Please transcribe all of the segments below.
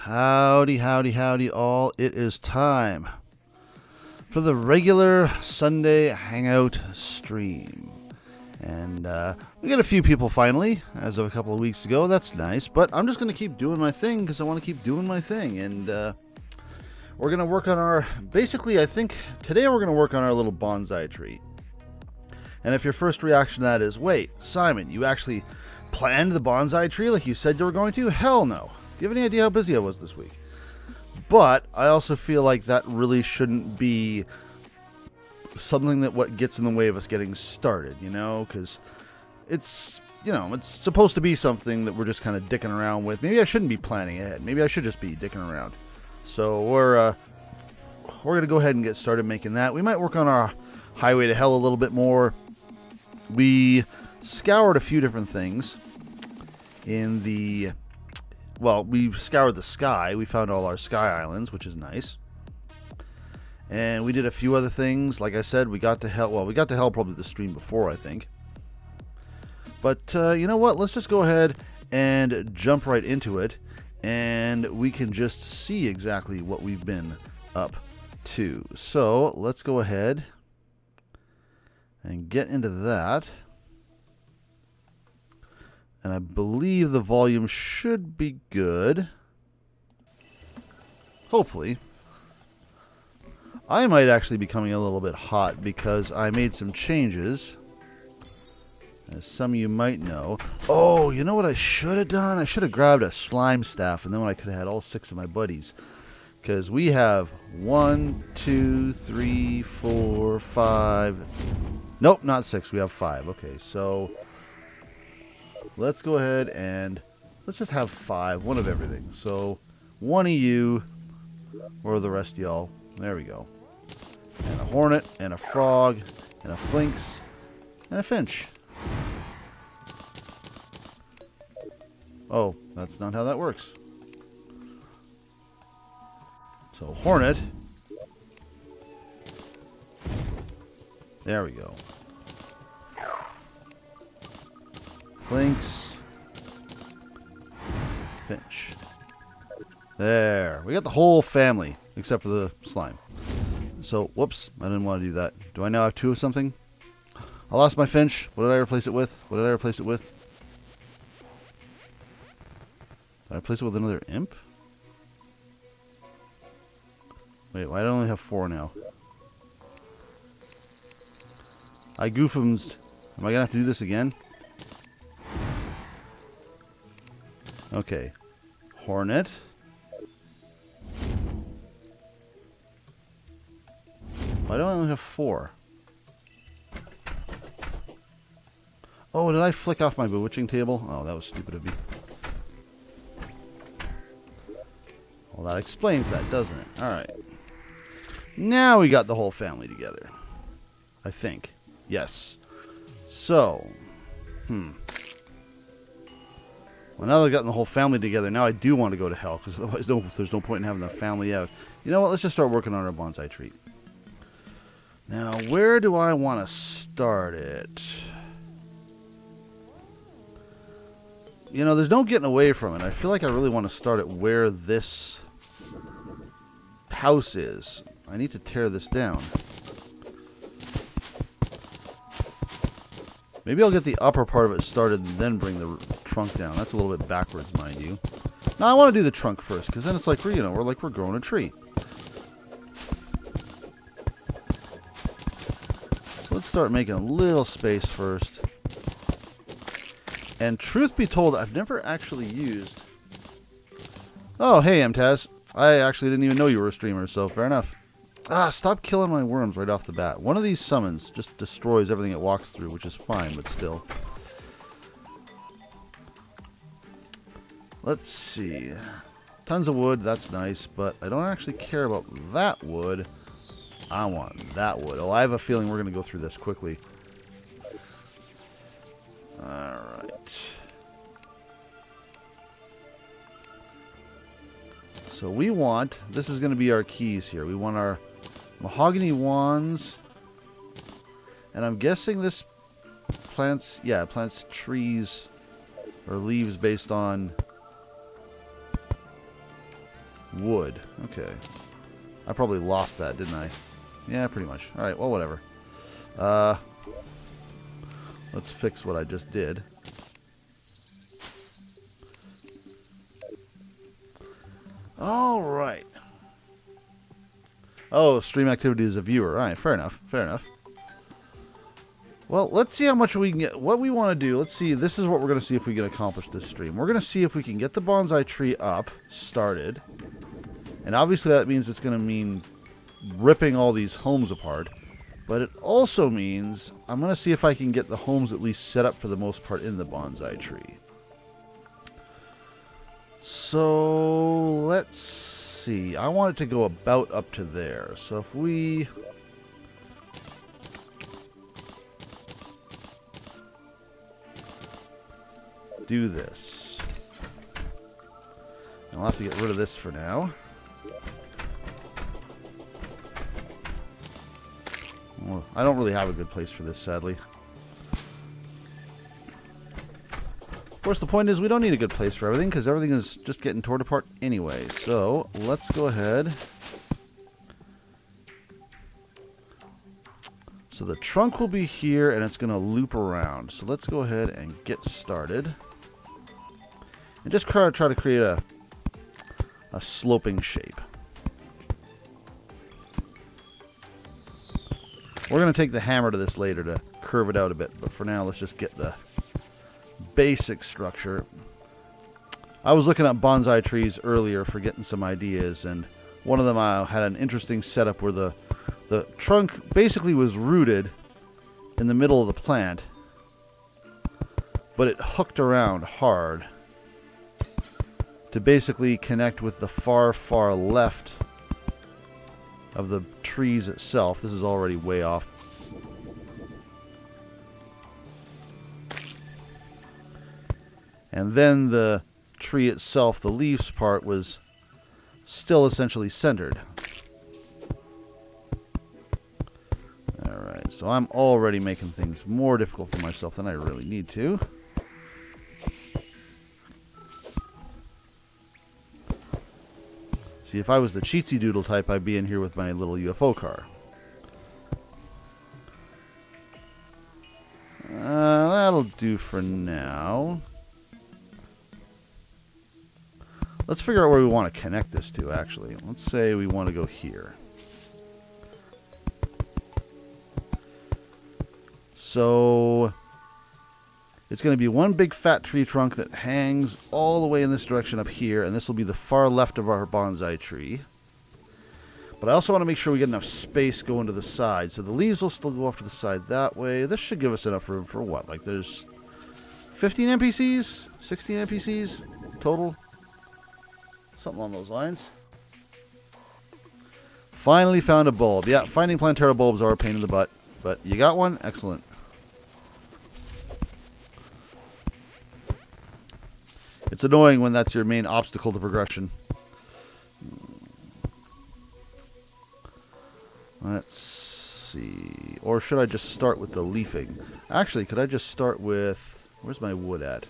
Howdy, howdy, howdy all. It is time for the regular Sunday Hangout stream. And we got a few people finally, as of a couple of weeks ago. That's nice, but I'm just going to keep doing my thing because I want to keep doing my thing. And we're going to work on our, basically I think today we're going to work on our little bonsai tree. And if your first reaction to that is, wait, Simon, you actually planned the bonsai tree like you said you were going to? Hell no. Do you have any idea how busy I was this week? But I also feel like that really shouldn't be something that what gets in the way of us getting started, you know, because it's, you know, it's supposed to be something that we're just kind of dicking around with. Maybe I shouldn't be planning ahead. Maybe I should just be dicking around. So we're going to go ahead and get started making that. We might work on our highway to hell a little bit more. We scoured a few different things in the... Well, we scoured the sky. We found all our sky islands, which is nice. And we did a few other things. Like I said, we got to hell. Well, we got to hell probably the stream before, I think. But you know what? Let's just go ahead and jump right into it. And we can just see exactly what we've been up to. So let's go ahead and get into that. And I believe the volume should be good. Hopefully. I might actually be coming a little bit hot because I made some changes. As some of you might know. Oh, you know what I should have done? I should have grabbed a slime staff and then I could have had all 6 of my buddies. Because we have 1, 2, 3, 4, 5. Nope, not 6. We have 5. Okay, so... let's go ahead and let's just have 5, one of everything. So, one of you, or the rest of y'all. There we go. And a hornet, and a frog, and a flinx, and a finch. Oh, that's not how that works. So, hornet. There we go. Flinx. Finch. There. We got the whole family, except for the slime. So, whoops. I didn't want to do that. Do I now have 2 of something? I lost my finch. What did I replace it with? What did I replace it with? Did I replace it with another imp? Wait, why do I only have 4 now? I goofums. Am I going to have to do this again? Okay. Hornet. Why do I only have 4? Oh, did I flick off my bewitching table? Oh, that was stupid of me. Well, that explains that, doesn't it? Alright. Now we got the whole family together. I think. Yes. So. Well, now they've gotten the whole family together, now I do want to go to hell, because otherwise there's no point in having the family out. You know what? Let's just start working on our bonsai tree. Now, where do I want to start it? You know, there's no getting away from it. I feel like I really want to start it where this house is. I need to tear this down. Maybe I'll get the upper part of it started and then bring the trunk down. That's a little bit backwards, mind you. No, I want to do the trunk first, because then it's like we're growing a tree. So let's start making a little space first. And truth be told, I've never actually used... Oh, hey, MTaz. I actually didn't even know you were a streamer, so fair enough. Ah, stop killing my worms right off the bat. One of these summons just destroys everything it walks through, which is fine, but still. Let's see. Tons of wood, that's nice, but I don't actually care about that wood. I want that wood. Oh, I have a feeling we're going to go through this quickly. Alright. So we want, this is going to be our keys here. We want our mahogany wands. And I'm guessing this plants, yeah, plants trees or leaves based on Wood. Okay. I probably lost that, didn't I? Yeah, pretty much. Alright, well, whatever. Let's fix what I just did. Alright. Oh, stream activity as a viewer. Alright, fair enough. Fair enough. Well, let's see how much we can get. What we want to do, let's see. This is what we're going to see if we can accomplish this stream. We're going to see if we can get the bonsai tree up, started. And obviously that means it's going to mean ripping all these homes apart. But it also means I'm going to see if I can get the homes at least set up for the most part in the bonsai tree. So, let's see. I want it to go about up to there. So if we... do this. I'll have to get rid of this for now. Well, I don't really have a good place for this, sadly. Of course, the point is we don't need a good place for everything because everything is just getting torn apart anyway. So, let's go ahead. So the trunk will be here and it's going to loop around. So let's go ahead and get started. And just try to create a sloping shape. We're going to take the hammer to this later to curve it out a bit. But for now, let's just get the basic structure. I was looking at bonsai trees earlier for getting some ideas. And one of them had an interesting setup where the trunk basically was rooted in the middle of the plant. But it hooked around hard to basically connect with the far, far left of the trees itself. This is already way off. And then the tree itself, the leaves part, was still essentially centered. Alright, so I'm already making things more difficult for myself than I really need to. See, if I was the cheatsy doodle type, I'd be in here with my little UFO car. That'll do for now. Let's figure out where we want to connect this to, actually. Let's say we want to go here. So it's going to be one big fat tree trunk that hangs all the way in this direction up here, and this will be the far left of our bonsai tree. But I also want to make sure we get enough space going to the side, so the leaves will still go off to the side that way. This should give us enough room for what? Like there's 15 NPCs? 16 NPCs total? Something along those lines. Finally found a bulb. Yeah, finding Plantera bulbs are a pain in the butt, but you got one? Excellent. It's annoying when that's your main obstacle to progression. Let's see. Or should I just start with the leafing? Actually, could I just start with... Where's my wood at?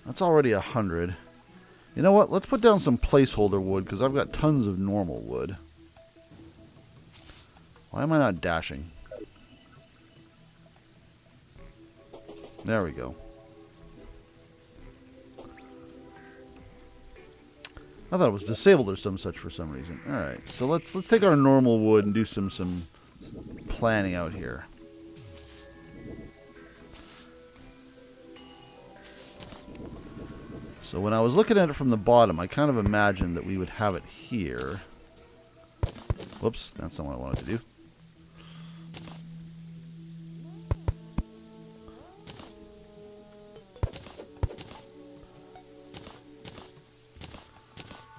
That's already 100. You know what? Let's put down some placeholder wood because I've got tons of normal wood. Why am I not dashing? There we go. I thought it was disabled or some such for some reason. Alright, so let's take our normal wood and do some planning out here. So when I was looking at it from the bottom, I kind of imagined that we would have it here. Whoops, that's not what I wanted to do.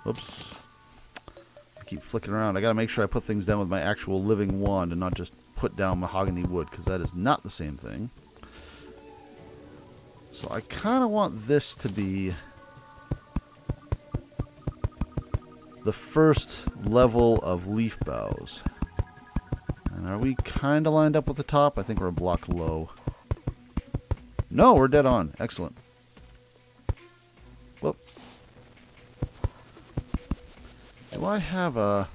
Whoops. I keep flicking around. I gotta make sure I put things down with my actual living wand and not just put down mahogany wood, because that is not the same thing. So I kind of want this to be the first level of leaf boughs. And are we kind of lined up with the top? I think we're a block low. No, we're dead on. Excellent. Well, Do I have a...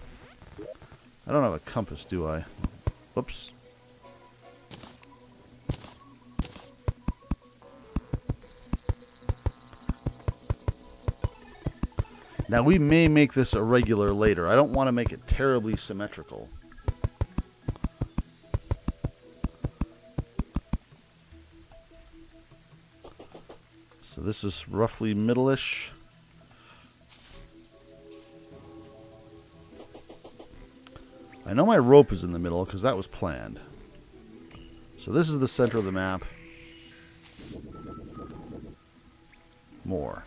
I don't have a compass, do I? Whoops. Now, we may make this irregular later. I don't want to make it terribly symmetrical. So this is roughly middle-ish. I know my rope is in the middle because that was planned. So this is the center of the map. More.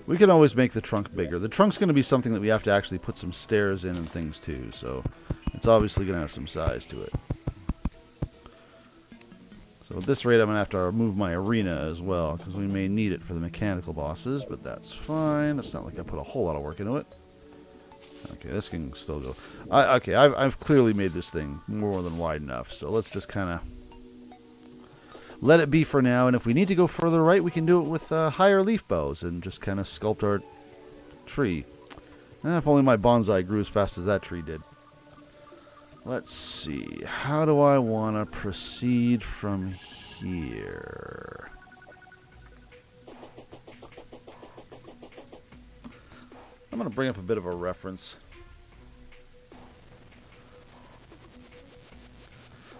We can always make the trunk bigger. The trunk's going to be something that we have to actually put some stairs in and things too, so it's obviously going to have some size to it. So at this rate, I'm going to have to remove my arena as well, because we may need it for the mechanical bosses, but that's fine. It's not like I put a whole lot of work into it. Okay, this can still go. Okay, I've clearly made this thing more than wide enough, so let's just kind of let it be for now, and if we need to go further right, we can do it with higher leaf bows and just kind of sculpt our tree. If only my bonsai grew as fast as that tree did. Let's see. How do I want to proceed from here? I'm going to bring up a bit of a reference.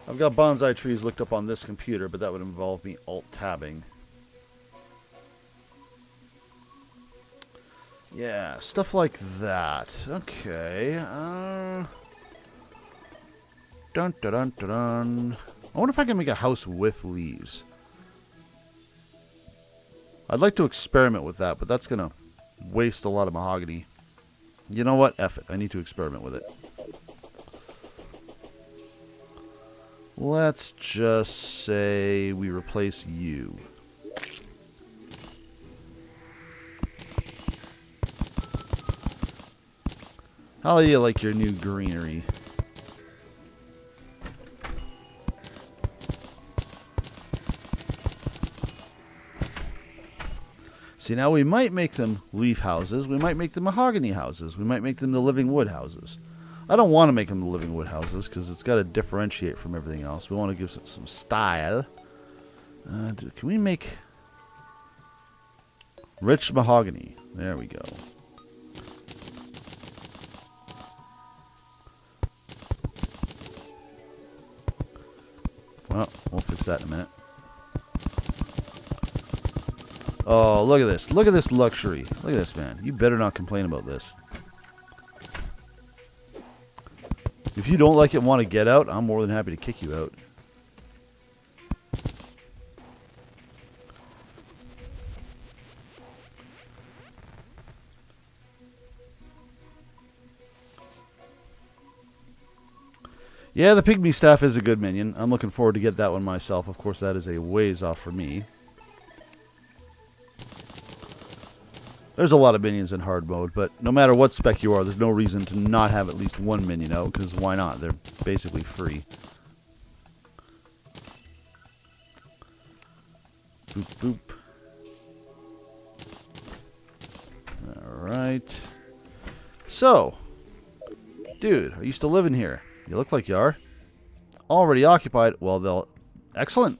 I've got bonsai trees looked up on this computer, but that would involve me alt-tabbing. Yeah, stuff like that. Okay. Dun dun dun dun dun. I wonder if I can make a house with leaves. I'd like to experiment with that, but that's going to waste a lot of mahogany. You know what? F it. I need to experiment with it. Let's just say we replace you. How do you like your new greenery? See, now we might make them leaf houses. We might make them mahogany houses. We might make them the living wood houses. I don't want to make them the living wood houses because it's got to differentiate from everything else. We want to give some style. Can we make rich mahogany? There we go. Well, we'll fix that in a minute. Oh, look at this. Look at this luxury. Look at this, man. You better not complain about this. If you don't like it and want to get out, I'm more than happy to kick you out. Yeah, the Pygmy Staff is a good minion. I'm looking forward to get that one myself. Of course, that is a ways off for me. There's a lot of minions in hard mode, but no matter what spec you are, there's no reason to not have at least one minion out, because why not? They're basically free. Boop, boop. Alright. So, dude, are you still living here? You look like you are. Already occupied. Well, they'll... Excellent.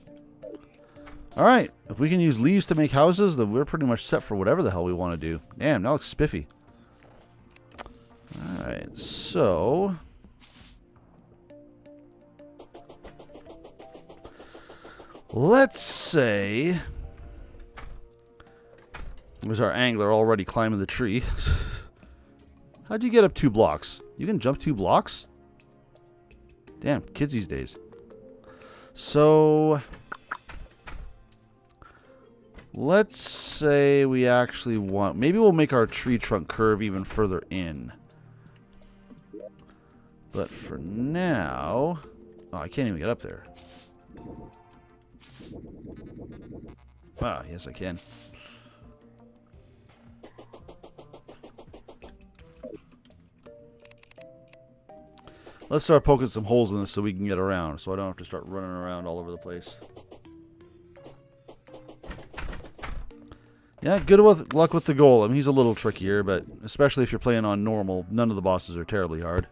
Alright, if we can use leaves to make houses, then we're pretty much set for whatever the hell we want to do. Damn, that looks spiffy. Alright, so... let's say... there's our angler already climbing the tree. How'd you get up 2 blocks? You can jump 2 blocks? Damn, kids these days. So... let's say we actually want... maybe we'll make our tree trunk curve even further in. But for now... oh, I can't even get up there. Ah, yes I can. Let's start poking some holes in this so we can get around, so I don't have to start running around all over the place. Yeah, good luck with the golem. He's a little trickier, but especially if you're playing on normal, none of the bosses are terribly hard.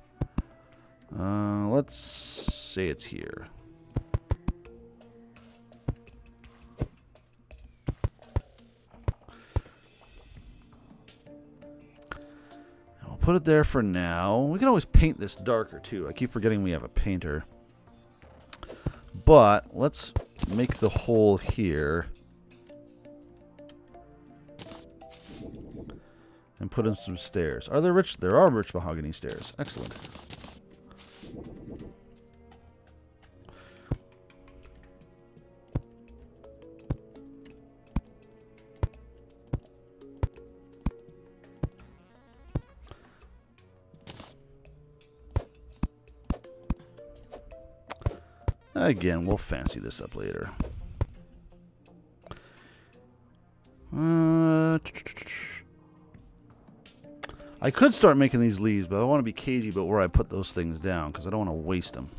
Let's say it's here. I'll put it there for now. We can always paint this darker, too. I keep forgetting we have a painter. But let's make the hole here. And put in some stairs. Are there rich? There are rich mahogany stairs. Excellent. Again, we'll fancy this up later. I could start making these leaves, but I want to be cagey about where I put those things down because I don't want to waste them.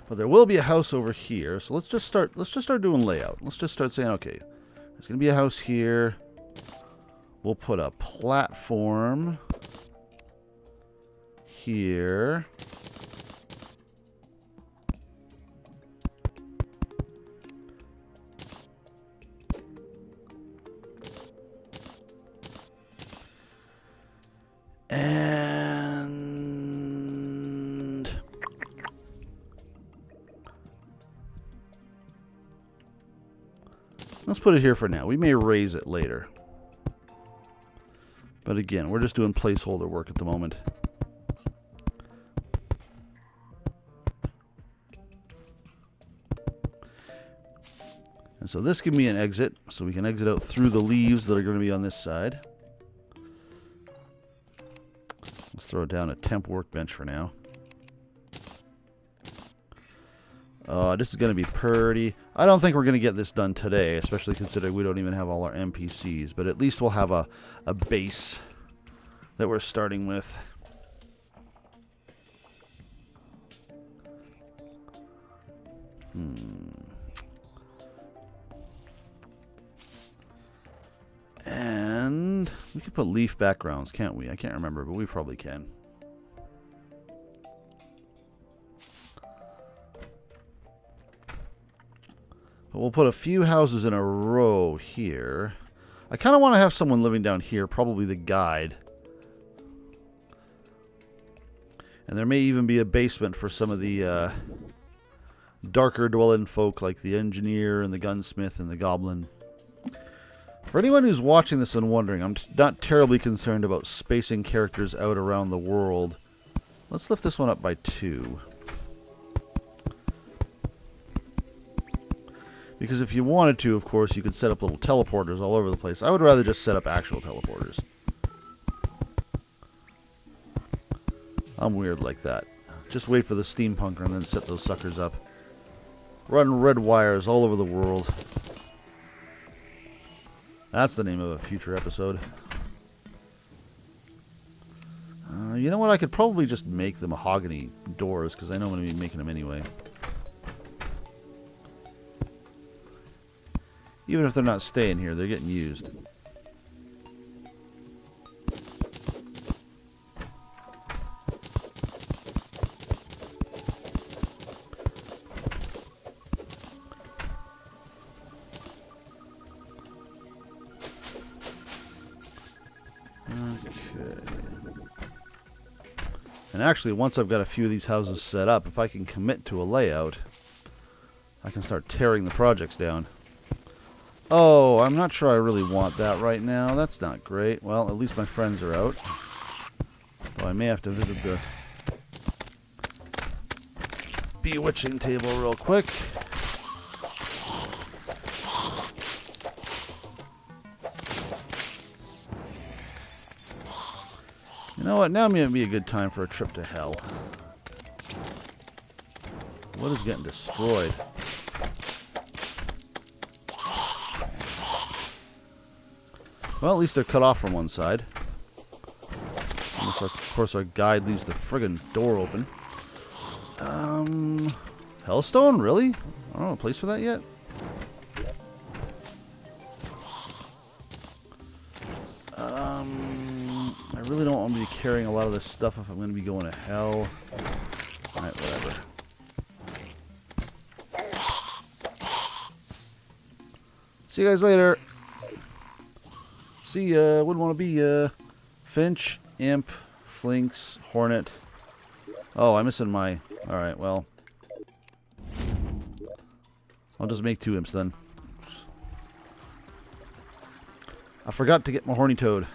But there will be a house over here, so let's just start doing layout. Let's just start saying, okay, there's going to be a house here. We'll put a platform here. And let's put it here for now. We may raise it later. But again, we're just doing placeholder work at the moment. And so this gives me an exit, so we can exit out through the leaves that are going to be on this side. Let's throw down a temp workbench for now. This is going to be pretty. I don't think we're going to get this done today, especially considering we don't even have all our NPCs. But at least we'll have a base that we're starting with. And we could put leaf backgrounds, can't we? I can't remember, but we probably can. But we'll put a few houses in a row here. I kind of want to have someone living down here, probably the guide. And there may even be a basement for some of the darker dwelling folk, like the engineer and the gunsmith and the goblin. For anyone who's watching this and wondering, I'm not terribly concerned about spacing characters out around the world. Let's lift this one up by 2. Because if you wanted to, of course, you could set up little teleporters all over the place. I would rather just set up actual teleporters. I'm weird like that. Just wait for the steampunker and then set those suckers up. Run red wires all over the world. That's the name of a future episode. You know what? I could probably just make the mahogany doors because I know I'm going to be making them anyway. Even if they're not staying here, they're getting used. And actually, once I've got a few of these houses set up, if I can commit to a layout, I can start tearing the projects down. Oh, I'm not sure I really want that right now. That's not great. Well, at least my friends are out. So I may have to visit the bewitching table real quick. You know what? Now may be a good time for a trip to hell. What is getting destroyed? Well, at least they're cut off from one side. Unless, of course, our guide leaves the friggin' door open. Hellstone? Really? I don't know a place for that yet. want to be carrying a lot of this stuff if I'm going to be going to hell. Alright, whatever. See you guys later. See ya. Wouldn't want to be Finch, Imp, Flinks, Hornet. Oh, I'm missing my... Alright, well. I'll just make 2 imps then. I forgot to get my horny toad.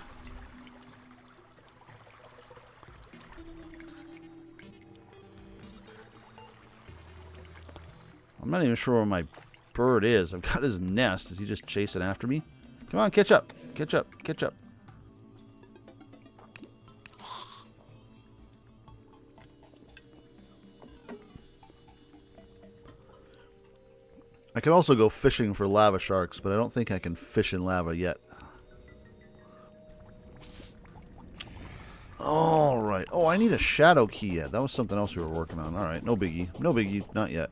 I'm not even sure where my bird is. I've got his nest. Is he just chasing after me? Come on, catch up. Catch up. Catch up. I could also go fishing for lava sharks, but I don't think I can fish in lava yet. Alright. Oh, I need a shadow key yet. That was something else we were working on. Alright, no biggie. No biggie. Not yet.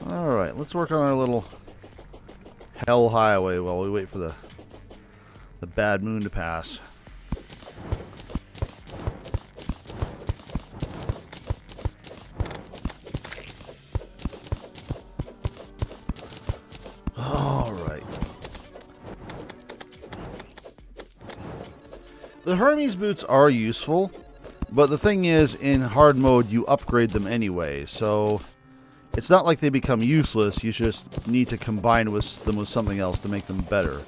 Alright, let's work on our little hell highway while we wait for the bad moon to pass. The Hermes Boots are useful, but the thing is, in hard mode, you upgrade them anyway, so it's not like they become useless. You just need to combine them with something else to make them better.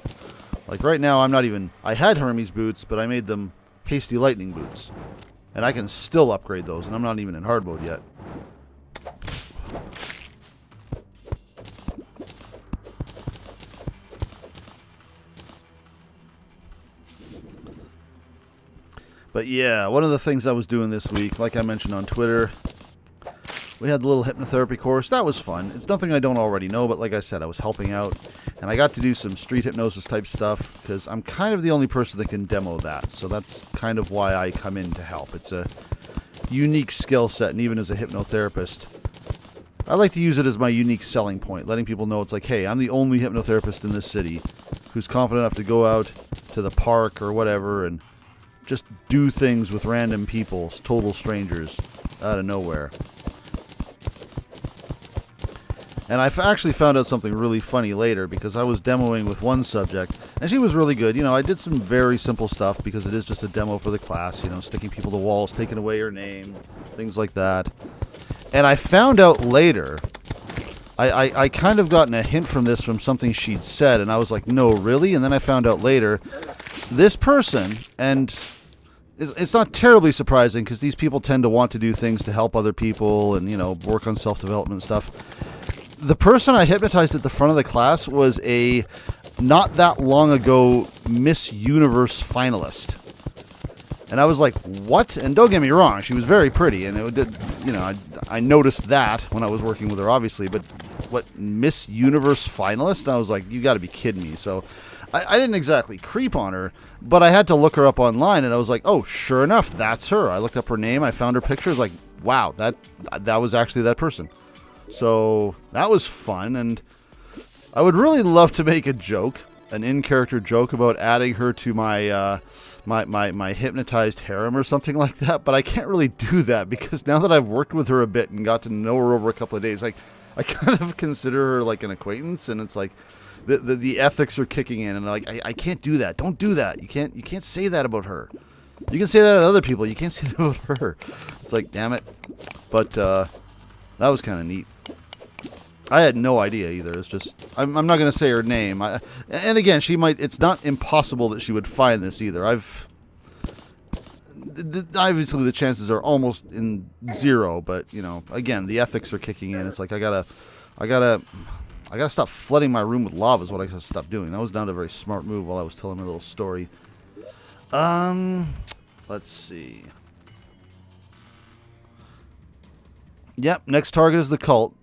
Like right now, I had Hermes Boots, but I made them Hasty Lightning Boots, and I can still upgrade those, and I'm not even in hard mode yet. But yeah, one of the things I was doing this week, like I mentioned on Twitter, we had the little hypnotherapy course. That was fun. It's nothing I don't already know, but like I said, I was helping out. And I got to do some street hypnosis type stuff, because I'm kind of the only person that can demo that. So that's kind of why I come in to help. It's a unique skill set, and even as a hypnotherapist, I like to use it as my unique selling point, letting people know it's like, hey, I'm the only hypnotherapist in this city who's confident enough to go out to the park or whatever and just do things with random people, total strangers, out of nowhere. And I actually found out something really funny later, because I was demoing with one subject, and she was really good. You know, I did some very simple stuff, because it is just a demo for the class, you know, sticking people to walls, taking away your name, things like that. And I found out later, I kind of gotten a hint from this from something she'd said, and I was like, no, really? And then I found out later, this person, and it's not terribly surprising, because these people tend to want to do things to help other people and, you know, work on self-development stuff. The person I hypnotized at the front of the class was a not that long ago Miss Universe finalist. And I was like, what? And don't get me wrong, she was very pretty, and it did, you know, I noticed that when I was working with her, obviously, but what, Miss Universe finalist? And I was like, you got to be kidding me. So I didn't exactly creep on her, but I had to look her up online, and I was like, oh, sure enough, that's her. I looked up her name, I found her picture, I was like, wow, that was actually that person. So that was fun, and I would really love to make a joke, an in-character joke about adding her to my my hypnotized harem or something like that, but I can't really do that, because now that I've worked with her a bit and got to know her over a couple of days, like, I kind of consider her like an acquaintance, and it's like the ethics are kicking in, and I can't do that. Don't do that. You can't say that about her. You can say that about other people. You can't say that about her. It's like, damn it. But that was kind of neat. I had no idea either. It's just, I'm not going to say her name. And again, she might, it's not impossible that she would find this either. Obviously the chances are almost in zero, but, you know, again, the ethics are kicking in. It's like, I gotta stop flooding my room with lava is what I gotta stop doing. That was not a very smart move while I was telling my little story. Let's see. Yep, next target is the cult.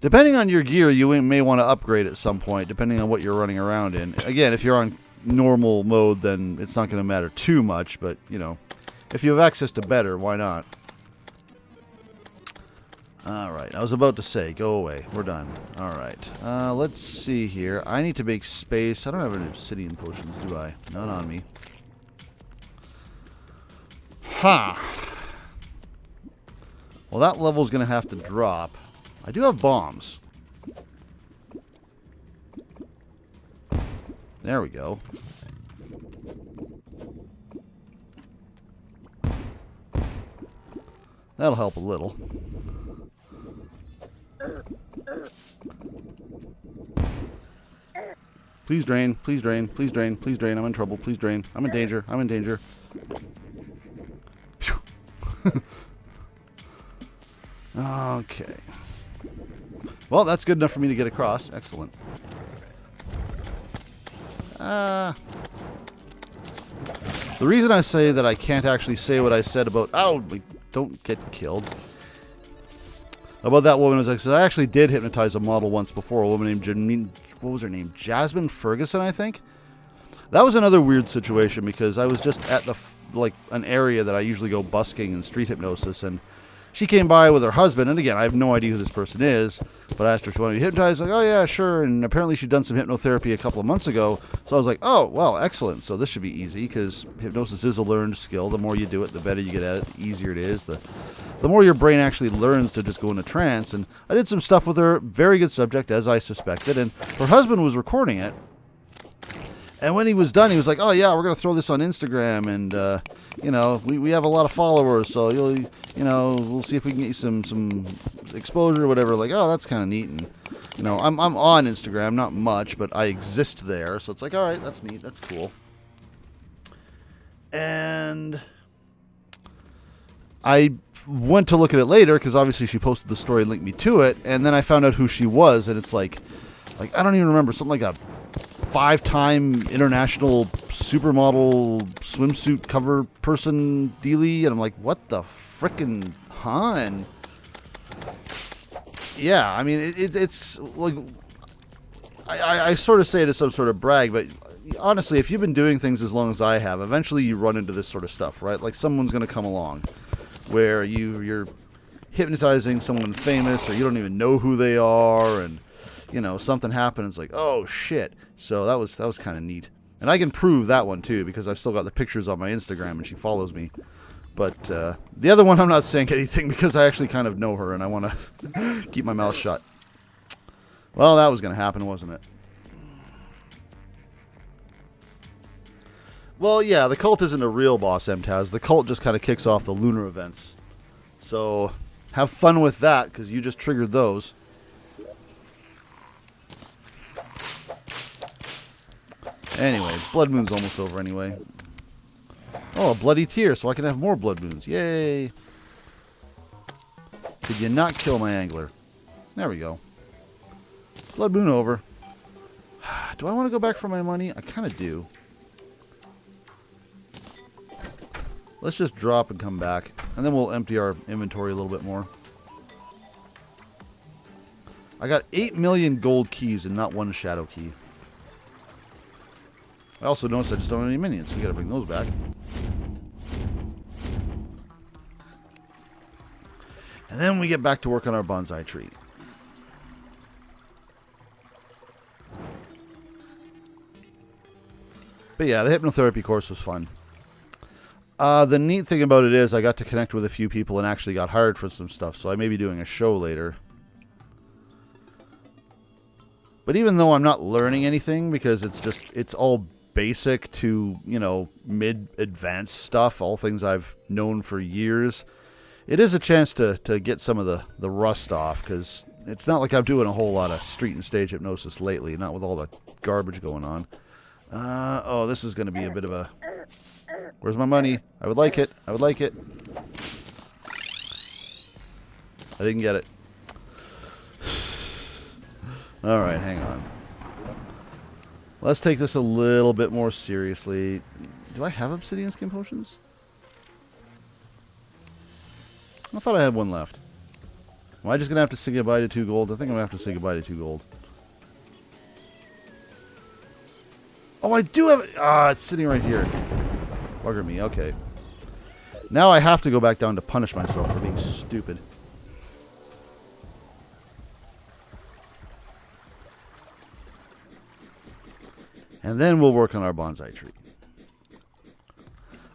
Depending on your gear, you may want to upgrade at some point, depending on what you're running around in. Again, if you're on normal mode, then it's not going to matter too much, but, you know, if you have access to better, why not? Alright, I was about to say, go away. We're done. Alright, let's see here. I need to make space. I don't have any obsidian potions, do I? None on me. Ha! Well, that level's going to have to drop. I do have bombs. There we go. That'll help a little. Please drain, please drain, please drain, please drain. I'm in trouble, please drain. I'm in danger, I'm in danger. Okay. Well, that's good enough for me to get across. Excellent. The reason I say that I can't actually say what I said about... Oh, don't get killed. About that woman was because I actually did hypnotize a model once before. A woman named Janine... What was her name? Jasmine Ferguson, I think? That was another weird situation because I was just at the... like, an area that I usually go busking in street hypnosis, and she came by with her husband, and again, I have no idea who this person is, but I asked her if she wanted to be hypnotized, like, oh yeah, sure, and apparently she'd done some hypnotherapy a couple of months ago, so I was like, oh, well, excellent, so this should be easy, because hypnosis is a learned skill. The more you do it, the better you get at it, the easier it is, the more your brain actually learns to just go into trance, and I did some stuff with her, very good subject, as I suspected, and her husband was recording it, and when he was done, he was like, oh yeah, we're going to throw this on Instagram, and, you know, we have a lot of followers, so you know, we'll see if we can get you some exposure or whatever. Like, oh, that's kind of neat. And, you know, I'm on Instagram, not much, but I exist there. So it's like, all right, that's neat. That's cool. And I went to look at it later because obviously she posted the story and linked me to it. And then I found out who she was. And it's like I don't even remember, something like a 5-time international supermodel swimsuit cover person dealie, and I'm like, what the frickin' huh? And yeah, I mean, it's like, I sort of say it as some sort of brag, but honestly, if you've been doing things as long as I have, eventually you run into this sort of stuff, right? Like someone's going to come along where you're hypnotizing someone famous, or you don't even know who they are, and you know, something happened, it's like, oh shit. So that was kind of neat. And I can prove that one too, because I've still got the pictures on my Instagram and she follows me. But the other one, I'm not saying anything because I actually kind of know her and I want to keep my mouth shut. Well, that was going to happen, wasn't it? Well, yeah, the cult isn't a real boss, MTAS. The cult just kind of kicks off the lunar events. So have fun with that, because you just triggered those. Anyway, Blood Moon's almost over anyway. Oh, a bloody tear, so I can have more Blood Moons. Yay! Could you not kill my angler? There we go. Blood Moon over. Do I want to go back for my money? I kind of do. Let's just drop and come back. And then we'll empty our inventory a little bit more. I got 8 million gold keys and not one shadow key. I also noticed I just don't have any minions. We gotta bring those back. And then we get back to work on our bonsai tree. But yeah, the hypnotherapy course was fun. The neat thing about it is I got to connect with a few people and actually got hired for some stuff, so I may be doing a show later. But even though I'm not learning anything, because it's all basic to, you know, mid-advanced stuff, all things I've known for years, it is a chance to get some of the rust off, because it's not like I'm doing a whole lot of street and stage hypnosis lately, not with all the garbage going on. Oh, this is going to be a bit of a... Where's my money? I would like it. I would like it. I didn't get it. Alright, hang on. Let's take this a little bit more seriously. Do I have obsidian skin potions? I thought I had one left. Am I just going to have to say goodbye to 2 gold? I think I'm going to have to say goodbye to 2 gold. Oh, I do have it. Ah, it's sitting right here. Bugger me. Okay. Now I have to go back down to punish myself for being stupid. And then we'll work on our bonsai tree.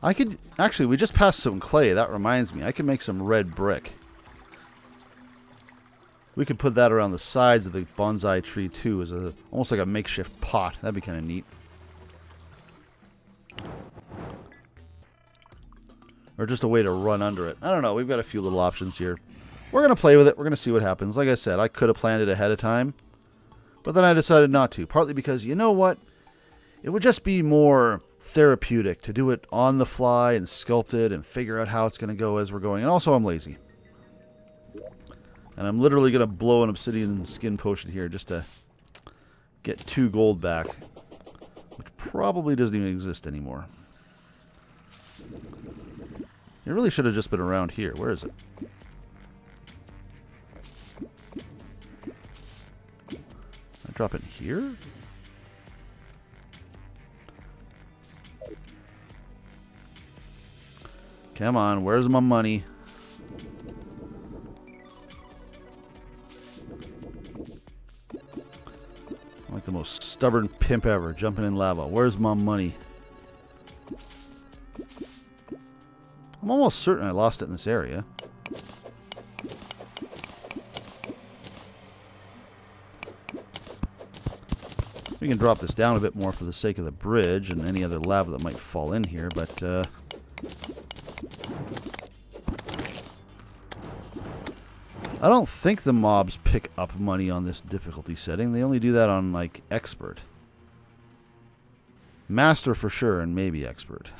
I could... Actually, we just passed some clay. That reminds me. I could make some red brick. We could put that around the sides of the bonsai tree, too, as almost like a makeshift pot. That'd be kind of neat. Or just a way to run under it. I don't know. We've got a few little options here. We're going to play with it. We're going to see what happens. Like I said, I could have planned it ahead of time. But then I decided not to. Partly because, you know what? It would just be more therapeutic to do it on the fly and sculpt it and figure out how it's going to go as we're going. And also, I'm lazy. And I'm literally going to blow an obsidian skin potion here just to get 2 gold back. Which probably doesn't even exist anymore. It really should have just been around here. Where is it? I drop it here? Come on, where's my money? I'm like the most stubborn pimp ever, jumping in lava. Where's my money? I'm almost certain I lost it in this area. We can drop this down a bit more for the sake of the bridge and any other lava that might fall in here, but I don't think the mobs pick up money on this difficulty setting. They only do that on, like, expert. Master for sure, and maybe expert.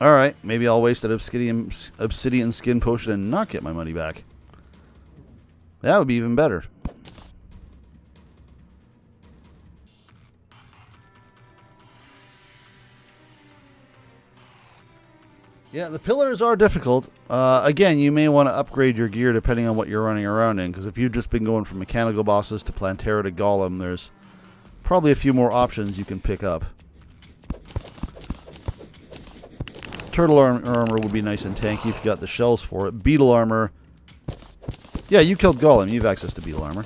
Alright, maybe I'll waste that obsidian skin potion and not get my money back. That would be even better. Yeah, the pillars are difficult. Again, you may want to upgrade your gear depending on what you're running around in, because if you've just been going from mechanical bosses to Plantera to Golem, there's probably a few more options you can pick up. Turtle armor would be nice and tanky if you got the shells for it. Beetle armor. Yeah, you killed Golem. You have access to beetle armor.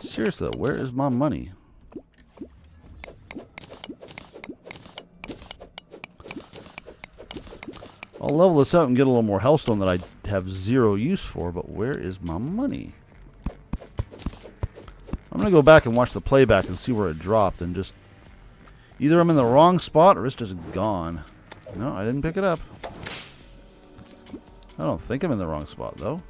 Seriously though, where is my money? I'll level this out and get a little more hellstone that I have 0 use for, but where is my money? I'm going to go back and watch the playback and see where it dropped and just... Either I'm in the wrong spot or it's just gone. No, I didn't pick it up. I don't think I'm in the wrong spot, though.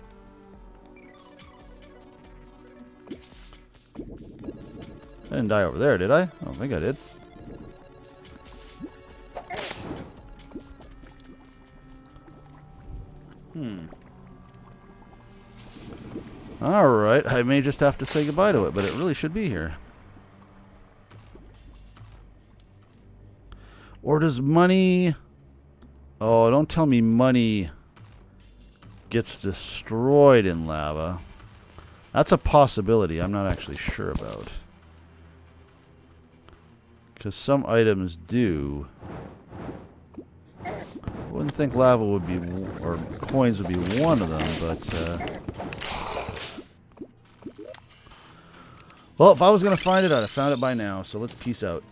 I didn't die over there, did I? I don't think I did. Alright, I may just have to say goodbye to it, but it really should be here. Or does money... Oh, don't tell me money gets destroyed in lava. That's a possibility I'm not actually sure about. Because some items do. I wouldn't think lava would be, or coins would be one of them, but... Well, if I was going to find it, I'd have found it by now, so let's peace out.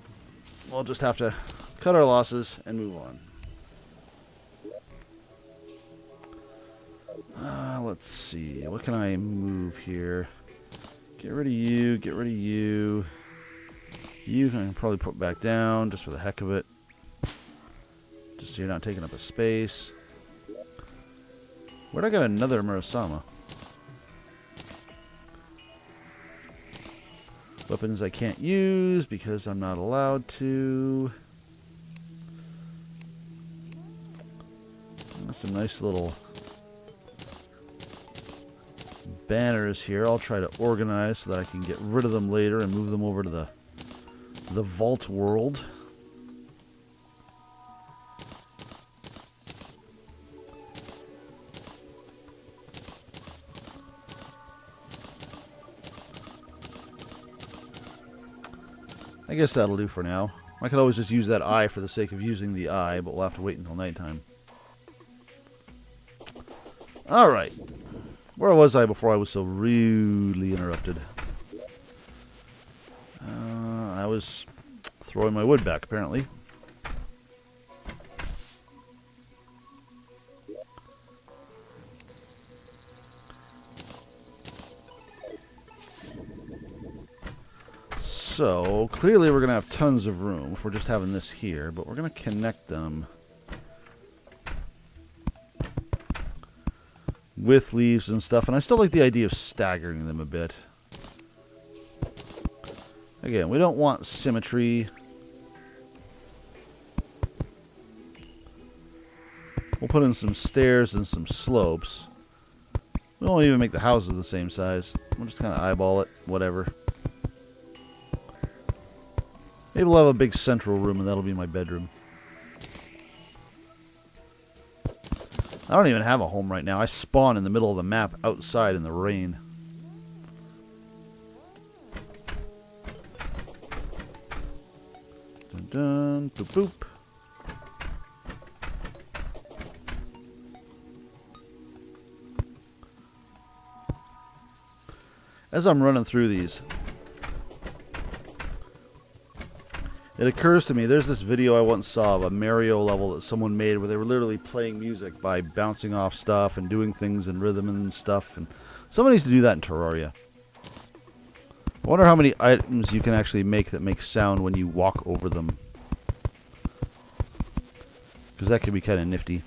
We'll just have to cut our losses and move on. Let's see. What can I move here? Get rid of you. Get rid of you. You can probably put back down just for the heck of it. Just so you're not taking up a space. Where'd I get another Murasama? Weapons I can't use because I'm not allowed to. That's some nice little banners here. I'll try to organize so that I can get rid of them later and move them over to the vault world. I guess that'll do for now. I could always just use that eye for the sake of using the eye, but we'll have to wait until nighttime. Alright. Where was I before I was so rudely interrupted? I was throwing my wood back, apparently. So, clearly we're going to have tons of room if we're just having this here, but we're going to connect them with leaves and stuff, and I still like the idea of staggering them a bit. Again, we don't want symmetry. We'll put in some stairs and some slopes. We won't even make the houses the same size. We'll just kind of eyeball it, whatever. Maybe we'll have a big central room, and that'll be my bedroom. I don't even have a home right now. I spawn in the middle of the map outside in the rain. Dun dun, boop boop. As I'm running through these, it occurs to me, there's this video I once saw of a Mario level that someone made where they were literally playing music by bouncing off stuff and doing things in rhythm and stuff. And someone needs to do that in Terraria. I wonder how many items you can actually make that make sound when you walk over them. Because that could be kind of nifty.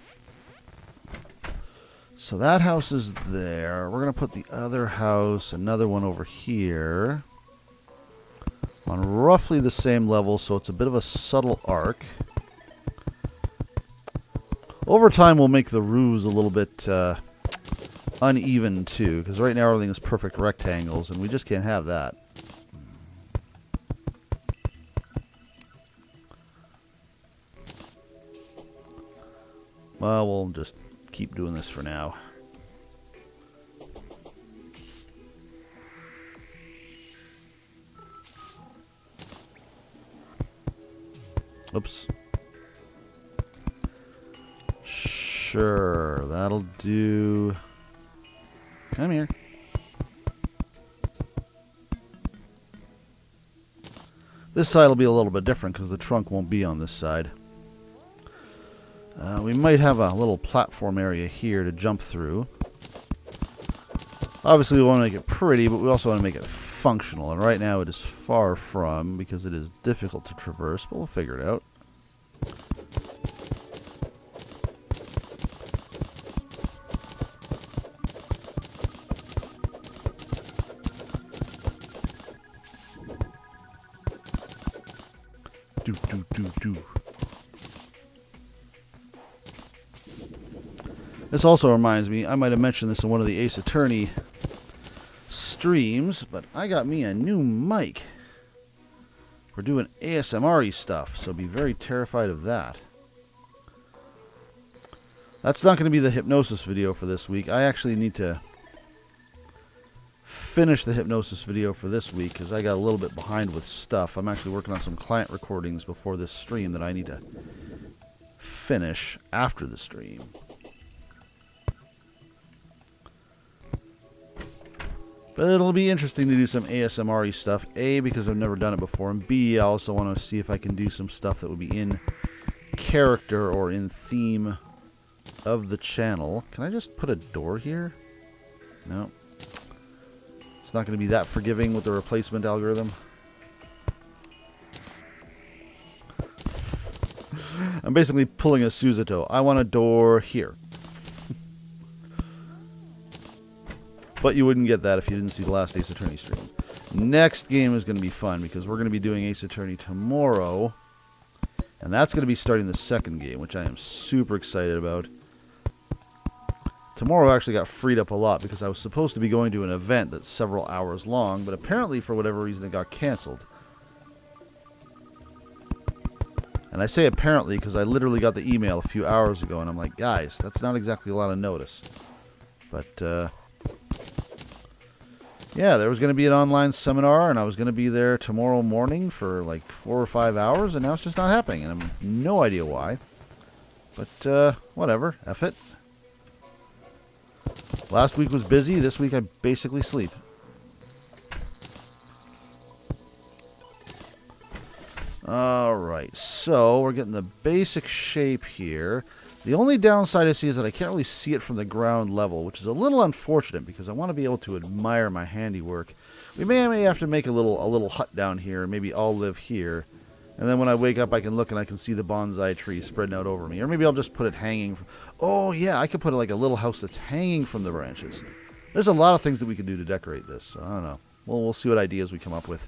So that house is there. We're going to put the other house, another one over here, on roughly the same level, so it's a bit of a subtle arc. Over time, we'll make the roofs a little bit uneven, too, because right now everything is perfect rectangles, and we just can't have that. Well, we'll just keep doing this for now. Oops. Sure, that'll do. Come here. This side will be a little bit different because the trunk won't be on this side. We might have a little platform area here to jump through. Obviously, we want to make it pretty, but we also want to make it functional. And right now, it is far from, because it is difficult to traverse, but we'll figure it out. Do. This also reminds me, I might have mentioned this in one of the Ace Attorney streams, but I got me a new mic for doing ASMR-y stuff, so be very terrified of that. That's not going to be the hypnosis video for this week. I actually need to finish the hypnosis video for this week because I got a little bit behind with stuff. I'm actually working on some client recordings before this stream that I need to finish after the stream. But it'll be interesting to do some ASMR-y stuff. A, because I've never done it before. And B, I also want to see if I can do some stuff that would be in character or in theme of the channel. Can I just put a door here? No. It's not going to be that forgiving with the replacement algorithm. I'm basically pulling a Suzuto. I want a door here. But you wouldn't get that if you didn't see the last Ace Attorney stream. Next game is going to be fun because we're going to be doing Ace Attorney tomorrow. And that's going to be starting the second game, which I am super excited about. Tomorrow I actually got freed up a lot because I was supposed to be going to an event that's several hours long, but apparently for whatever reason it got canceled. And I say apparently because I literally got the email a few hours ago and I'm like, guys, that's not exactly a lot of notice. But, Yeah, there was going to be an online seminar, and I was going to be there tomorrow morning for like 4 or 5 hours, and now it's just not happening, and I have no idea why. But, whatever. F it. Last week was busy. This week I basically sleep. Alright, so we're getting the basic shape here. The only downside I see is that I can't really see it from the ground level, which is a little unfortunate because I want to be able to admire my handiwork. We may have to make a little hut down here, and maybe I'll live here. And then when I wake up, I can look and I can see the bonsai tree spreading out over me. Or maybe I'll just put it hanging. Oh, yeah, I could put like a little house that's hanging from the branches. There's a lot of things that we could do to decorate this. So I don't know. Well, we'll see what ideas we come up with.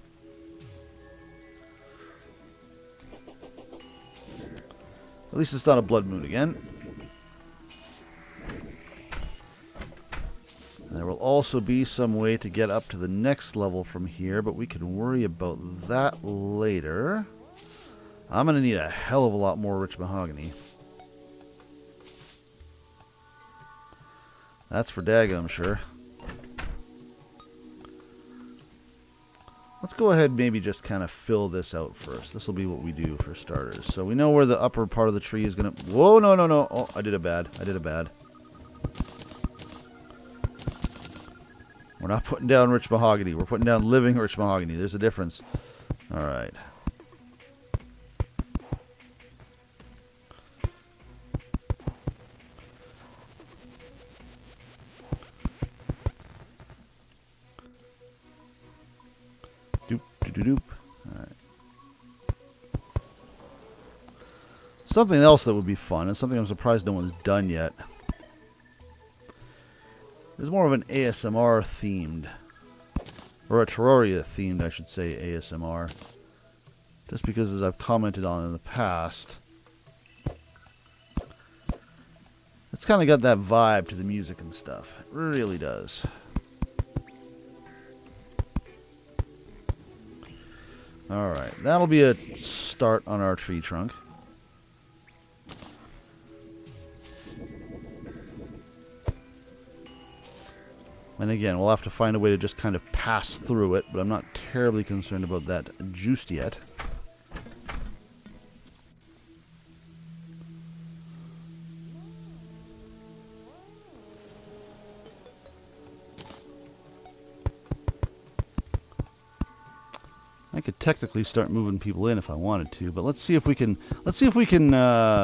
At least it's not a blood moon again. And there will also be some way to get up to the next level from here, but we can worry about that later. I'm going to need a hell of a lot more rich mahogany. That's for daggum, sure. Let's go ahead and maybe just kind of fill this out first. This will be what we do for starters. So we know where the upper part of the tree is going to... Whoa, no, no, no. Oh, I did it bad. I did it bad. We're not putting down rich mahogany. We're putting down living rich mahogany. There's a difference. All right. Doop. All right. Something else that would be fun, and something I'm surprised no one's done yet. There's more of an ASMR themed, or a Terraria themed, I should say, ASMR. Just because, as I've commented on in the past, it's kind of got that vibe to the music and stuff. It really does. Alright, that'll be a start on our tree trunk. And again, we'll have to find a way to just kind of pass through it, but I'm not terribly concerned about that just yet. I could technically start moving people in if I wanted to, but let's see if we can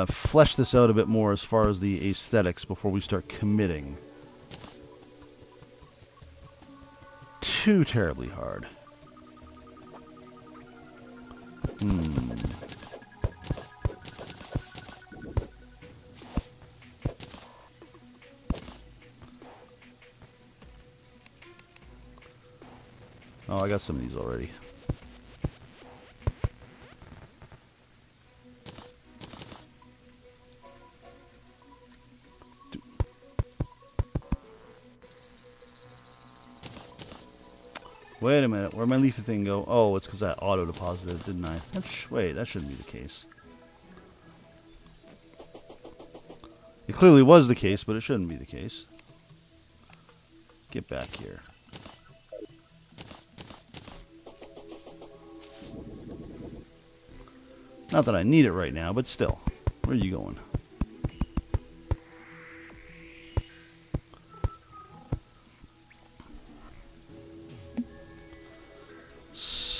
flesh this out a bit more as far as the aesthetics before we start committing too terribly hard. Oh, I got some of these already. Wait a minute, where'd my leafy thing go? Oh, it's because I auto-deposited, didn't I? Wait, that shouldn't be the case. It clearly was the case, but it shouldn't be the case. Get back here. Not that I need it right now, but still. Where are you going?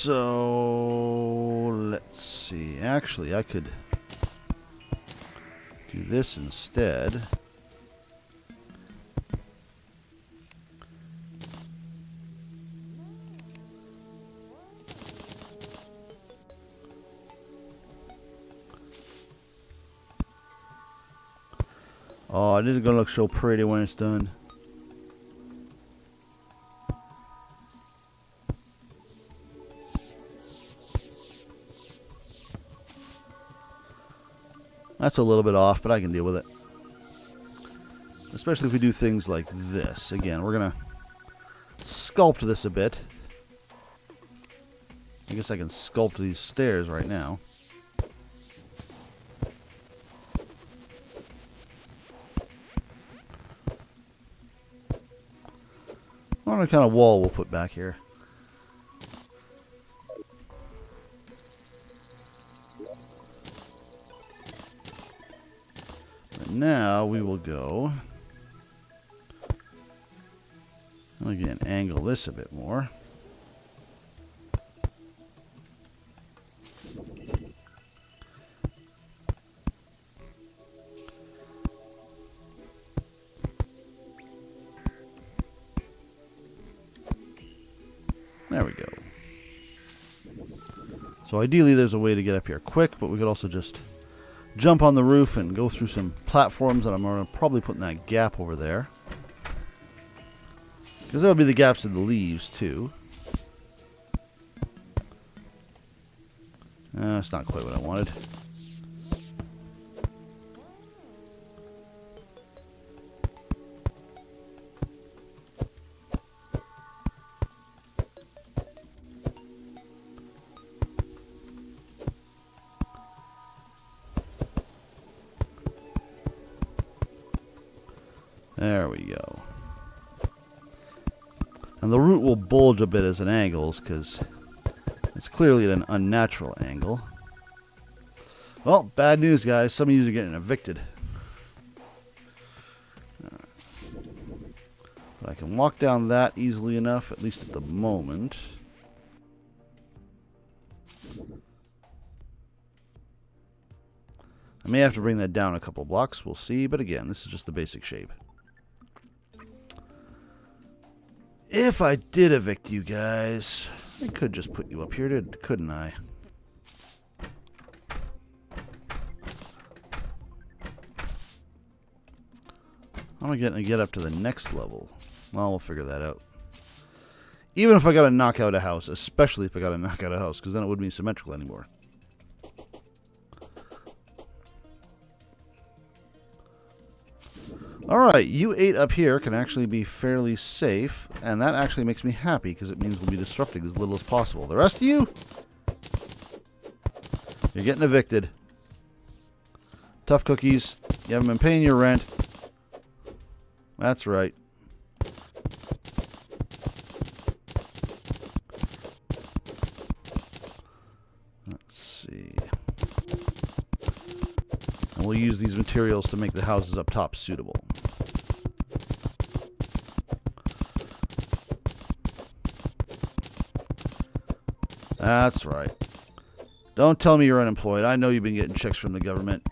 So, let's see. Actually, I could do this instead. Oh, it isn't going to look so pretty when it's done. That's a little bit off, but I can deal with it. Especially if we do things like this. Again, we're going to sculpt this a bit. I guess I can sculpt these stairs right now. I wonder what kind of wall we'll put back here. And now we will go. Again, angle this a bit more. There we go. So ideally there's a way to get up here quick, but we could also just jump on the roof and go through some platforms that I'm going to probably put in that gap over there. Because there'll be the gaps in the leaves too. That's not quite what I wanted. There we go. And the root will bulge a bit as it angles because it's clearly at an unnatural angle. Well, bad news, guys. Some of you are getting evicted. But I can walk down that easily enough, at least at the moment. I may have to bring that down a couple blocks. We'll see. But again, this is just the basic shape. If I did evict you guys, I could just put you up here, couldn't I? I'm going to get up to the next level. Well, we'll figure that out. Even if I got to knock out a house, especially if I got to knock out a house, because then it wouldn't be symmetrical anymore. Alright, you 8 up here can actually be fairly safe, and that actually makes me happy because it means we'll be disrupting as little as possible. The rest of you, you're getting evicted. Tough cookies. You haven't been paying your rent. That's right. Let's see. And we'll use these materials to make the houses up top suitable. That's right. Don't tell me you're unemployed. I know you've been getting checks from the government.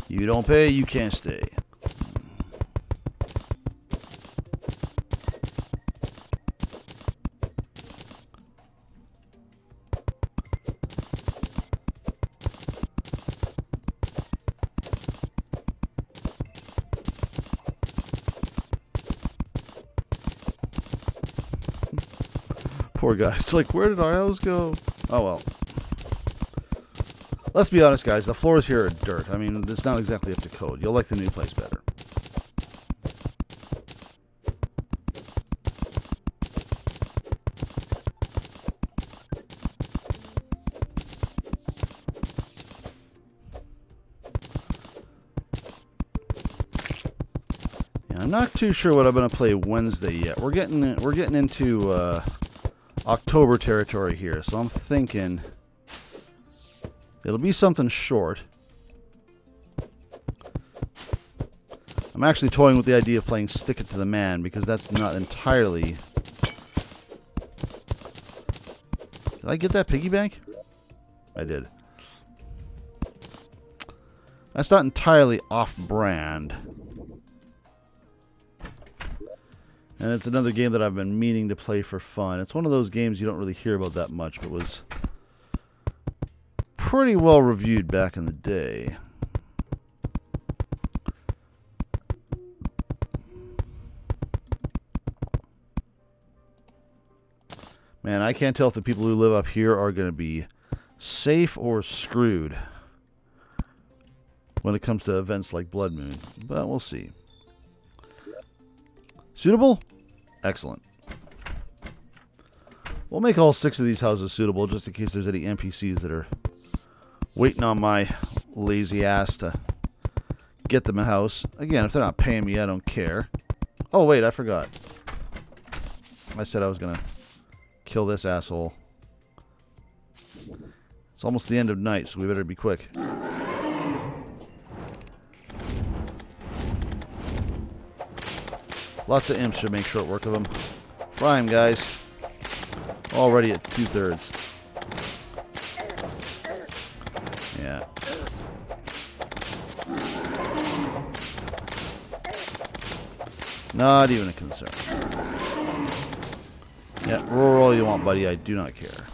You don't pay, you can't stay. Poor guy. It's like, where did our house go? Oh, well. Let's be honest, guys. The floors here are dirt. I mean, it's not exactly up to code. You'll like the new place better. Yeah, I'm not too sure what I'm going to play Wednesday yet. We're getting into October territory here, so I'm thinking it'll be something short. I'm actually toying with the idea of playing Stick It to the Man because that's not entirely... Did I get that piggy bank? I did. That's not entirely off-brand. And it's another game that I've been meaning to play for fun. It's one of those games you don't really hear about that much, but was pretty well reviewed back in the day. Man, I can't tell if the people who live up here are going to be safe or screwed when it comes to events like Blood Moon, but we'll see. Suitable? Excellent. We'll make all 6 of these houses suitable just in case there's any NPCs that are waiting on my lazy ass to get them a house. Again, if they're not paying me, I don't care. Oh, wait, I forgot. I said I was going to kill this asshole. It's almost the end of night, so we better be quick. Lots of imps should make short work of them. Fry him, guys. Already at 2/3. Yeah. Not even a concern. Yeah, roar all you want, buddy. I do not care.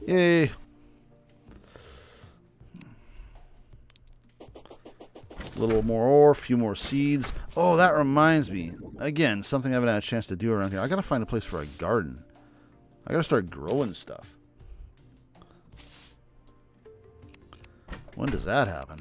Yay. A little more ore, a few more seeds. Oh, that reminds me. Again, something I haven't had a chance to do around here. I gotta find a place for a garden. I gotta start growing stuff. When does that happen?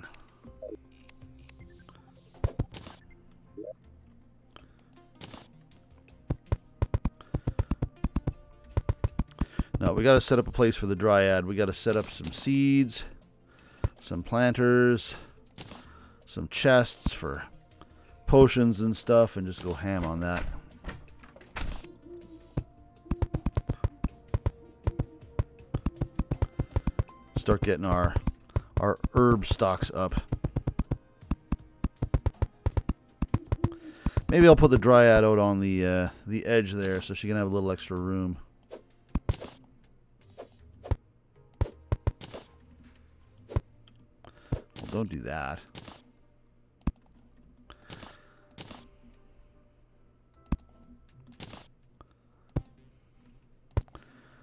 No, we got to set up a place for the dryad. We got to set up some seeds, some planters, some chests for potions and stuff, and just go ham on that. Start getting our herb stocks up. Maybe I'll put the dryad out on the edge there so she can have a little extra room. Don't do that.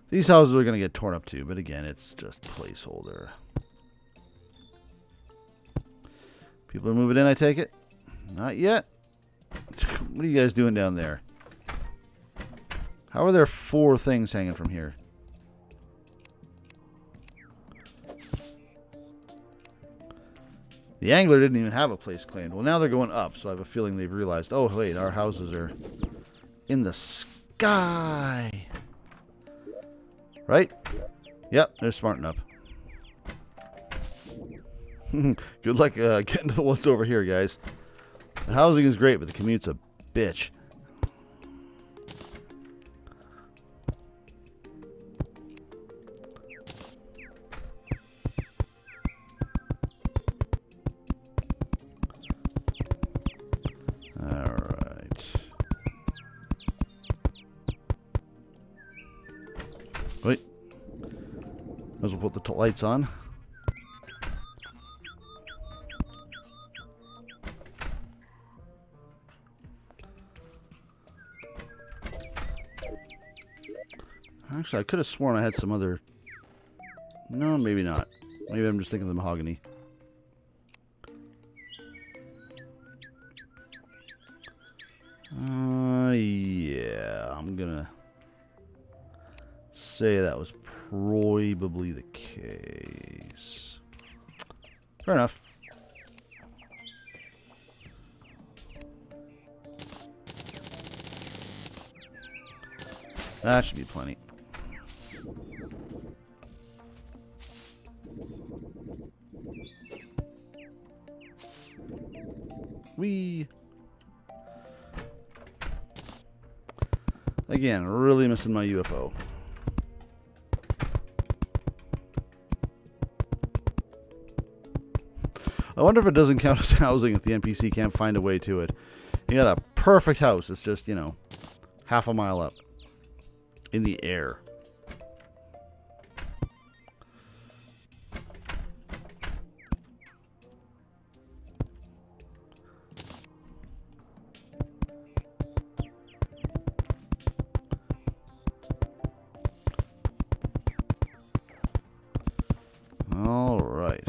These houses are going to get torn up too, but again, it's just placeholder. People are moving in, I take it? Not yet. What are you guys doing down there? How are there 4 things hanging from here? The angler didn't even have a place claimed. Well, now they're going up, so I have a feeling they've realized, oh, wait, our houses are in the sky. Right? Yep, they're smart enough. Good luck getting to the ones over here, guys. The housing is great, but the commute's a bitch. Wait. Might as well put the lights on. Actually, I could have sworn I had some other... No, maybe not. Maybe I'm just thinking of the mahogany. Yeah, I'm gonna say that was probably the case. Fair enough. That should be plenty. Again, really missing my UFO. I wonder if it doesn't count as housing if the NPC can't find a way to it. You got a perfect house. It's just, you know, half a mile up in the air. All right.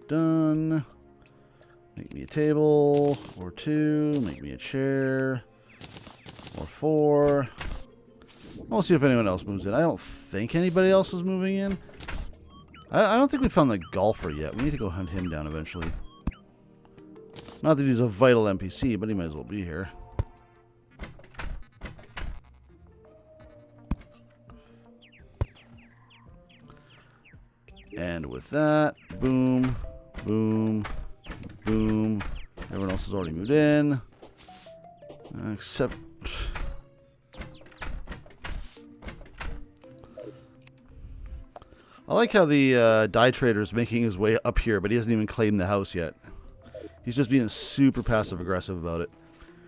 Done. Make me a table or 2. Make me a chair or 4. We'll see if anyone else moves in. I don't think anybody else is moving in. I don't think we found the golfer yet. We need to go hunt him down eventually. Not that he's a vital NPC, but he might as well be here. And with that, boom, boom, boom. Everyone else has already moved in. Except... I like how the dye trader is making his way up here, but he hasn't even claimed the house yet. He's just being super passive-aggressive about it.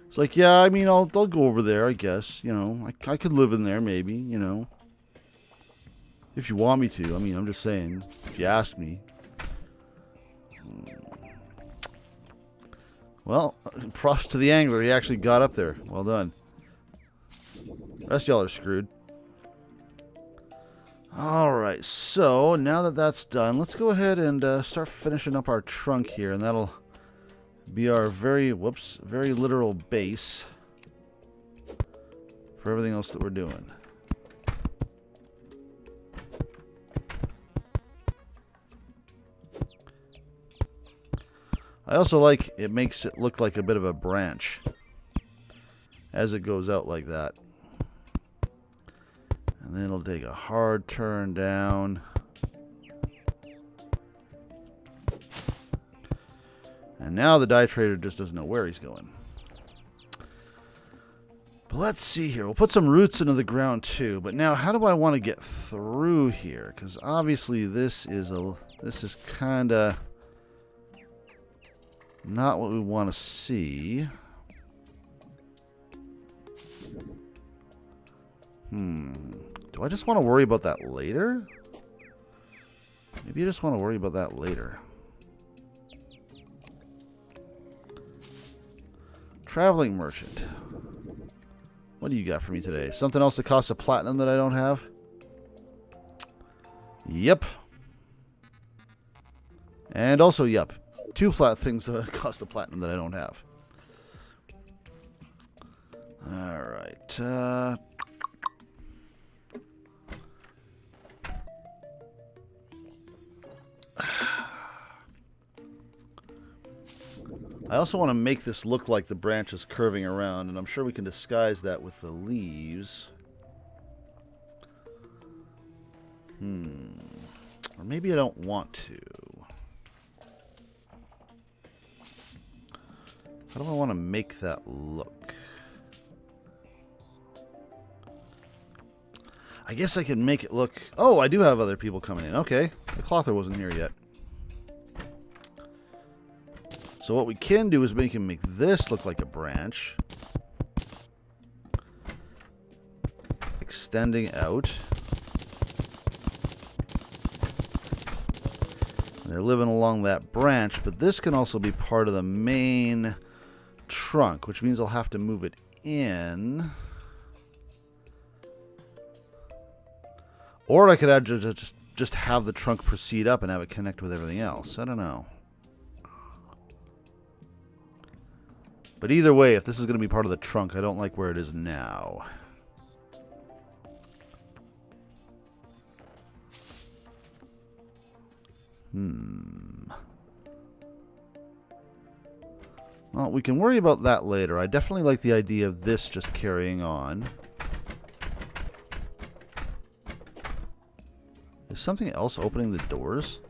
It's like, yeah, I mean, I'll go over there, I guess. You know, I could live in there, maybe, you know. If you want me to. I mean, I'm just saying, if you ask me. Well, props to the angler. He actually got up there. Well done. The rest of y'all are screwed. Alright, so now that that's done, let's go ahead and start finishing up our trunk here. And that'll be our very literal base for everything else that we're doing. I also like it makes it look like a bit of a branch as it goes out like that. And then it'll take a hard turn down. And now the dye trader just doesn't know where he's going. But let's see here. We'll put some roots into the ground too. But now how do I want to get through here? Because obviously this is kind of not what we want to see. Do I just want to worry about that later? Maybe you just want to worry about that later. Traveling merchant. What do you got for me today? Something else that costs a platinum that I don't have? Yep. And also, yep. 2 flat things that cost a platinum that I don't have. Alright. I also want to make this look like the branch is curving around, and I'm sure we can disguise that with the leaves. Or maybe I don't want to. How do I want to make that look? I guess I can make it look... Oh, I do have other people coming in. Okay. The clother wasn't here yet. So what we can do is make this look like a branch. Extending out. And they're living along that branch, but this can also be part of the main trunk, which means I'll have to move it in. Or I could add just have the trunk proceed up and have it connect with everything else. I don't know. But either way, if this is going to be part of the trunk, I don't like where it is now. Well, we can worry about that later. I definitely like the idea of this just carrying on. Is something else opening the doors?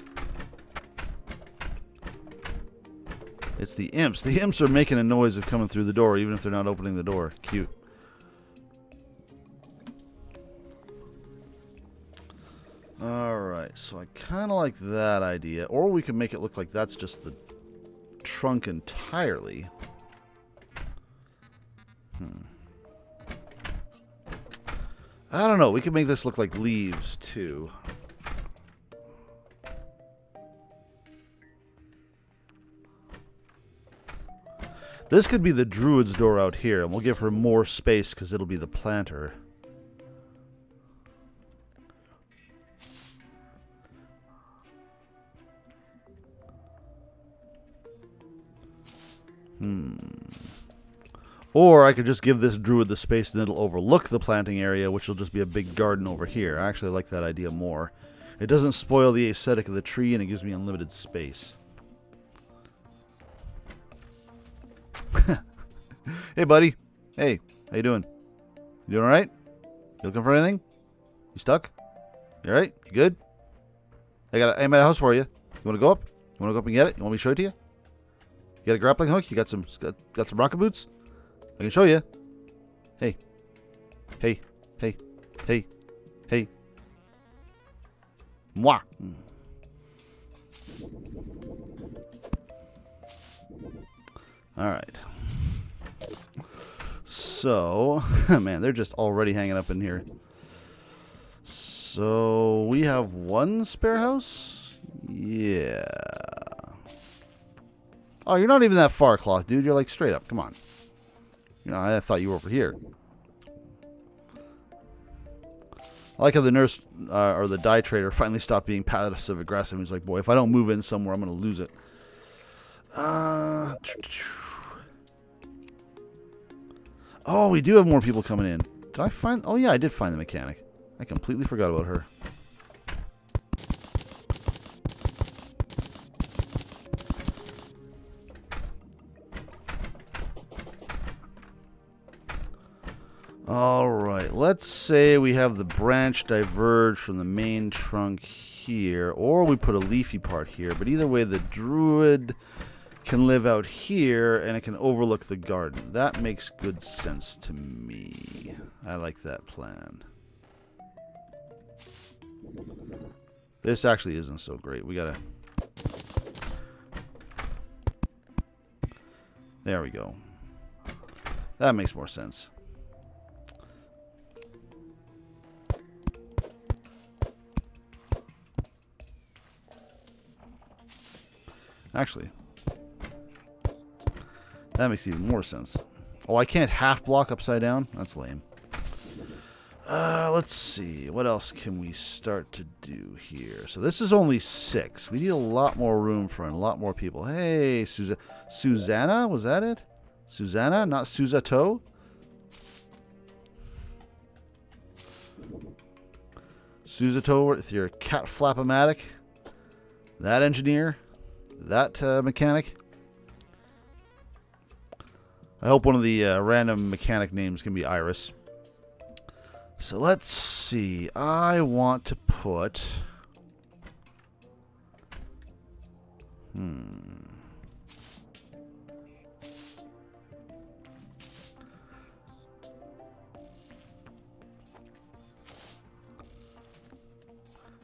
It's the imps. The imps are making a noise of coming through the door, even if they're not opening the door. Cute. Alright, so I kind of like that idea. Or we can make it look like that's just the trunk entirely. I don't know. We could make this look like leaves, too. This could be the druid's door out here, and we'll give her more space because it'll be the planter. Or I could just give this druid the space and it'll overlook the planting area, which will just be a big garden over here. I actually like that idea more. It doesn't spoil the aesthetic of the tree, and it gives me unlimited space. Hey, buddy. Hey, how you doing? You doing all right? You looking for anything? You stuck? You all right? You good? I'm at a house for you. You want to go up? You want to go up and get it? You want me to show it to you? You got a grappling hook? You got some rocket boots? I can show you. Hey. Hey. Hey. Hey. Hey. Mwah. All right. So, man, they're just already hanging up in here. So, we have one spare house? Yeah. Oh, you're not even that far, Cloth, dude. You're like straight up. Come on. You know, I thought you were over here. I like how the nurse or the dye trader finally stopped being passive aggressive. He's like, boy, if I don't move in somewhere, I'm going to lose it. Oh, we do have more people coming in. Did I find... Oh, yeah, I did find the mechanic. I completely forgot about her. Alright, let's say we have the branch diverge from the main trunk here, or we put a leafy part here, but either way the druid can live out here and it can overlook the garden. That makes good sense to me. I like that plan. This actually isn't so great. We gotta... There we go. That makes more sense. Actually, that makes even more sense. Oh, I can't half block upside down? That's lame. Let's see. What else can we start to do here? So this is only 6. We need a lot more room for a lot more people. Hey, Susanna? Was that it? Susanna? Not Susato? Susato with your cat flap-o-matic? That engineer? That mechanic? I hope one of the random mechanic names can be Iris. So let's see. I want to put...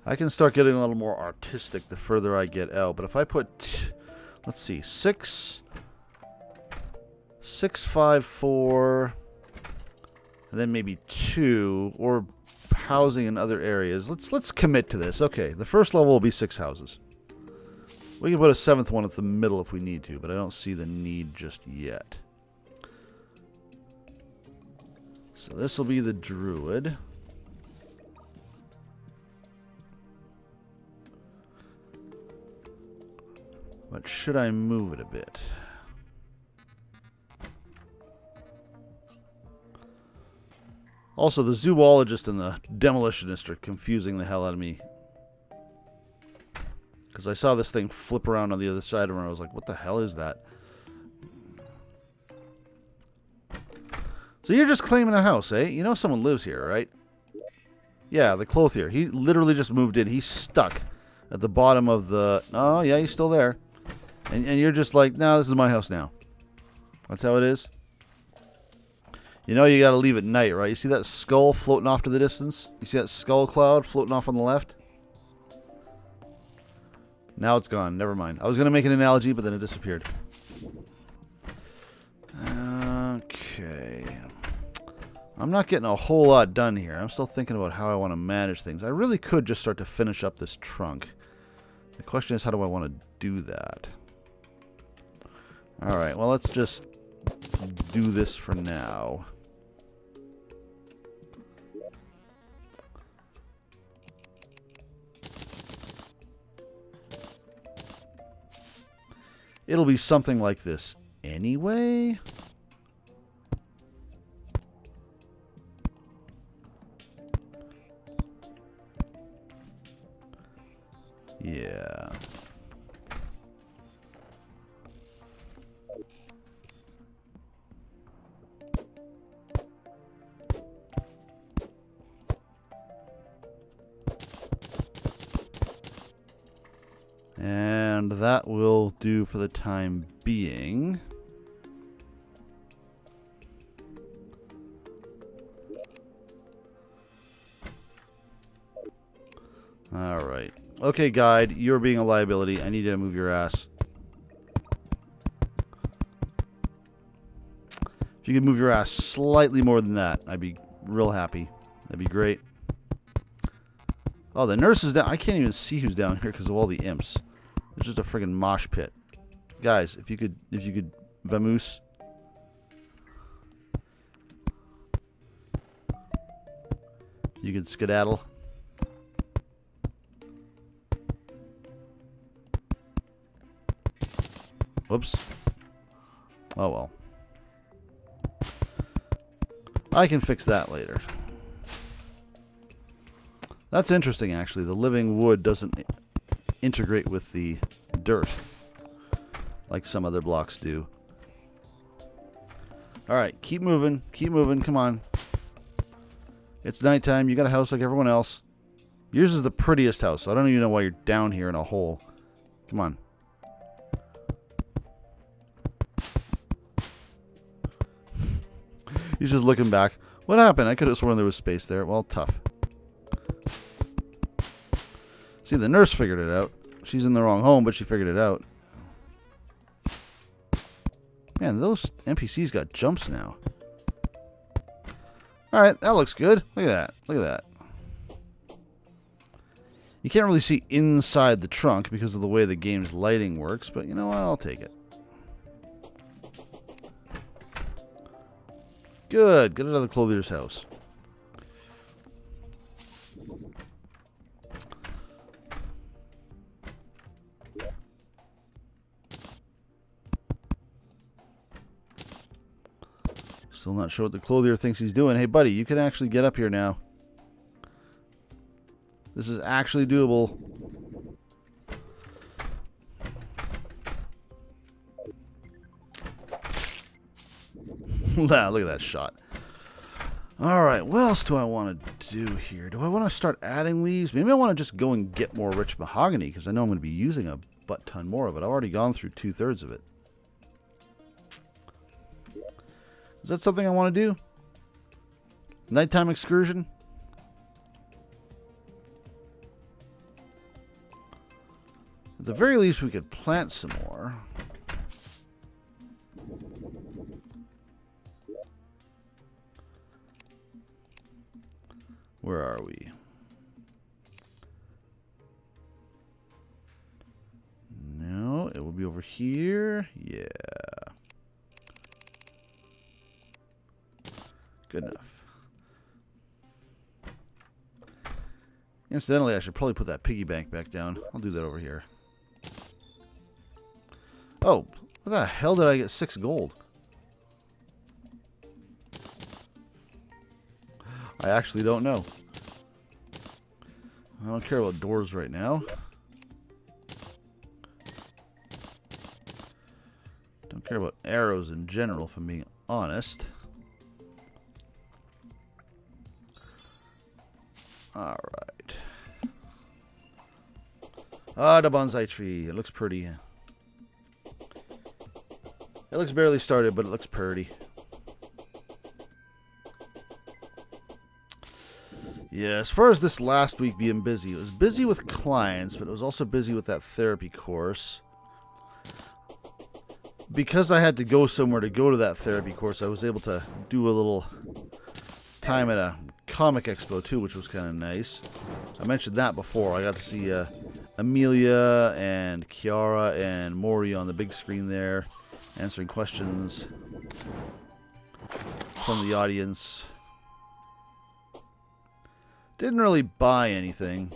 I can start getting a little more artistic the further I get out. But if I put, let's see, 6, 5, 4, and then maybe 2, or housing in other areas. Let's commit to this. Okay, the first level will be 6 houses. We can put a 7th one at the middle if we need to, but I don't see the need just yet. So this will be the druid. But should I move it a bit? Also, the zoologist and the demolitionist are confusing the hell out of me. Because I saw this thing flip around on the other side of her and I was like, what the hell is that? So you're just claiming a house, eh? You know someone lives here, right? Yeah, the clothier. He literally just moved in. He's stuck at the bottom of the... Oh, yeah, he's still there. And you're just like, no, this is my house now. That's how it is. You know you got to leave at night, right? You see that skull floating off to the distance? You see that skull cloud floating off on the left? Now it's gone. Never mind. I was going to make an analogy, but then it disappeared. Okay. I'm not getting a whole lot done here. I'm still thinking about how I want to manage things. I really could just start to finish up this trunk. The question is, how do I want to do that? Alright, well, let's just do this for now. It'll be something like this anyway. Yeah. And that will do for the time being. Alright. Okay, guide. You're being a liability. I need you to move your ass. If you could move your ass slightly more than that, I'd be real happy. That'd be great. Oh, the nurse is down. I can't even see who's down here because of all the imps. It's just a friggin' mosh pit. Guys, if you could vamoose. You could skedaddle. Whoops. Oh well. I can fix that later. That's interesting, actually. The living wood doesn't integrate with the dirt like some other blocks do. Alright, keep moving. Keep moving. Come on. It's nighttime. You got a house like everyone else. Yours is the prettiest house, so I don't even know why you're down here in a hole. Come on. He's just looking back. What happened? I could have sworn there was space there. Well, tough. See, the nurse figured it out. She's in the wrong home, but she figured it out. Man, those NPCs got jumps now. Alright, that looks good. Look at that. Look at that. You can't really see inside the trunk because of the way the game's lighting works, but you know what? I'll take it. Good. Get out of the clothier's house. Still not sure what the clothier thinks he's doing. Hey, buddy, you can actually get up here now. This is actually doable. Look at that shot. Alright, what else do I want to do here? Do I want to start adding leaves? Maybe I want to just go and get more rich mahogany, because I know I'm going to be using a butt ton more of it. I've already gone through 2/3 of it. Is that something I want to do? Nighttime excursion? At the very least, we could plant some more. Where are we? No, it will be over here. Yeah. Good enough. Incidentally, I should probably put that piggy bank back down. I'll do that over here. Oh, what the hell did I get 6 gold? I actually don't know. I don't care about doors right now. Don't care about arrows in general, if I'm being honest. Alright. Ah, the bonsai tree. It looks pretty. It looks barely started, but it looks pretty. Yeah, as far as this last week being busy, it was busy with clients, but it was also busy with that therapy course. Because I had to go somewhere to go to that therapy course, I was able to do a little time at a comic expo too, which was kind of nice. I mentioned that before. I got to see Amelia and Kiara and Mori on the big screen there, answering questions from the audience. Didn't really buy anything.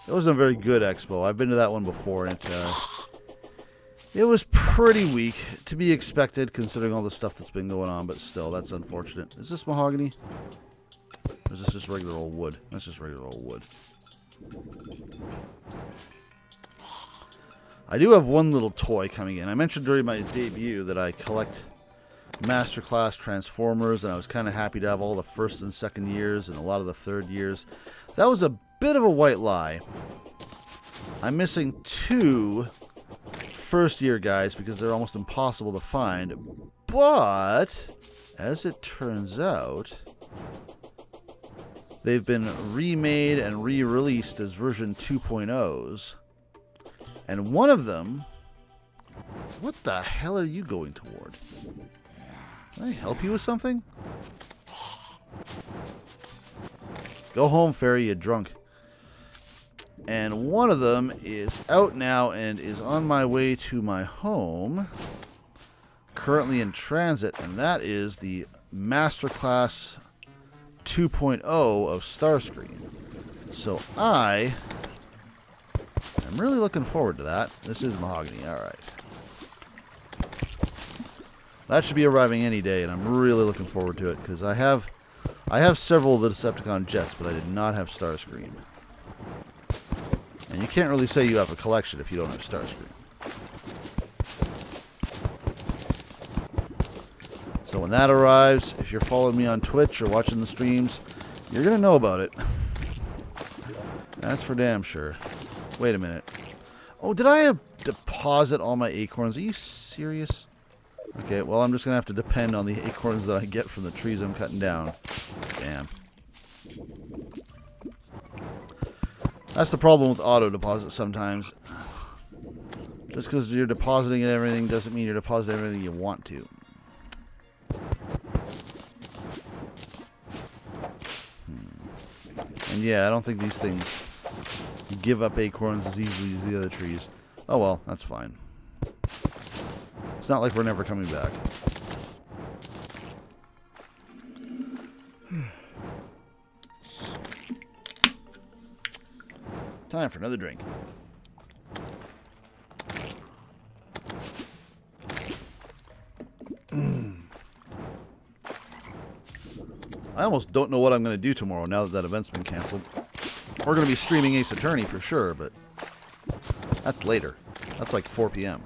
It wasn't a very good expo. I've been to that one before, and it was pretty weak, to be expected considering all the stuff that's been going on, but still, that's unfortunate. Is this mahogany? Or is this just regular old wood? That's just regular old wood. I do have one little toy coming in. I mentioned during my debut that I collect Masterclass Transformers, and I was kind of happy to have all the first and second years and a lot of the third years. That was a bit of a white lie. I'm missing 2 first-year guys because they're almost impossible to find. But, as it turns out, they've been remade and re-released as version 2.0s. And one of them... What the hell are you going toward? Can I help you with something? Go home, fairy, you drunk. And one of them is out now and is on my way to my home. Currently in transit, and that is the Masterclass 2.0 of Starscream. So I am really looking forward to that. This is mahogany, alright. That should be arriving any day, and I'm really looking forward to it, because I have several of the Decepticon jets, but I did not have Starscream. And you can't really say you have a collection if you don't have Starscream. So when that arrives, if you're following me on Twitch or watching the streams, you're going to know about it. That's for damn sure. Wait a minute. Oh, did I deposit all my acorns? Are you serious? Okay, well, I'm just going to have to depend on the acorns that I get from the trees I'm cutting down. Damn. That's the problem with auto deposit sometimes. Just because you're depositing everything doesn't mean you're depositing everything you want to. And yeah, I don't think these things give up acorns as easily as the other trees. Oh well, that's fine. It's not like we're never coming back. Time for another drink. I almost don't know what I'm going to do tomorrow now that that event's been canceled. We're going to be streaming Ace Attorney for sure, but that's later. That's like 4 p.m.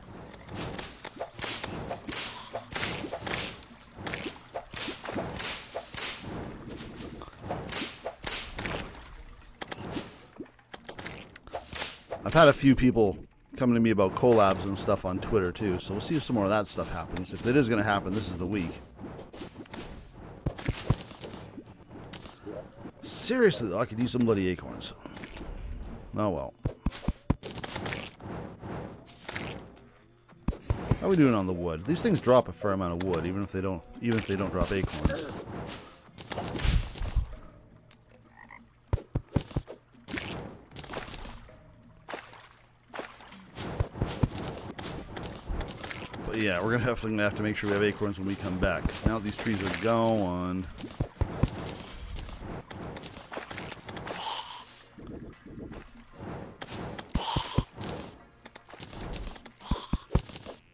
I've had a few people coming to me about collabs and stuff on Twitter too, so we'll see if some more of that stuff happens. If it is going to happen, this is the week. Seriously though, I could use some bloody acorns. Oh well. How are we doing on the wood? These things drop a fair amount of wood, even if they don't drop acorns. But yeah, we're definitely gonna have to make sure we have acorns when we come back. Now that these trees are gone.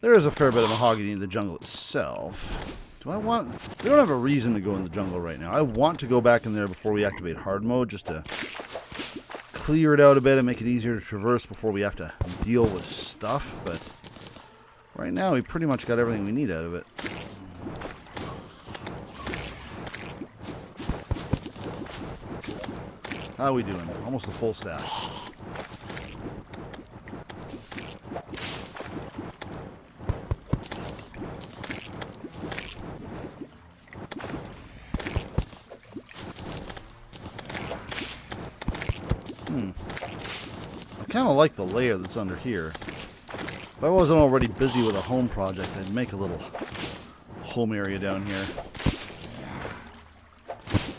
There is a fair bit of mahogany in the jungle itself. We don't have a reason to go in the jungle right now. I want to go back in there before we activate hard mode, just to clear it out a bit and make it easier to traverse before we have to deal with stuff. But right now, we pretty much got everything we need out of it. How are we doing? Almost a full stack. I kind of like the layer that's under here. If I wasn't already busy with a home project, I'd make a little home area down here.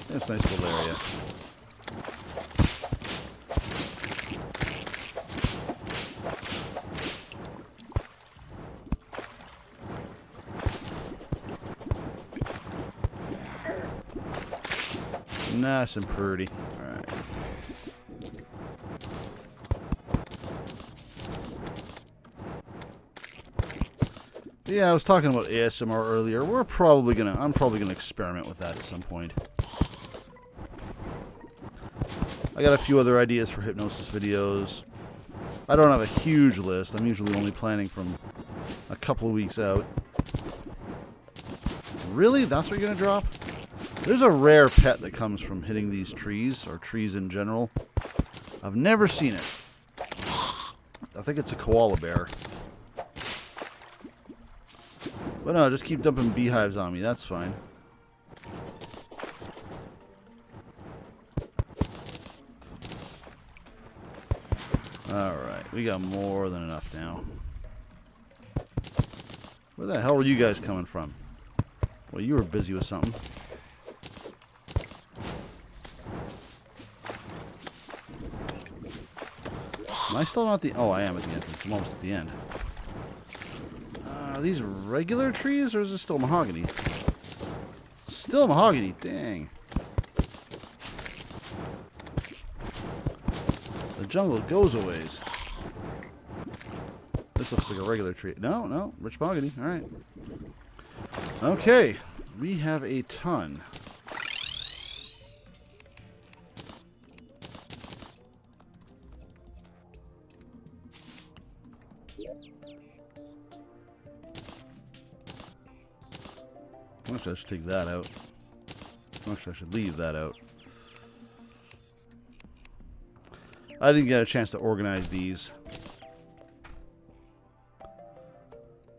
It's a nice little area. Nice and pretty. Alright. Yeah, I was talking about ASMR earlier. I'm probably gonna experiment with that at some point. I got a few other ideas for hypnosis videos. I don't have a huge list. I'm usually only planning from a couple of weeks out. Really? That's what you're gonna drop? There's a rare pet that comes from hitting these trees, or trees in general. I've never seen it. I think it's a koala bear. But no, just keep dumping beehives on me. That's fine. Alright, we got more than enough now. Where the hell were you guys coming from? Well, you were busy with something. Am I still not at the... Oh, I am at the entrance. I'm almost at the end. Are these regular trees, or is this still mahogany? Still mahogany, dang. The jungle goes a ways. This looks like a regular tree. No, no, rich mahogany. All right. Okay, we have a ton. Actually, I should take that out. Actually, I should leave that out. I didn't get a chance to organize these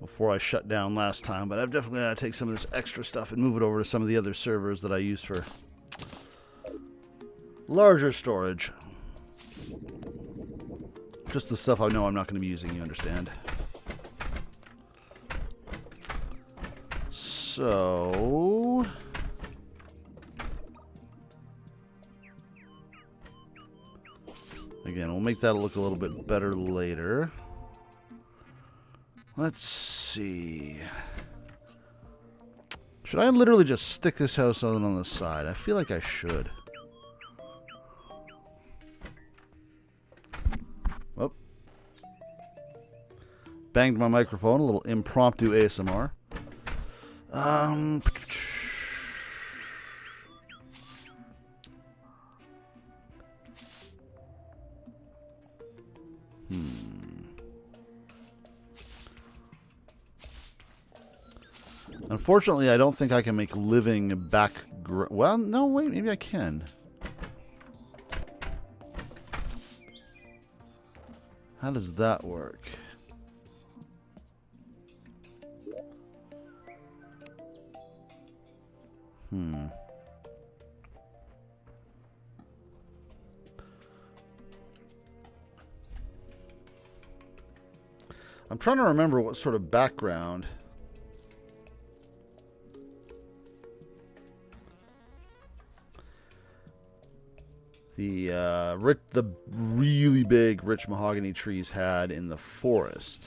before I shut down last time, but I've definitely got to take some of this extra stuff and move it over to some of the other servers that I use for larger storage. Just the stuff I know I'm not going to be using, you understand. So... Again, we'll make that look a little bit better later. Let's see. Should I literally just stick this house on the side? I feel like I should. Oh. Banged my microphone, a little impromptu ASMR. Unfortunately, I don't think I can make living back... Well, no, wait, maybe I can. How does that work? I'm trying to remember what sort of background... the really big rich mahogany trees had in the forest.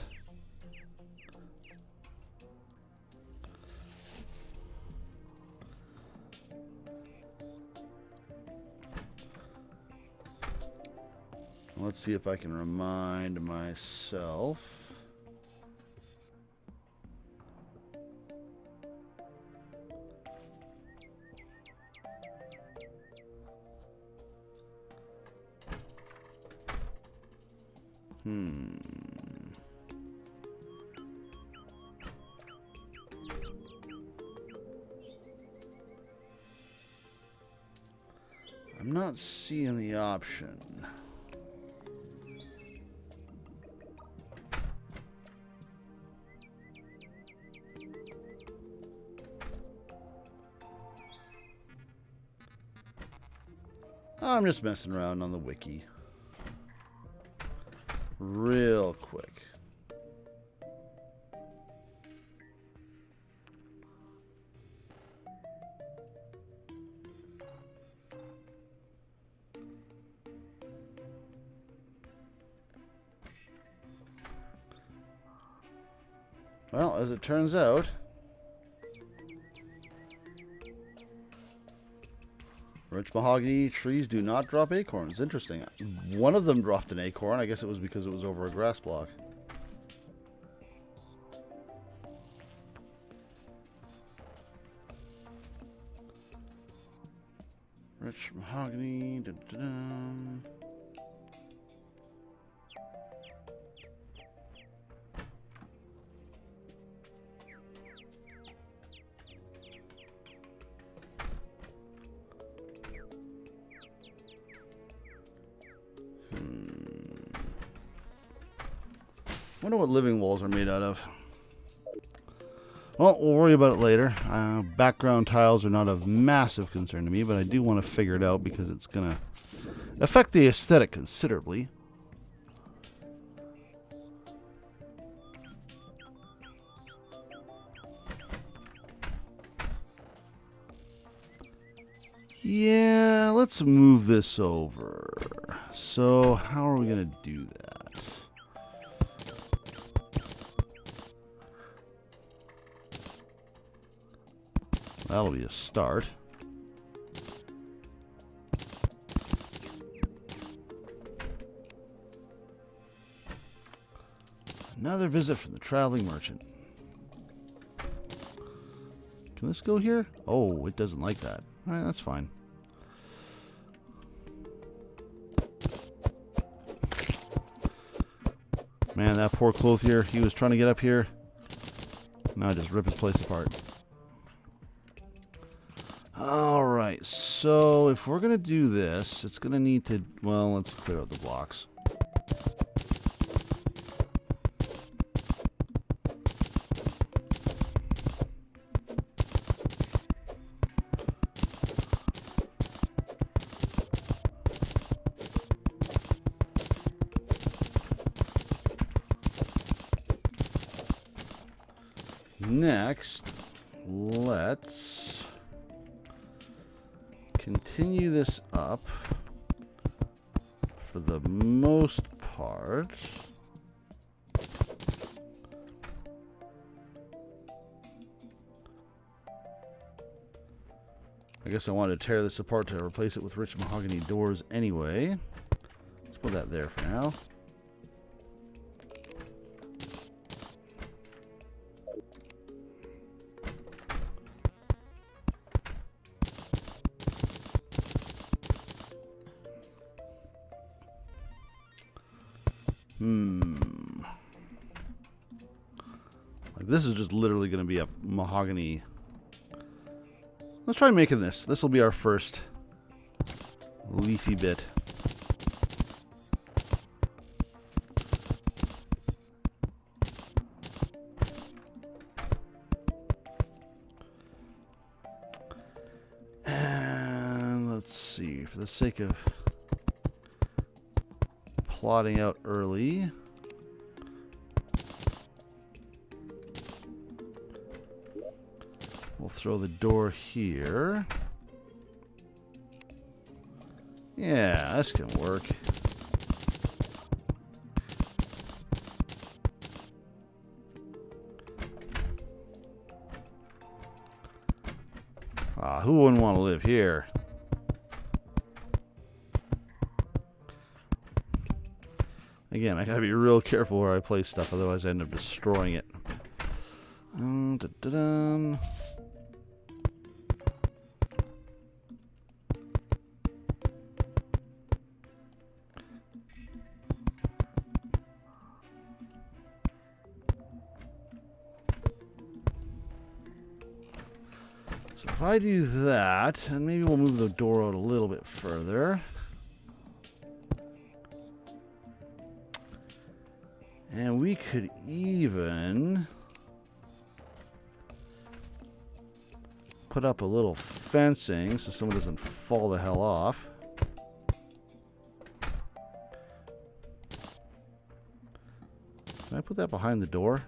Let's see if I can remind myself. I'm not seeing the option. I'm just messing around on the wiki. Real quick. Well, as it turns out, rich mahogany trees do not drop acorns. Interesting. One of them dropped an acorn. I guess it was because it was over a grass block. Rich mahogany. Dun, dun, dun. Wonder what living walls are made out of. Well, we'll worry about it later. Background tiles are not of massive concern to me, but I do want to figure it out because it's going to affect the aesthetic considerably. Yeah, let's move this over. So, how are we going to do that? That'll be a start. Another visit from the traveling merchant. Can this go here? Oh, it doesn't like that. All right, that's fine. Man, that poor clothier, he was trying to get up here. Now I just rip his place apart. Alright, so if we're going to do this, it's going to need to, well, let's clear out the blocks. Next, let's continue this up for the most part. I guess I wanted to tear this apart to replace it with rich mahogany doors anyway. Let's put that there for now. Like this is just literally going to be a mahogany. Let's try making this. This will be our first leafy bit. And let's see, for the sake of plotting out early, we'll throw the door here. Yeah, this can work. Who wouldn't want to live here? Again, I gotta be real careful where I place stuff, otherwise I end up destroying it. Dun-dun-dun. So if I do that, and maybe we'll move the door out a little bit further. And we could even put up a little fencing so someone doesn't fall the hell off. Can I put that behind the door?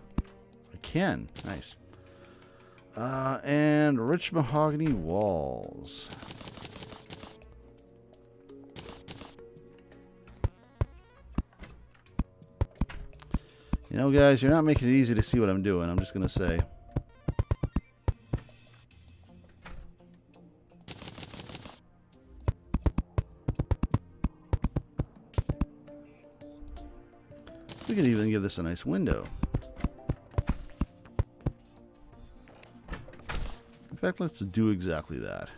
I can. Nice. And rich mahogany walls. You know, guys, you're not making it easy to see what I'm doing. I'm just going to say. We could even give this a nice window. In fact, let's do exactly that.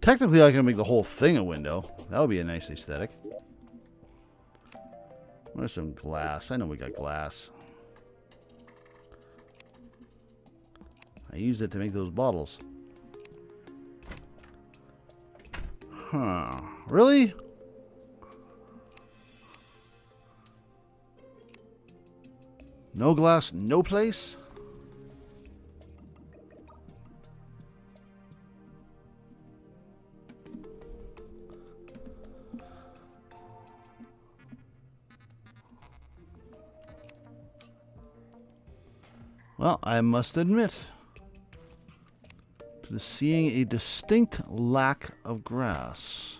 Technically, I can make the whole thing a window. That would be a nice aesthetic. Where's some glass? I know we got glass. I used it to make those bottles. Huh. Really? No glass, no place? Well, I must admit to seeing a distinct lack of grass.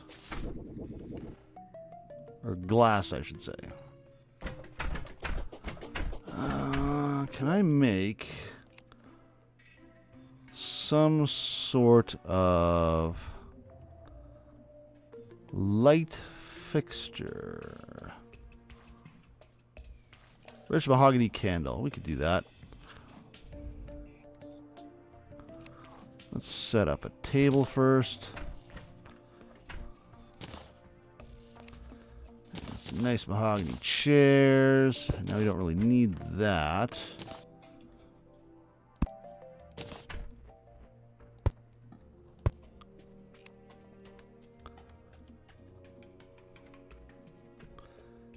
Or glass, I should say. Can I make some sort of light fixture? Rich mahogany candle. We could do that. Let's set up a table first. Some nice mahogany chairs. Now we don't really need that.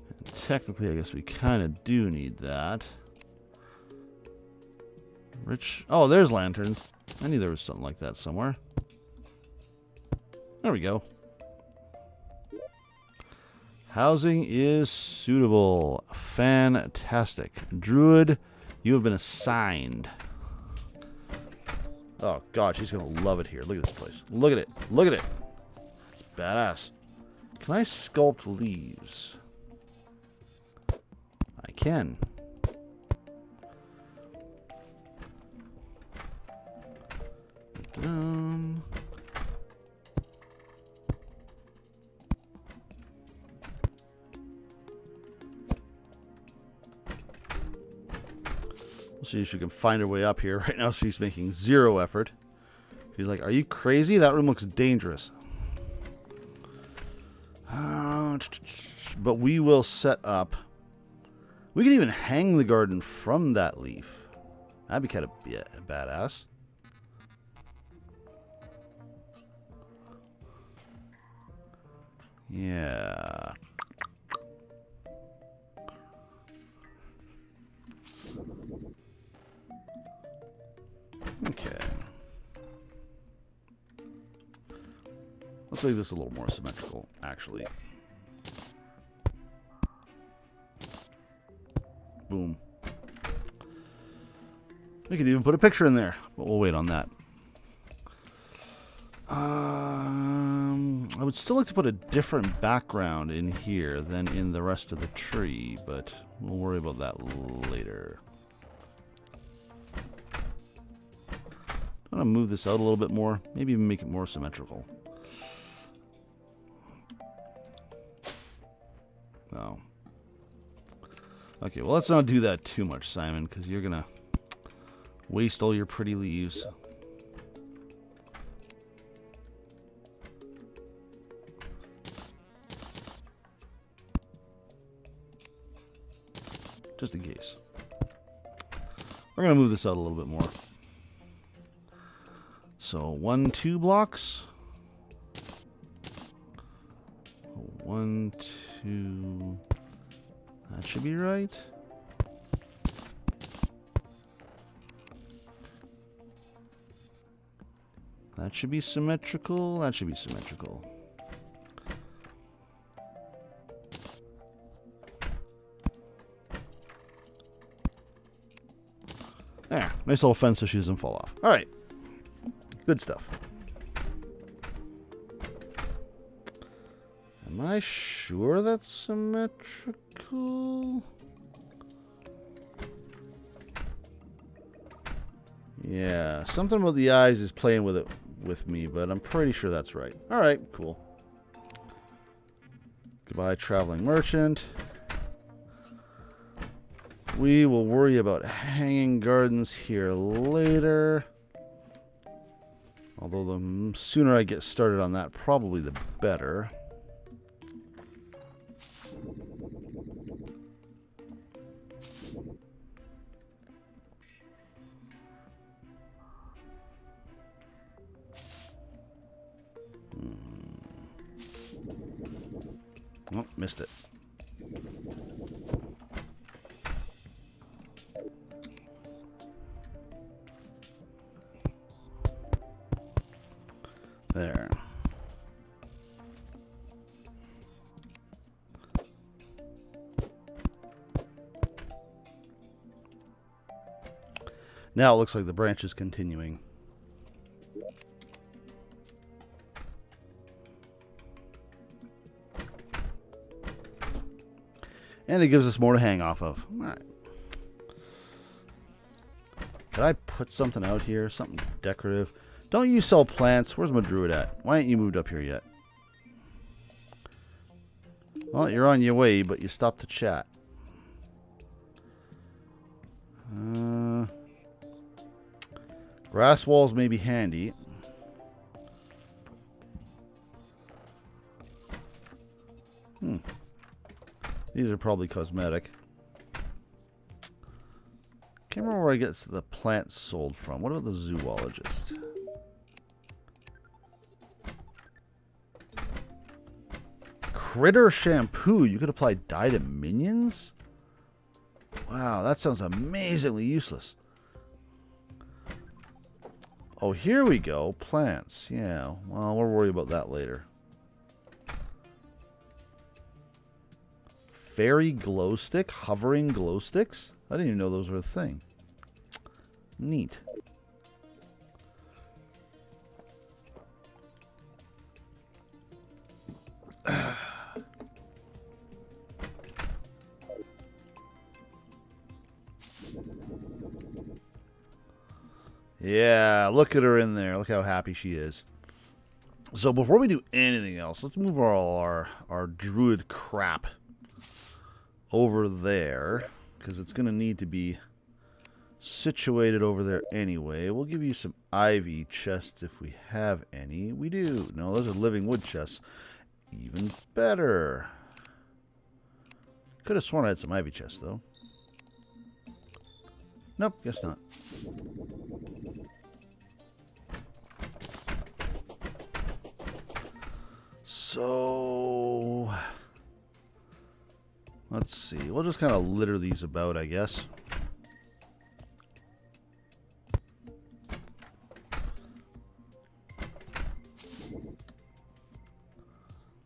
And technically, I guess we kind of do need that. Rich. Oh, there's lanterns. I knew there was something like that somewhere. There we go. Housing is suitable. Fantastic. Druid, you have been assigned. Oh, God, she's going to love it here. Look at this place. Look at it. Look at it. It's badass. Can I sculpt leaves? I can. Let's see if she can find her way up here. Right now she's making zero effort. She's like, are you crazy? That room looks dangerous. But we will set up. We can even hang the garden from that leaf. That'd be kind of badass. Yeah. Okay. Let's make this a little more symmetrical, actually. Boom. We could even put a picture in there, but we'll wait on that. I would still like to put a different background in here than in the rest of the tree, but we'll worry about that later. I'm going to move this out a little bit more, maybe even make it more symmetrical. No. Okay, well, let's not do that too much, Simon, because you're going to waste all your pretty leaves. Just in case. We're going to move this out a little bit more. So 1, 2 blocks. 1, 2. That should be right. That should be symmetrical. That should be symmetrical. There. Nice little fence so she doesn't fall off. All right. Good stuff. Am I sure that's symmetrical? Yeah, something about the eyes is playing with it with me, but I'm pretty sure that's right. All right, cool. Goodbye, traveling merchant. We will worry about hanging gardens here later. Although the sooner I get started on that, probably the better. Oh, missed it. There. Now it looks like the branch is continuing. And it gives us more to hang off of. All right. Could I put something out here? Something decorative? Don't you sell plants? Where's my druid at? Why ain't you moved up here yet? Well, you're on your way, but you stopped to chat. Grass walls may be handy. These are probably cosmetic. Can't remember where I get the plants sold from. What about the zoologist? Critter shampoo. You could apply dye to minions? Wow, that sounds amazingly useless. Oh, here we go. Plants. Yeah, well, we'll worry about that later. Fairy glow stick? Hovering glow sticks? I didn't even know those were a thing. Neat. Yeah, look at her in there. Look how happy she is. So before we do anything else, let's move all our druid crap over there, because it's going to need to be situated over there anyway. We'll give you some ivy chests if we have any. We do. No, those are living wood chests. Even better. Could have sworn I had some ivy chests, though. Nope, guess not. So, let's see. We'll just kind of litter these about, I guess.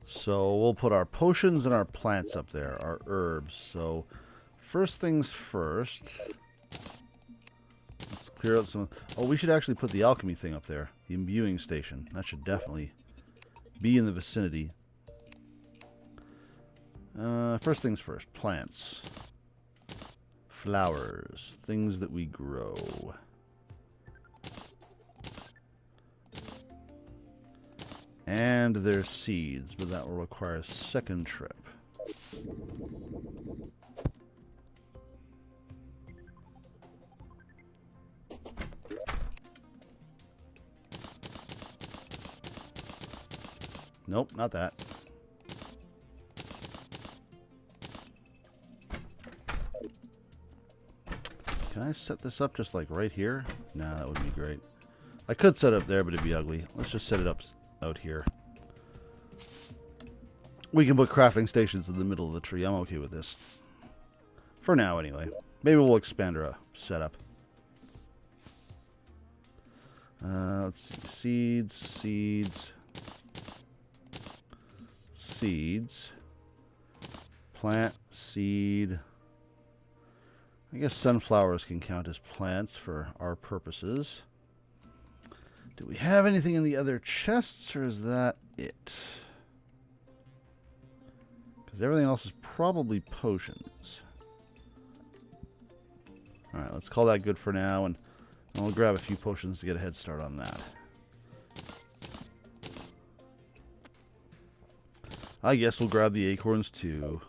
So we'll put our potions and our plants up there, our herbs. So first things first, let's clear out some. Oh, we should actually put the alchemy thing up there, the imbuing station. That should definitely be in the vicinity. First things first, plants, flowers, things that we grow. And their seeds, but that will require a second trip. Nope, not that. Can I set this up just like right here? No, that would be great. I could set it up there, but it'd be ugly. Let's just set it up out here. We can put crafting stations in the middle of the tree. I'm okay with this. For now, anyway. Maybe we'll expand our setup. Let's see. Seeds. Plant, seed. I guess sunflowers can count as plants for our purposes. Do we have anything in the other chests, or is that it? Because everything else is probably potions. Alright, let's call that good for now, and we'll grab a few potions to get a head start on that. I guess we'll grab the acorns too.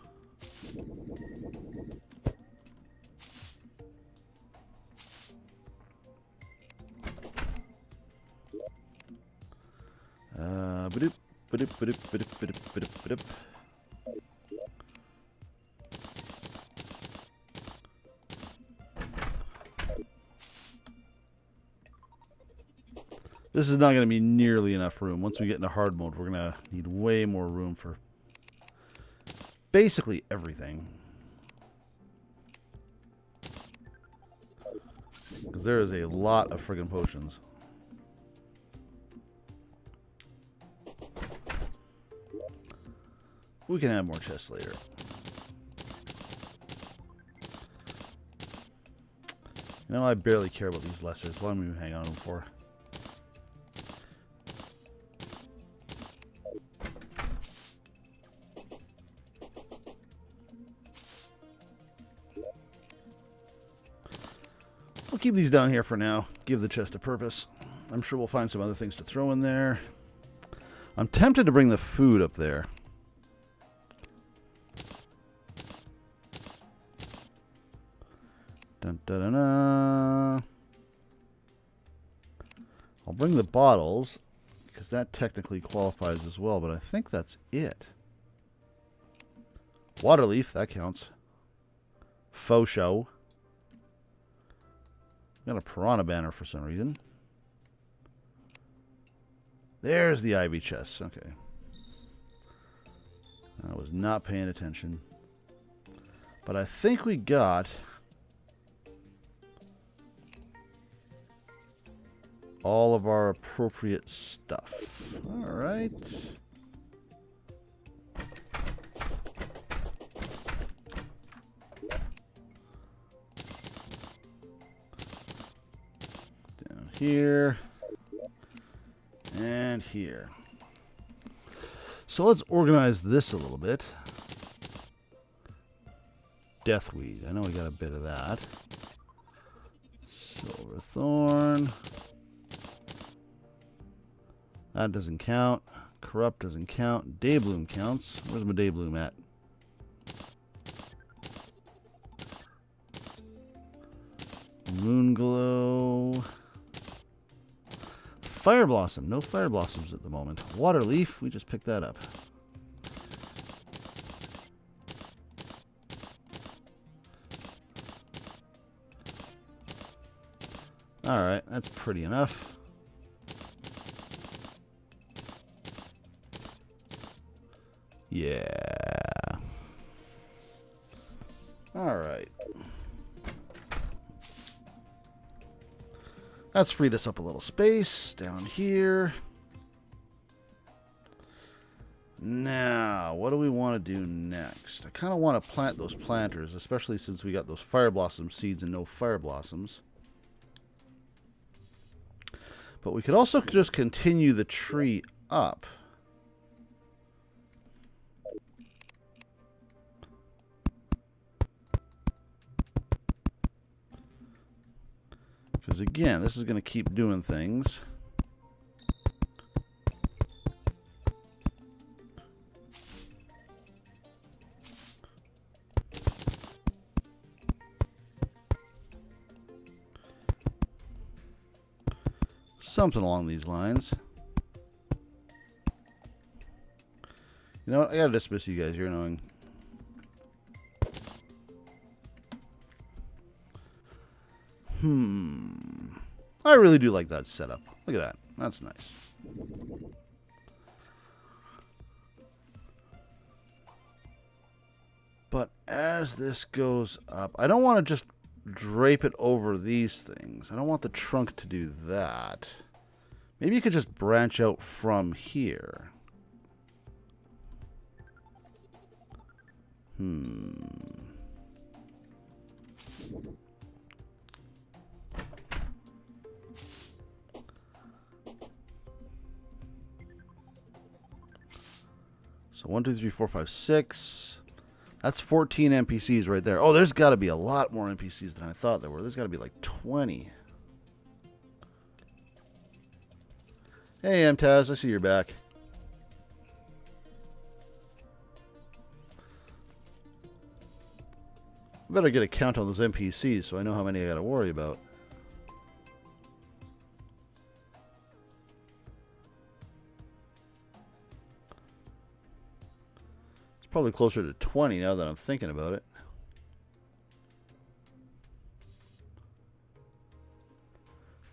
This is not going to be nearly enough room. Once we get into hard mode, we're going to need way more room for basically everything. Because there is a lot of friggin' potions. We can add more chests later. You know, I barely care about these lessers. What am I even hang on them for? We'll keep these down here for now. Give the chest a purpose. I'm sure we'll find some other things to throw in there. I'm tempted to bring the food up there. Dun, dun, dun, dun. I'll bring the bottles, because that technically qualifies as well, but I think that's it. Water leaf, that counts. Faux show. Got a piranha banner for some reason. There's the ivy chest. Okay. I was not paying attention. But I think we got all of our appropriate stuff. All right. Down here. And here. So let's organize this a little bit. Deathweed. I know we got a bit of that. Silver thorn. That doesn't count. Corrupt doesn't count. Daybloom counts. Where's my Daybloom at? Moonglow. Fire Blossom. No Fire Blossoms at the moment. Water Leaf. We just picked that up. Alright, that's pretty enough. Yeah. Alright. That's freed us up a little space down here. Now, what do we want to do next? I kind of want to plant those planters, especially since we got those Fire Blossom seeds and no Fire Blossoms. But we could also just continue the tree up. Because again, this is going to keep doing things. Something along these lines. You know what? I gotta dismiss you guys. You're annoying. I really do like that setup. Look at that. That's nice. But as this goes up, I don't want to just drape it over these things. I don't want the trunk to do that. Maybe you could just branch out from here. So 1, 2, 3, 4, 5, 6. That's 14 NPCs right there. Oh, there's got to be a lot more NPCs than I thought there were. There's got to be like 20. Hey, Taz, I see you're back. I better get a count on those NPCs so I know how many I got to worry about. It's probably closer to 20 now that I'm thinking about it.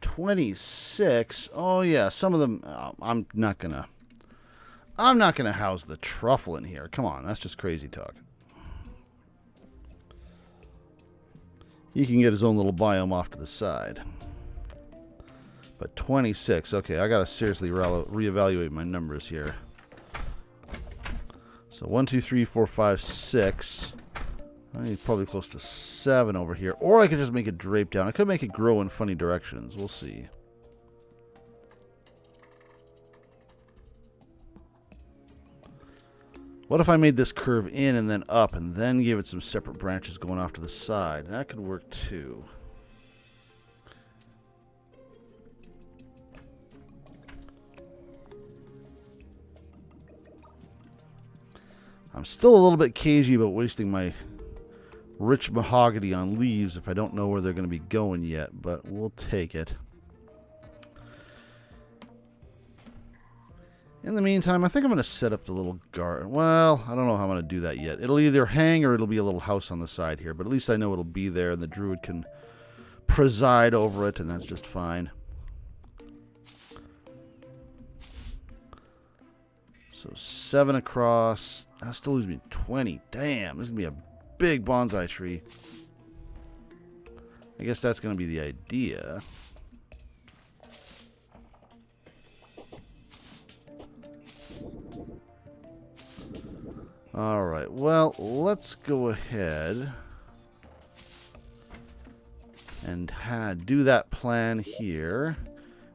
$26. Oh yeah, some of them. I'm not gonna house the truffle in here. Come on, that's just crazy talk. He can get his own little biome off to the side. But 26. Okay, I gotta seriously reevaluate my numbers here. So 1, 2, 3, 4, 5, 6. I need probably close to 7 over here. Or I could just make it drape down. I could make it grow in funny directions. We'll see. What if I made this curve in and then up and then gave it some separate branches going off to the side? That could work too. I'm still a little bit cagey about wasting my rich mahogany on leaves if I don't know where they're going to be going yet, but we'll take it. In the meantime, I think I'm going to set up the little garden. Well, I don't know how I'm going to do that yet. It'll either hang or it'll be a little house on the side here, but at least I know it'll be there and the druid can preside over it, and that's just fine. So 7 across. That still leaves me 20. Damn, this is going to be a big bonsai tree. I guess that's going to be the idea. Alright, well, let's go ahead and do that plan here.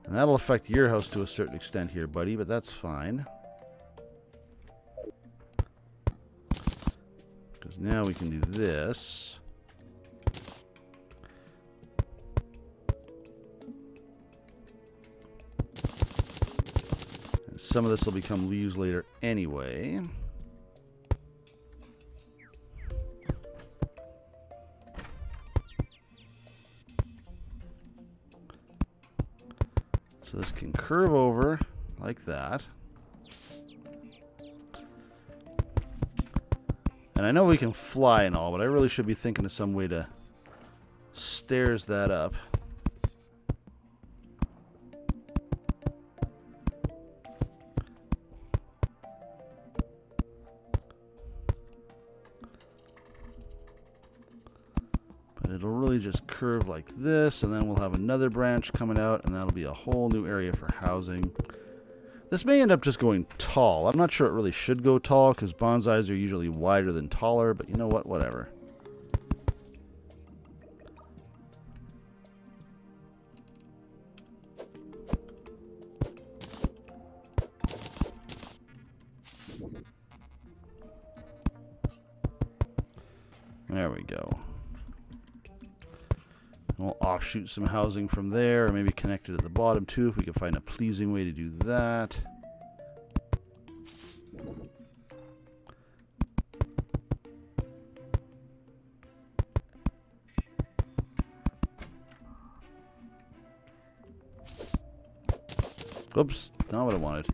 And that'll affect your house to a certain extent here, buddy, but that's fine. Because now we can do this. And some of this will become leaves later anyway. So this can curve over like that. And I know we can fly and all, but I really should be thinking of some way to stairs that up. But it'll really just curve like this, and then we'll have another branch coming out, and that'll be a whole new area for housing. This may end up just going tall. I'm not sure it really should go tall, because bonsais are usually wider than taller, but you know what? Whatever. There we go. We'll offshoot some housing from there, or maybe connect it at the bottom too, if we can find a pleasing way to do that. Oops, not what I wanted.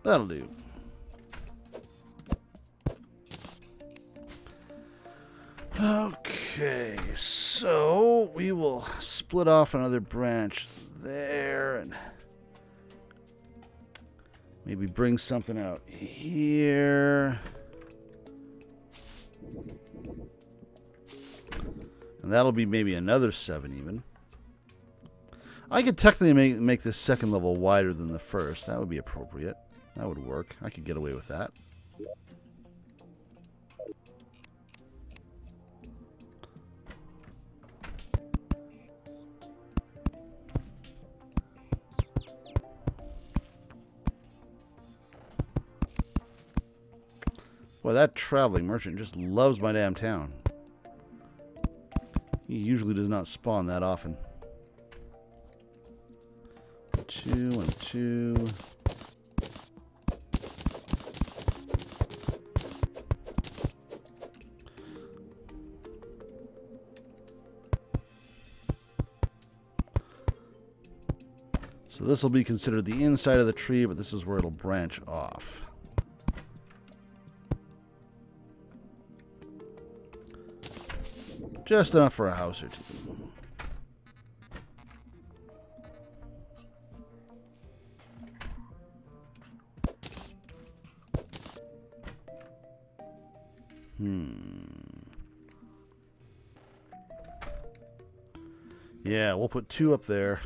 That'll do. Okay, so we will split off another branch there and maybe bring something out here. And that'll be maybe another 7 even. I could technically make this second level wider than the first. That would be appropriate. That would work. I could get away with that. Boy, that traveling merchant just loves my damn town. He usually does not spawn that often. 2 and 2. So this will be considered the inside of the tree, but this is where it'll branch off. Just enough for a house or two. Yeah, we'll put 2 up there.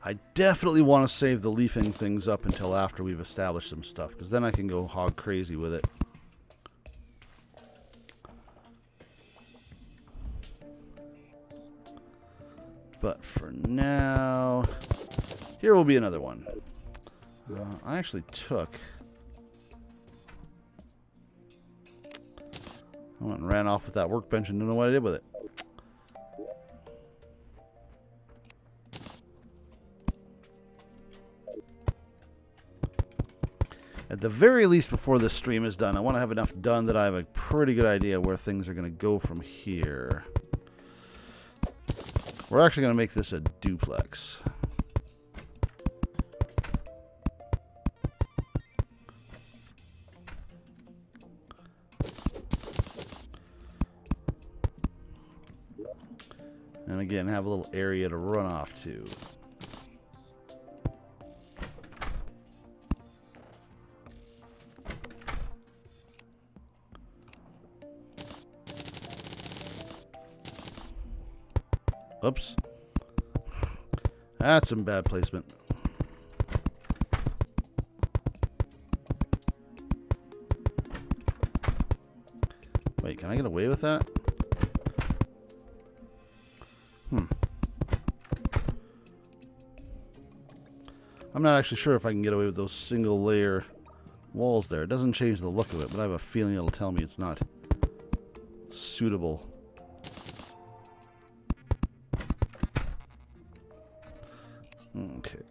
I definitely want to save the leafing things up until after we've established some stuff, because then I can go hog crazy with it. But for now, here will be another one. I actually took... I went and ran off with that workbench and don't know what I did with it. At the very least, before this stream is done, I want to have enough done that I have a pretty good idea where things are going to go from here. We're actually going to make this a duplex. And again, have a little area to run off to. Oops. That's some bad placement. Wait, can I get away with that? I'm not actually sure if I can get away with those single layer walls there. It doesn't change the look of it, but I have a feeling it'll tell me it's not suitable. Okay.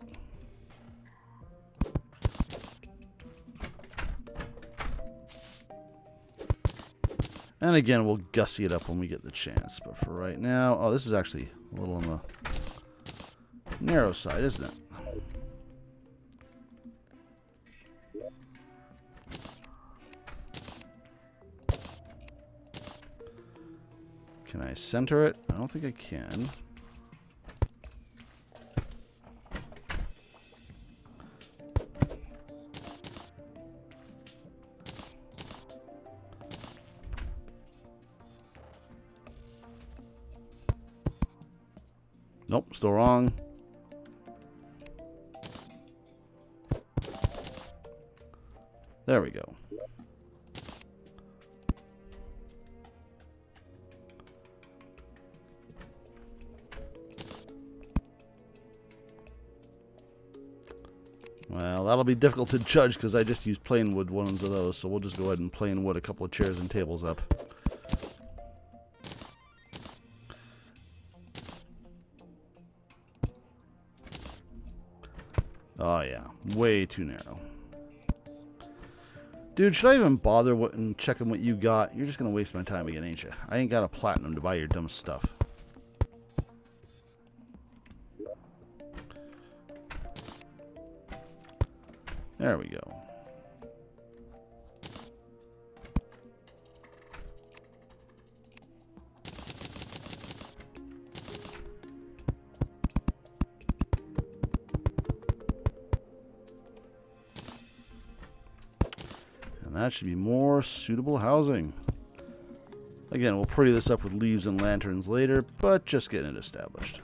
And again, we'll gussy it up when we get the chance. But for right now... Oh, this is actually a little on the narrow side, isn't it? Can I center it? I don't think I can. Nope, still wrong. There we go. Well, that'll be difficult to judge because I just used plain wood ones of those, so we'll just go ahead and plain wood a couple of chairs and tables up. Oh yeah, way too narrow. Dude, should I even bother checking what you got? You're just going to waste my time again, ain't you? I ain't got a platinum to buy your dumb stuff. There we go. And that should be more suitable housing. Again, we'll pretty this up with leaves and lanterns later, but just getting it established.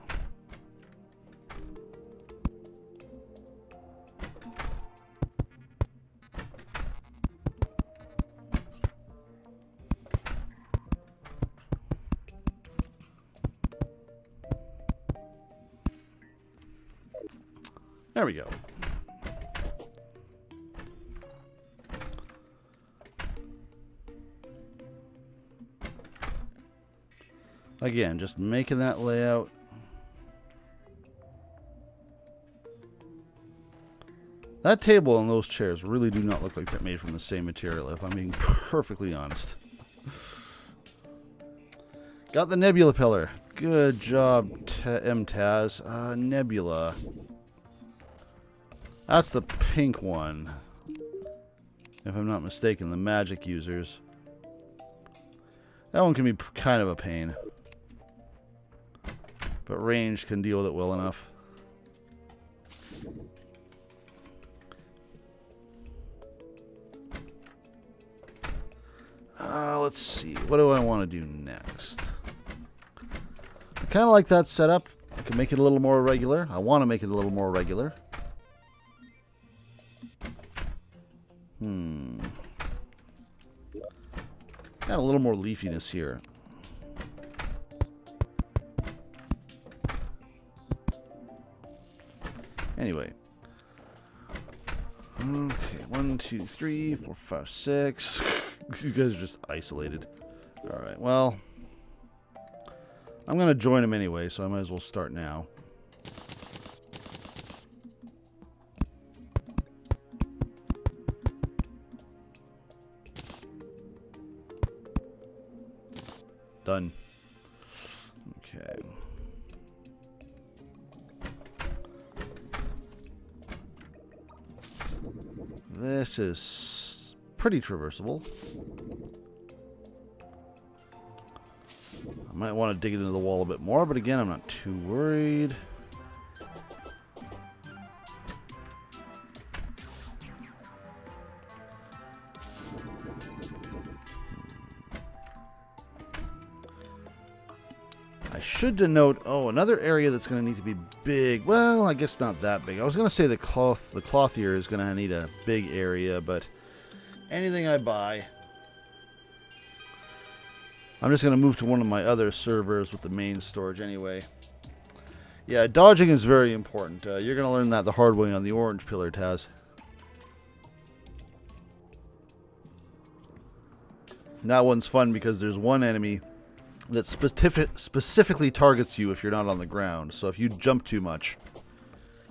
There we go. Again, just making that layout. That table and those chairs really do not look like they're made from the same material, if I'm being perfectly honest. Got the Nebula Pillar. Good job, Taz. Nebula. That's the pink one. If I'm not mistaken, the magic users. That one can be kind of a pain. But range can deal with it well enough. Let's see. What do I want to do next? I kind of like that setup. I can make it a little more regular. I want to make it a little more regular. Got a little more leafiness here. Anyway. Okay, 1, 2, 3, 4, 5, 6. You guys are just isolated. Alright, well. I'm going to join them anyway, so I might as well start now. Done. Okay. This is pretty traversable. I might want to dig into the wall a bit more, but again, I'm not too worried. I should denote, another area that's going to need to be big. Well, I guess not that big. I was going to say the clothier is going to need a big area, but anything I buy, I'm just going to move to one of my other servers with the main storage anyway. Yeah, dodging is very important. You're going to learn that the hard way on the orange pillar, Taz. And that one's fun because there's one enemy that specifically targets you if you're not on the ground. So if you jump too much,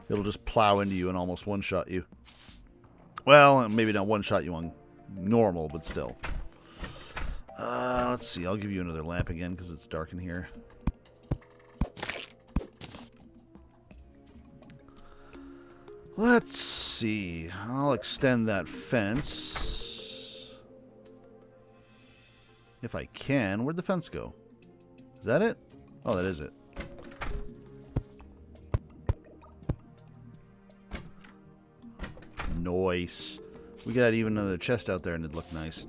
it'll just plow into you and almost one-shot you. Well, maybe not one-shot you on normal, but still. Let's see. I'll give you another lamp again because it's dark in here. Let's see. I'll extend that fence. If I can. Where'd the fence go? Is that it? Oh, that is it. Nice. We could add even another chest out there and it'd look nice.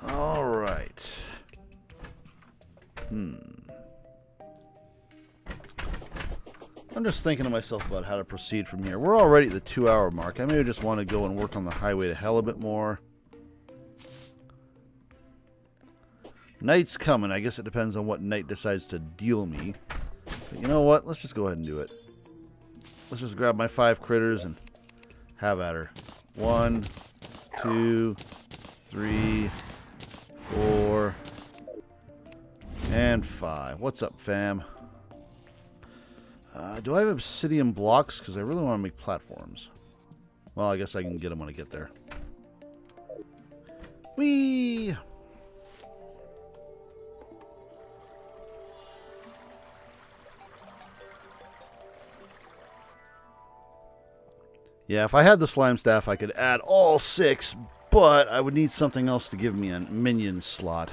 Alright. I'm just thinking to myself about how to proceed from here. We're already at the 2-hour mark. I maybe just want to go and work on the highway to hell a bit more. Night's coming. I guess it depends on what night decides to deal me. But you know what? Let's just go ahead and do it. Let's just grab my 5 critters and have at her. 1, 2, 3, 4, and 5. What's up, fam? Do I have obsidian blocks? Because I really want to make platforms. Well, I guess I can get them when I get there. Whee! Yeah, if I had the slime staff, I could add all 6, but I would need something else to give me a minion slot.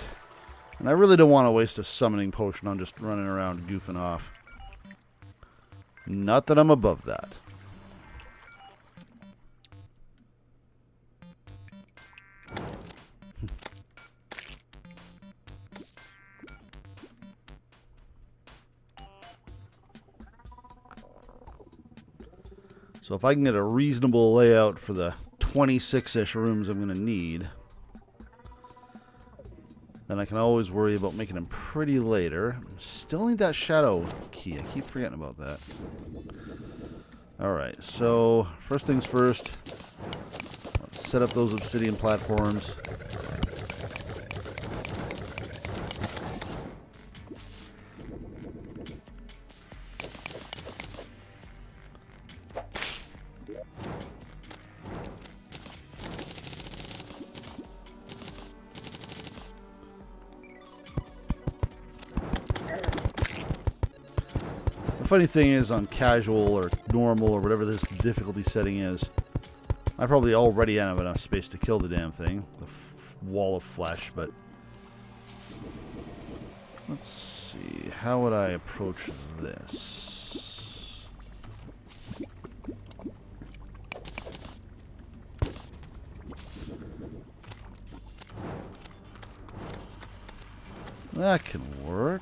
And I really don't want to waste a summoning potion on just running around goofing off. Not that I'm above that. So if I can get a reasonable layout for the 26-ish rooms I'm going to need, then I can always worry about making them pretty later. Still need that shadow key. I keep forgetting about that. Alright, so first things first, let's set up those obsidian platforms. Funny thing is, on casual or normal or whatever this difficulty setting is, I probably already have enough space to kill the damn thing, the wall of flesh, but let's see, how would I approach this? That can work.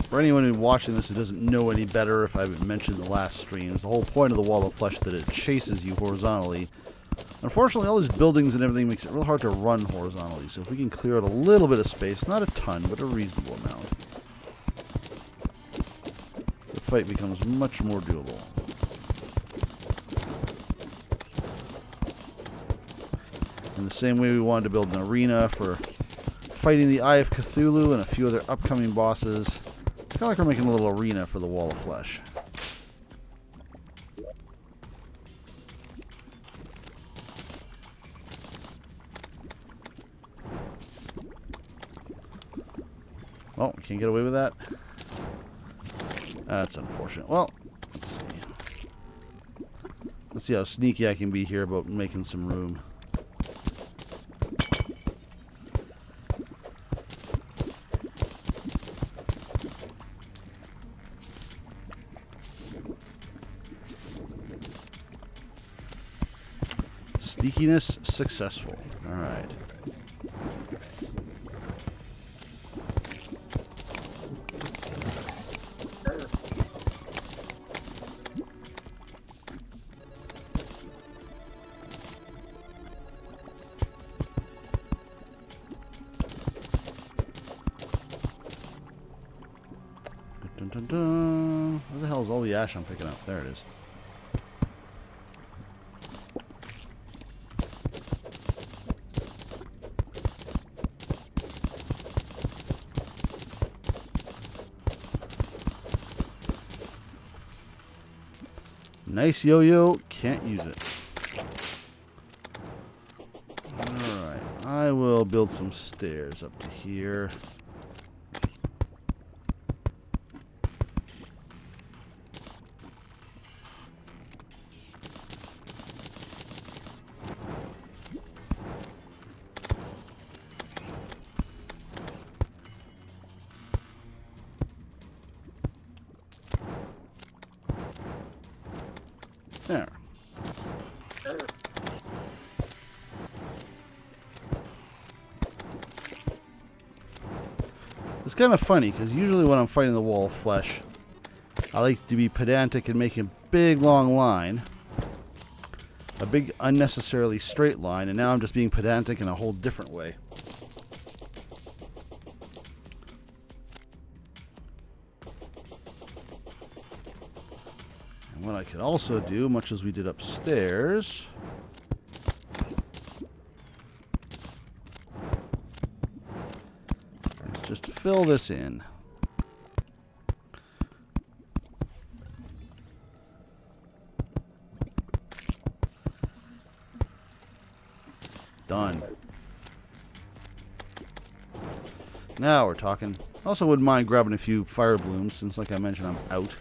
For anyone who's watching this who doesn't know any better, if I haven't mentioned in the last streams, the whole point of the wall of flesh is that it chases you horizontally. Unfortunately, all these buildings and everything makes it real hard to run horizontally, so if we can clear out a little bit of space, not a ton, but a reasonable amount, the fight becomes much more doable. In the same way we wanted to build an arena for fighting the Eye of Cthulhu and a few other upcoming bosses. Kind of like we're making a little arena for the Wall of Flesh. Oh, we can't get away with that? That's unfortunate. Well, let's see. Let's see how sneaky I can be here about making some room. Sneakiness successful. All right. Dun, dun, dun. Where the hell is all the ash I'm picking up? There it is. Nice yo-yo, can't use it. Alright, I will build some stairs up to here. There. It's kind of funny, because usually when I'm fighting the Wall of Flesh, I like to be pedantic and make a big long line. A big unnecessarily straight line, and now I'm just being pedantic in a whole different way. What I could also do, much as we did upstairs, is just fill this in. Done. Now we're talking. Also wouldn't mind grabbing a few fire blooms, since like I mentioned, I'm out.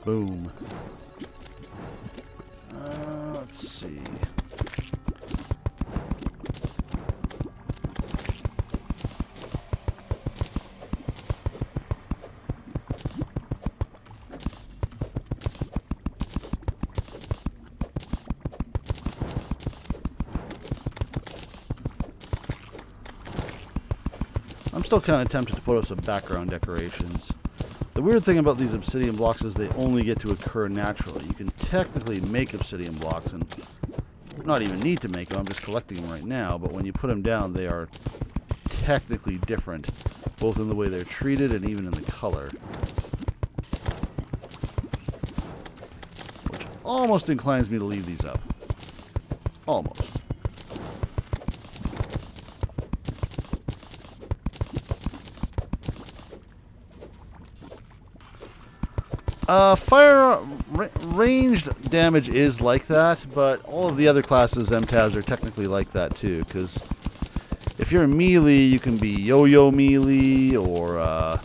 Boom. Let's see. I'm still kind of tempted to put up some background decorations. The weird thing about these obsidian blocks is they only get to occur naturally. You can technically make obsidian blocks and not even need to make them. I'm just collecting them right now. But when you put them down, they are technically different, both in the way they're treated and even in the color. Which almost inclines me to leave these up. Almost. ranged damage is like that, but all of the other classes MTAVs are technically like that too, because if you're a melee, you can be yo-yo melee, or a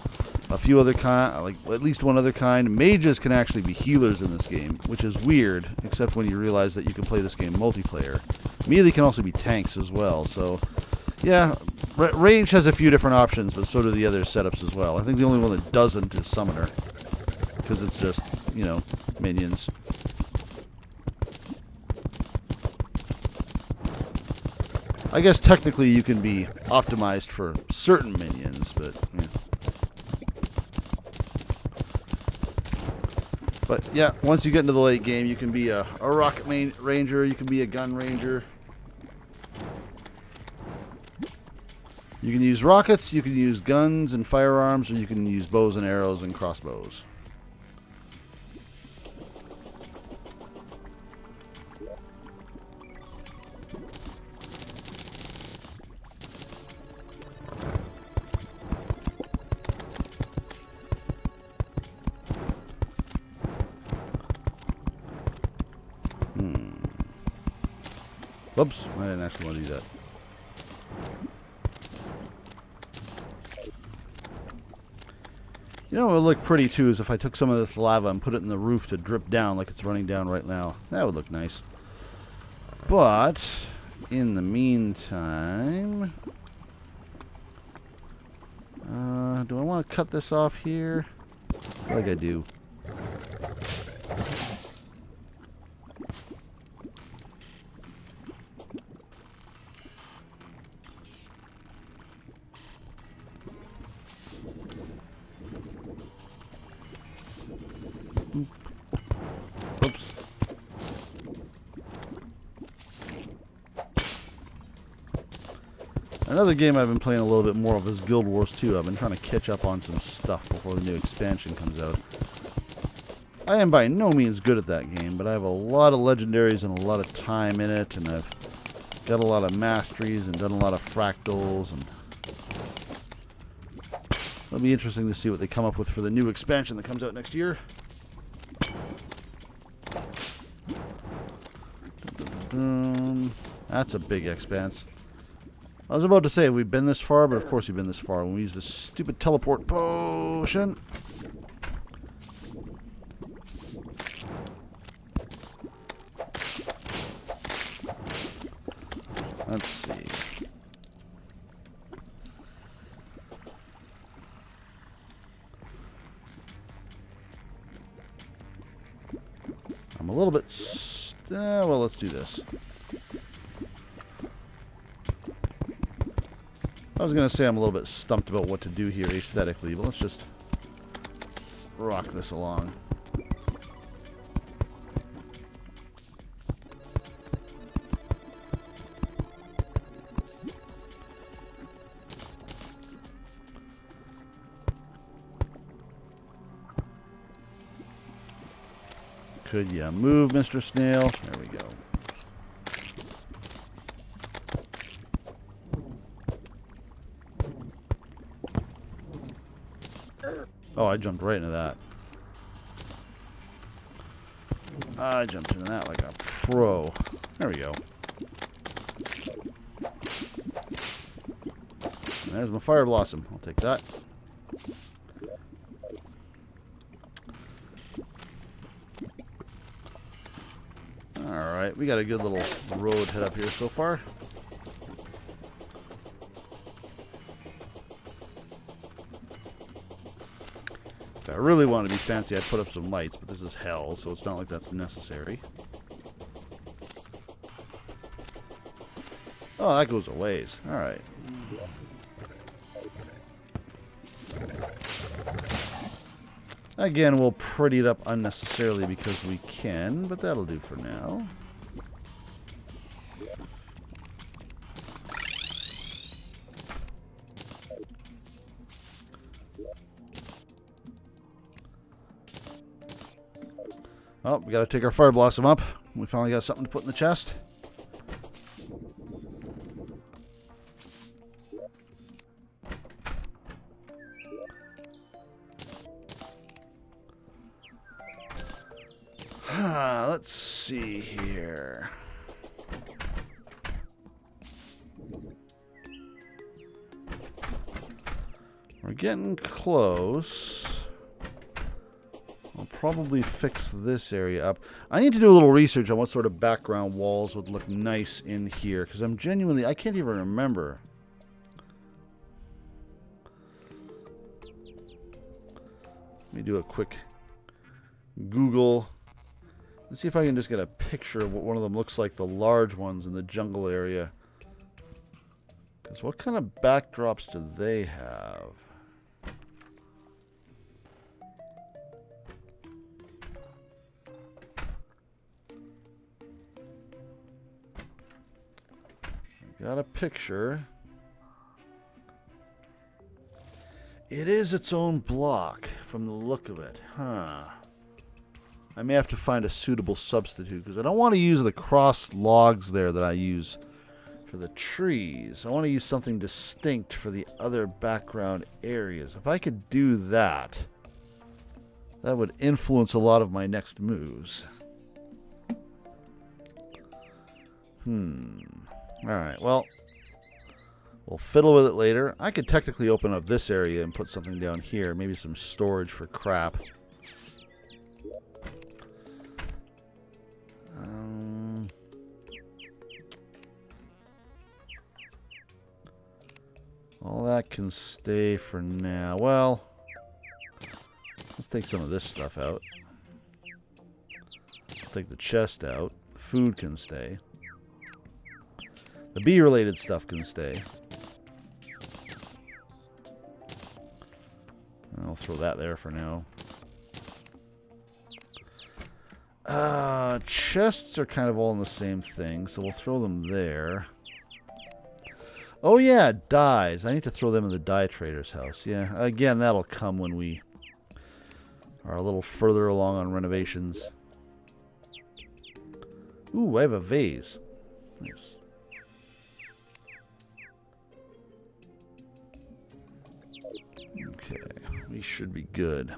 few other kind, like at least one other kind. Mages can actually be healers in this game, which is weird, except when you realize that you can play this game multiplayer. Melee can also be tanks as well, so yeah, range has a few different options, but so do the other setups as well. I think the only one that doesn't is Summoner, because it's just, you know, minions. I guess technically you can be optimized for certain minions, but yeah. But yeah, once you get into the late game, you can be a rocket ranger, you can be a gun ranger. You can use rockets, you can use guns and firearms, or you can use bows and arrows and crossbows. Whoops, I didn't actually want to do that. You know what would look pretty too is if I took some of this lava and put it in the roof to drip down like it's running down right now. That would look nice. But in the meantime, do I want to cut this off here? I feel like I do. Oops. Another game I've been playing a little bit more of is Guild Wars 2. I've been trying to catch up on some stuff before the new expansion comes out. I am by no means good at that game, but I have a lot of legendaries and a lot of time in it, and I've got a lot of masteries and done a lot of fractals, and it'll be interesting to see what they come up with for the new expansion that comes out next year. That's a big expanse. I was about to say, have we been this far? But of course we've been this far when we use this stupid teleport potion. Let's see. I'm a little bit... well, let's do this. I was going to say I'm a little bit stumped about what to do here aesthetically, but let's just rock this along. Could you move, Mr. Snail? There we go. Oh, I jumped right into that. I jumped into that like a pro. There we go. And there's my fire blossom. I'll take that. Alright, we got a good little road head up here so far. If I really wanted to be fancy, I'd put up some lights, but this is hell, so it's not like that's necessary. Oh, that goes a ways. Alright. Again, we'll pretty it up unnecessarily because we can, but that'll do for now. Oh, we got to take our fire blossom up. We finally got something to put in the chest. see here. We're getting close. I'll probably fix this area up. I need to do a little research on what sort of background walls would look nice in here, because I'm genuinely, I can't even remember. Let me do a quick Google. Let's see if I can just get a picture of what one of them looks like, the large ones in the jungle area. Because what kind of backdrops do they have? I got a picture. It is its own block from the look of it. Huh. I may have to find a suitable substitute because I don't want to use the cross logs there that I use for the trees. I want to use something distinct for the other background areas. If I could do that, that would influence a lot of my next moves. Alright, well, we'll fiddle with it later. I could technically open up this area and put something down here. Maybe some storage for crap. All that can stay for now. Well, let's take some of this stuff out. Let's take the chest out. The food can stay. The bee-related stuff can stay. I'll throw that there for now. Chests are kind of all in the same thing, so we'll throw them there. Oh yeah, dyes. I need to throw them in the dye trader's house. Yeah, again, that'll come when we are a little further along on renovations. Ooh, I have a vase. Nice. Okay, we should be good.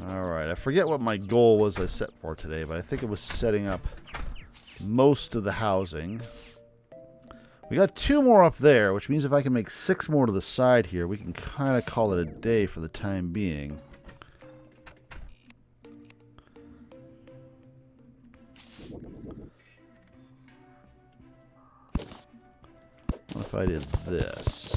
Alright, I forget what my goal was I set for today, but I think it was setting up most of the housing. We got 2 more up there, which means if I can make 6 more to the side here, we can kind of call it a day for the time being. What if I did this?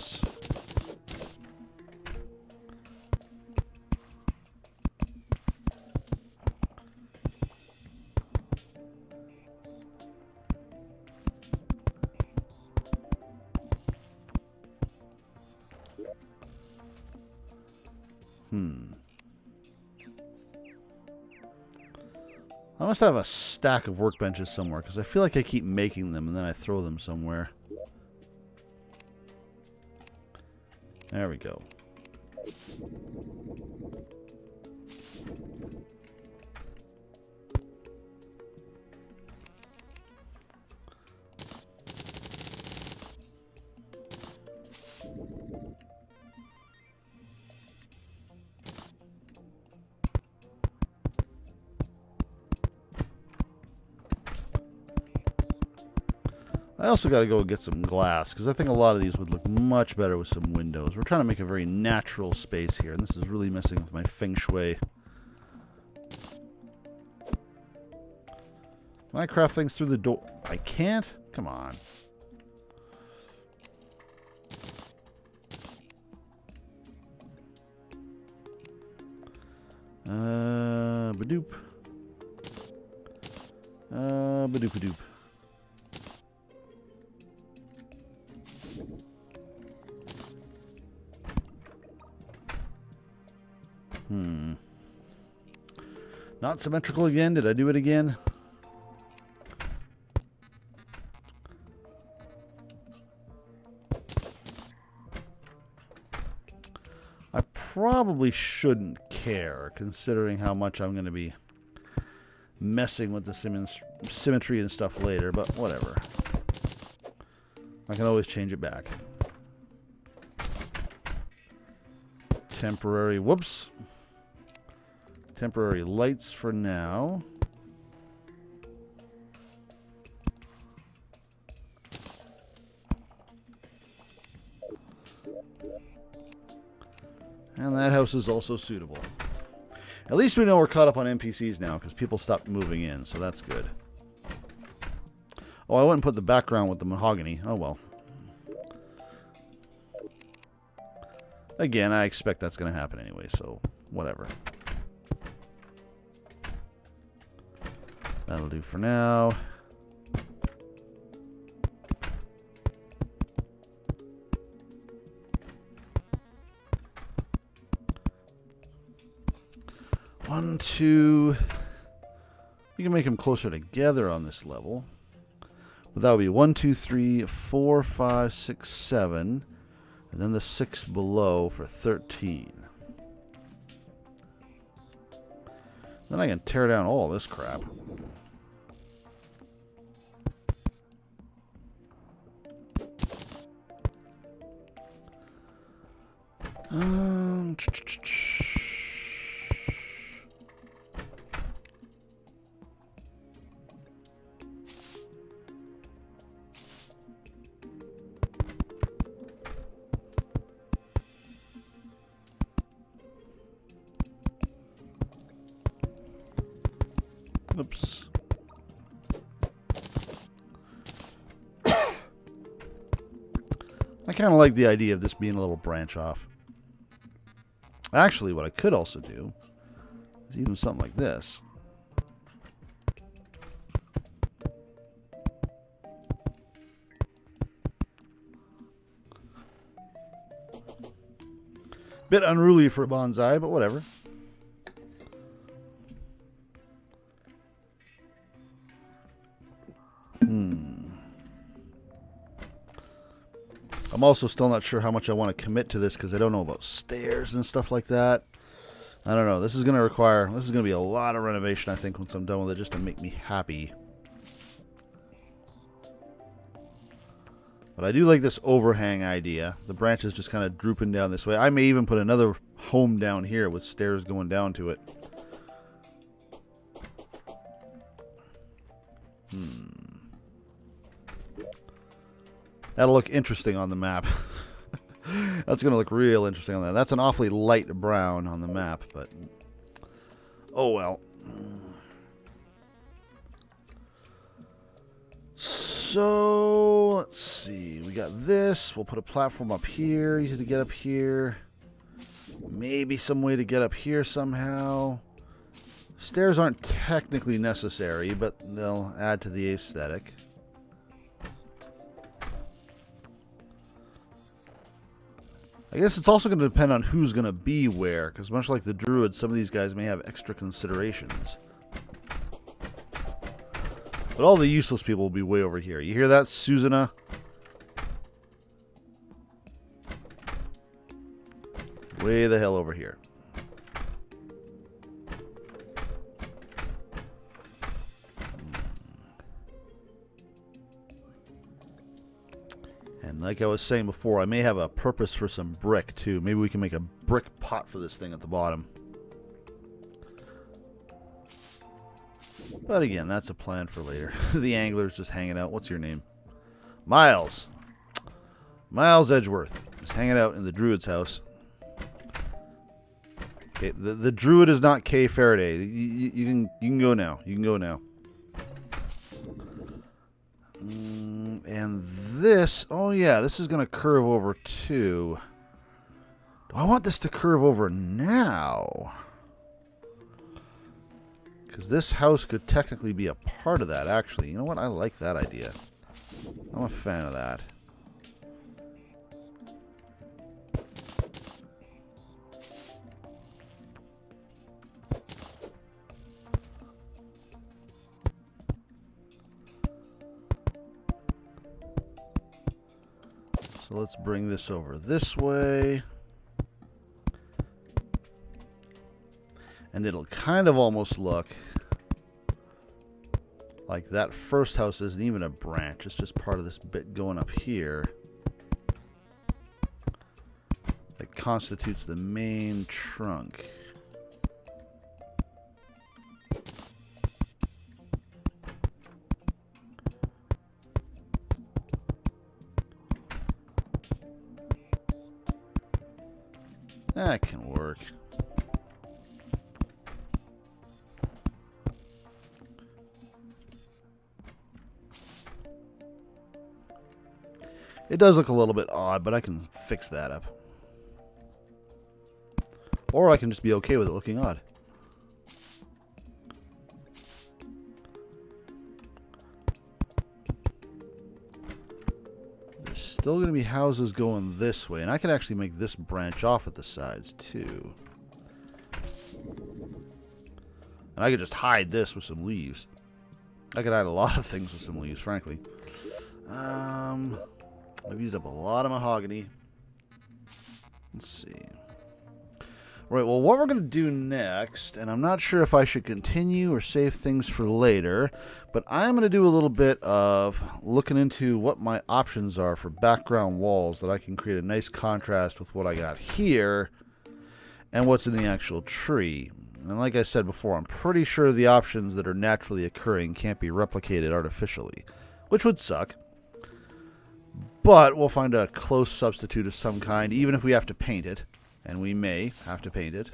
I must have a stack of workbenches somewhere, because I feel like I keep making them and then I throw them somewhere. There we go. I also got to go get some glass, because I think a lot of these would look much better with some windows. We're trying to make a very natural space here, and this is really messing with my feng shui. Can I craft things through the door? I can't? Come on. Badoop. Badoop-a-doop. Not symmetrical again? Did I do it again? I probably shouldn't care, considering how much I'm going to be messing with the symmetry and stuff later, but whatever. I can always change it back. temporary, whoops, temporary lights for now. And that house is also suitable. At least we know we're caught up on NPCs now, because people stopped moving in, so that's good. Oh, I wouldn't put the background with the mahogany. Oh, well. Again, I expect that's going to happen anyway, so whatever. That'll do for now. One, two. We can make them closer together on this level. But that would be 1, 2, 3, 4, 5, 6, 7. And then the 6 below for 13. Then I can tear down all this crap. Oops. I kind of like the idea of this being a little branch off. Actually, what I could also do is even something like this. Bit unruly for a bonsai, but whatever. I'm also still not sure how much I want to commit to this because I don't know about stairs and stuff like that. I don't know. This is going to be a lot of renovation, I think, once I'm done with it, just to make me happy. But I do like this overhang idea. The branches just kind of drooping down this way. I may even put another home down here with stairs going down to it. That'll look interesting on the map. That's going to look real interesting on that. That's an awfully light brown on the map, but oh well. So, let's see. We got this. We'll put a platform up here. Easy to get up here. Maybe some way to get up here somehow. Stairs aren't technically necessary, but they'll add to the aesthetic. I guess it's also going to depend on who's going to be where, because much like the druids, some of these guys may have extra considerations. But all the useless people will be way over here. You hear that, Susanna? Way the hell over here. And like I was saying before, I may have a purpose for some brick too. Maybe we can make a brick pot for this thing at the bottom. But again, that's a plan for later. The angler's just hanging out. What's your name? Miles. Miles Edgeworth is hanging out in the druid's house. Okay, the druid is not Kay Faraday. You can go now. You can go now. And this, oh yeah, this is going to curve over too. Do I want this to curve over now? Because this house could technically be a part of that, actually. You know what? I like that idea. I'm a fan of that. So let's bring this over this way. And it'll kind of almost look like that first house isn't even a branch. It's just part of this bit going up here. Like constitutes the main trunk. That can work. It does look a little bit odd, but I can fix that up. Or I can just be okay with it looking odd. There's still going to be houses going this way, and I can actually make this branch off at the sides too. And I could just hide this with some leaves. I could hide a lot of things with some leaves, frankly. I've used up a lot of mahogany. Let's see. Right, well, what we're going to do next, and I'm not sure if I should continue or save things for later, but I'm going to do a little bit of looking into what my options are for background walls that I can create a nice contrast with what I got here and what's in the actual tree. And like I said before, I'm pretty sure the options that are naturally occurring can't be replicated artificially, which would suck. But we'll find a close substitute of some kind, even if we have to paint it. And we may have to paint it.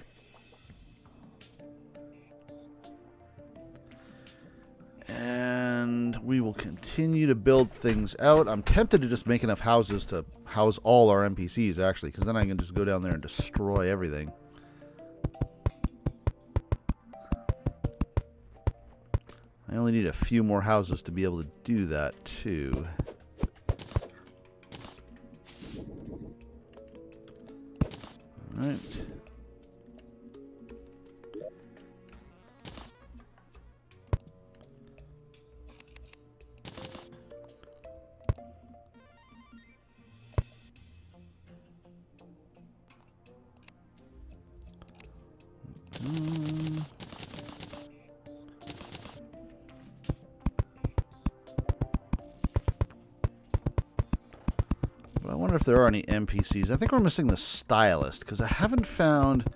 And we will continue to build things out. I'm tempted to just make enough houses to house all our NPCs, actually, because then I can just go down there and destroy everything. I only need a few more houses to be able to do that, too. Alright. But I wonder if there are any NPCs. I think we're missing the stylist, because I haven't found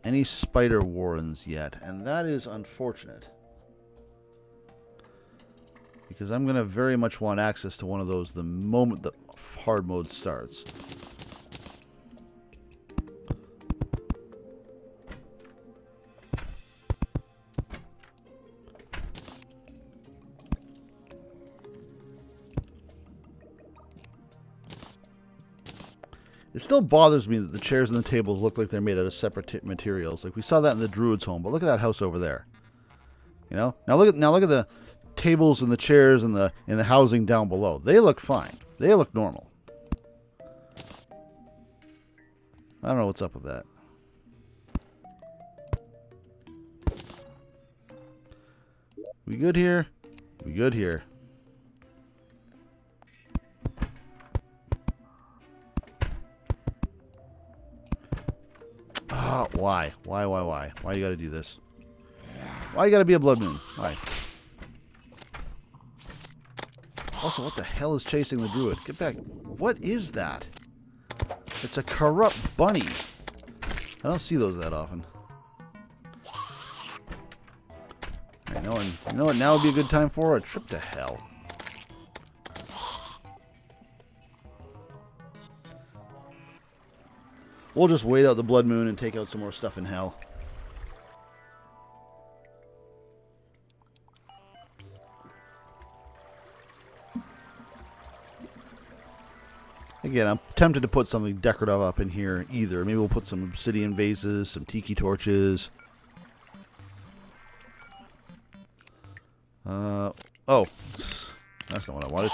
any spider warrens yet, and that is unfortunate. Because I'm going to very much want access to one of those the moment the hard mode starts. It still bothers me that the chairs and the tables look like they're made out of separate materials. Like we saw that in the Druid's home, but look at that house over there. You know? Now look at the tables and the chairs and the housing down below. They look fine. They look normal. I don't know what's up with that. We good here? We good here. Why? Why you gotta do this? Why you gotta be a blood moon? Why? Also, what the hell is chasing the druid? Get back. What is that? It's a corrupt bunny. I don't see those that often. You know what now would be a good time for? A trip to hell. We'll just wait out the blood moon and take out some more stuff in hell. Again, I'm tempted to put something decorative up in here either. Maybe we'll put some obsidian vases, some tiki torches. Oh, that's not what I wanted.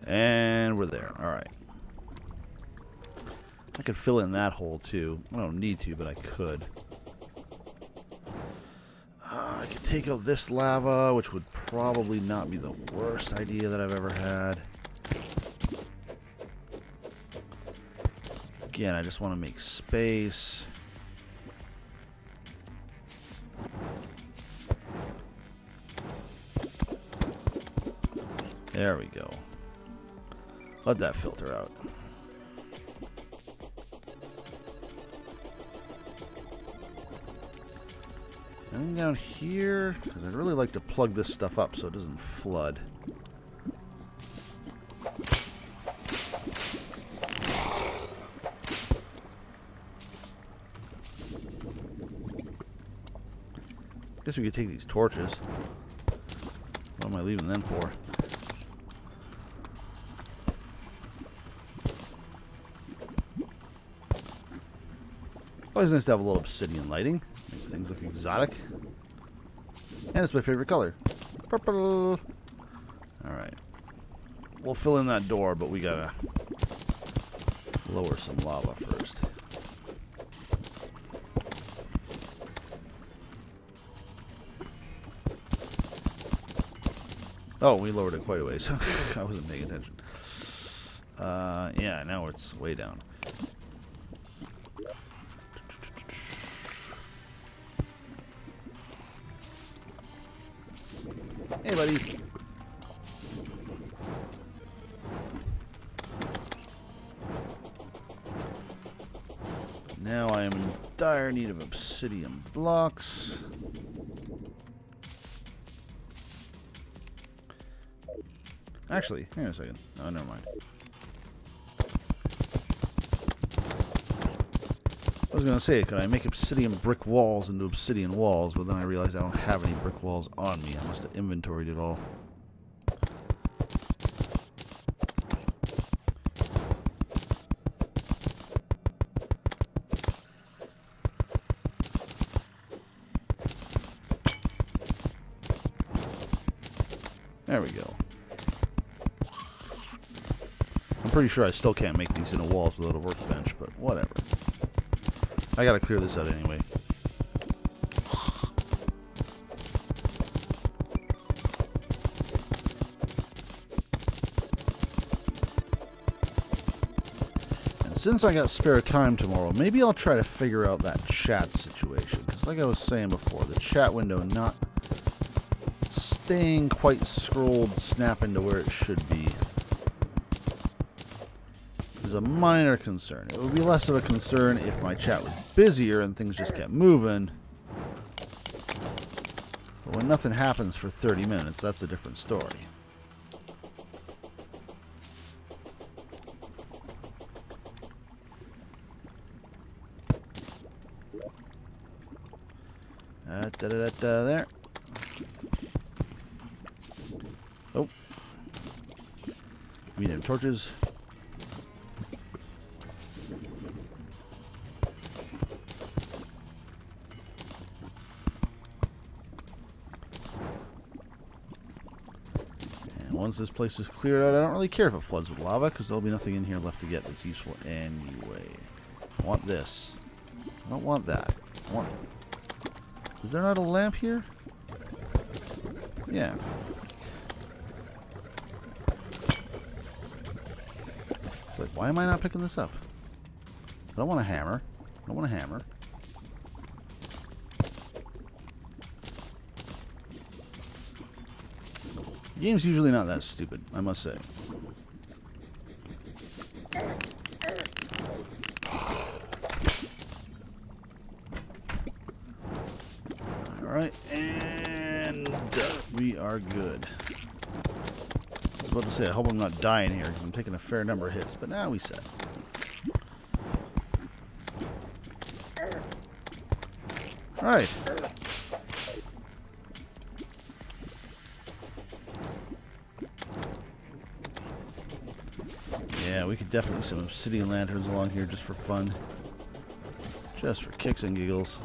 And we're there. All right. I could fill in that hole too. I don't need to, but I could. I could take out this lava, which would probably not be the worst idea that I've ever had. Again, I just want to make space. There we go. Let that filter out. And down here, because I'd really like to plug this stuff up so it doesn't flood. Guess we could take these torches. What am I leaving them for? Always nice to have a little obsidian lighting. Make things look exotic. And it's my favorite color. Purple. Alright. We'll fill in that door, but we gotta lower some lava first. Oh, we lowered it quite a ways. I wasn't paying attention. Yeah, now it's way down. Hey, buddy. Now I am in dire need of obsidian blocks. Actually, hang on a second. Oh, never mind. I was going to say, could I make obsidian brick walls into obsidian walls, but then I realized I don't have any brick walls on me. I must have inventoried it all. There we go. I'm pretty sure I still can't make these into walls without a workbench, but whatever. I gotta clear this out anyway. And since I got spare time tomorrow, maybe I'll try to figure out that chat situation. Because like I was saying before, the chat window not staying quite scrolled snapping to where it should be is a minor concern. It would be less of a concern if my chat was busier and things just kept moving. But when nothing happens for 30 minutes, that's a different story. There. Oh. We need torches. Once this place is cleared out, I don't really care if it floods with lava, because there'll be nothing in here left to get that's useful anyway. I want this. I don't want that. I want... Is there not a lamp here? Yeah. It's like, why am I not picking this up? I don't want a hammer. I don't want a hammer. The game's usually not that stupid, I must say. Alright, and we are good. I was about to say, I hope I'm not dying here, because I'm taking a fair number of hits, but now we set. Alright. Yeah, we could definitely some obsidian lanterns along here just for fun. Just for kicks and giggles.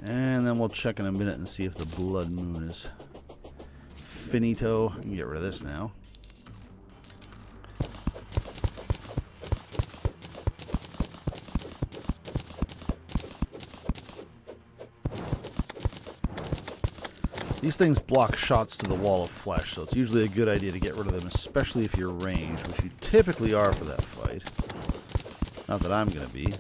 And then we'll check in a minute and see if the blood moon is finito. I can get rid of this now. These things block shots to the wall of flesh, so it's usually a good idea to get rid of them, especially if you're ranged, which you typically are for that fight. Not that I'm going to be.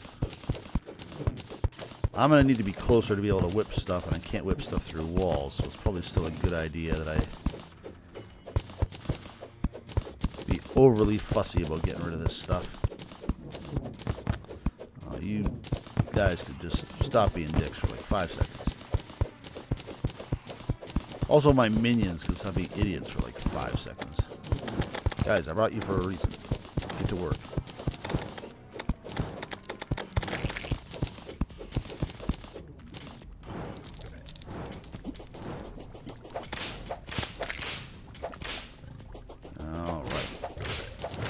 I'm going to need to be closer to be able to whip stuff, and I can't whip stuff through walls, so it's probably still a good idea that I be overly fussy about getting rid of this stuff. Oh, you guys could just stop being dicks for like 5 seconds. Also, my minions could stop being idiots for like 5 seconds. Guys, I brought you for a reason. Get to work. Alright.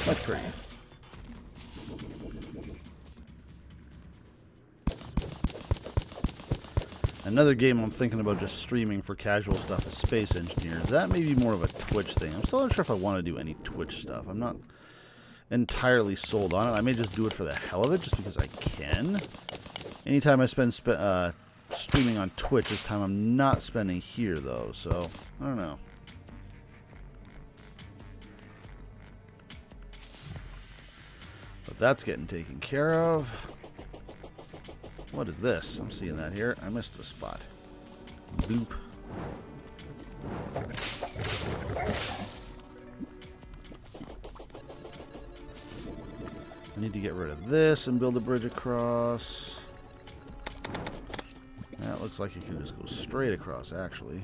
That's pretty. Another game I'm thinking about just streaming for casual stuff is Space Engineers. That may be more of a Twitch thing. I'm still not sure if I want to do any Twitch stuff. I'm not entirely sold on it. I may just do it for the hell of it, just because I can. Anytime I spend streaming on Twitch is time I'm not spending here, though. So, I don't know. But that's getting taken care of. What is this? I'm seeing that here. I missed a spot. Boop. I need to get rid of this and build a bridge across. That looks like it can just go straight across, actually.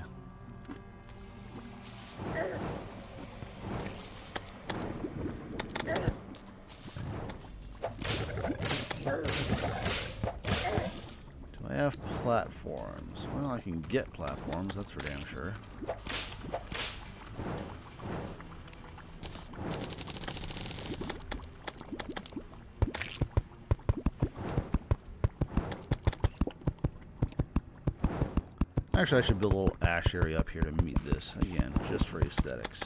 I have platforms. Well, I can get platforms, that's for damn sure. Actually, I should build a little ash area up here to meet this. Again, just for aesthetics.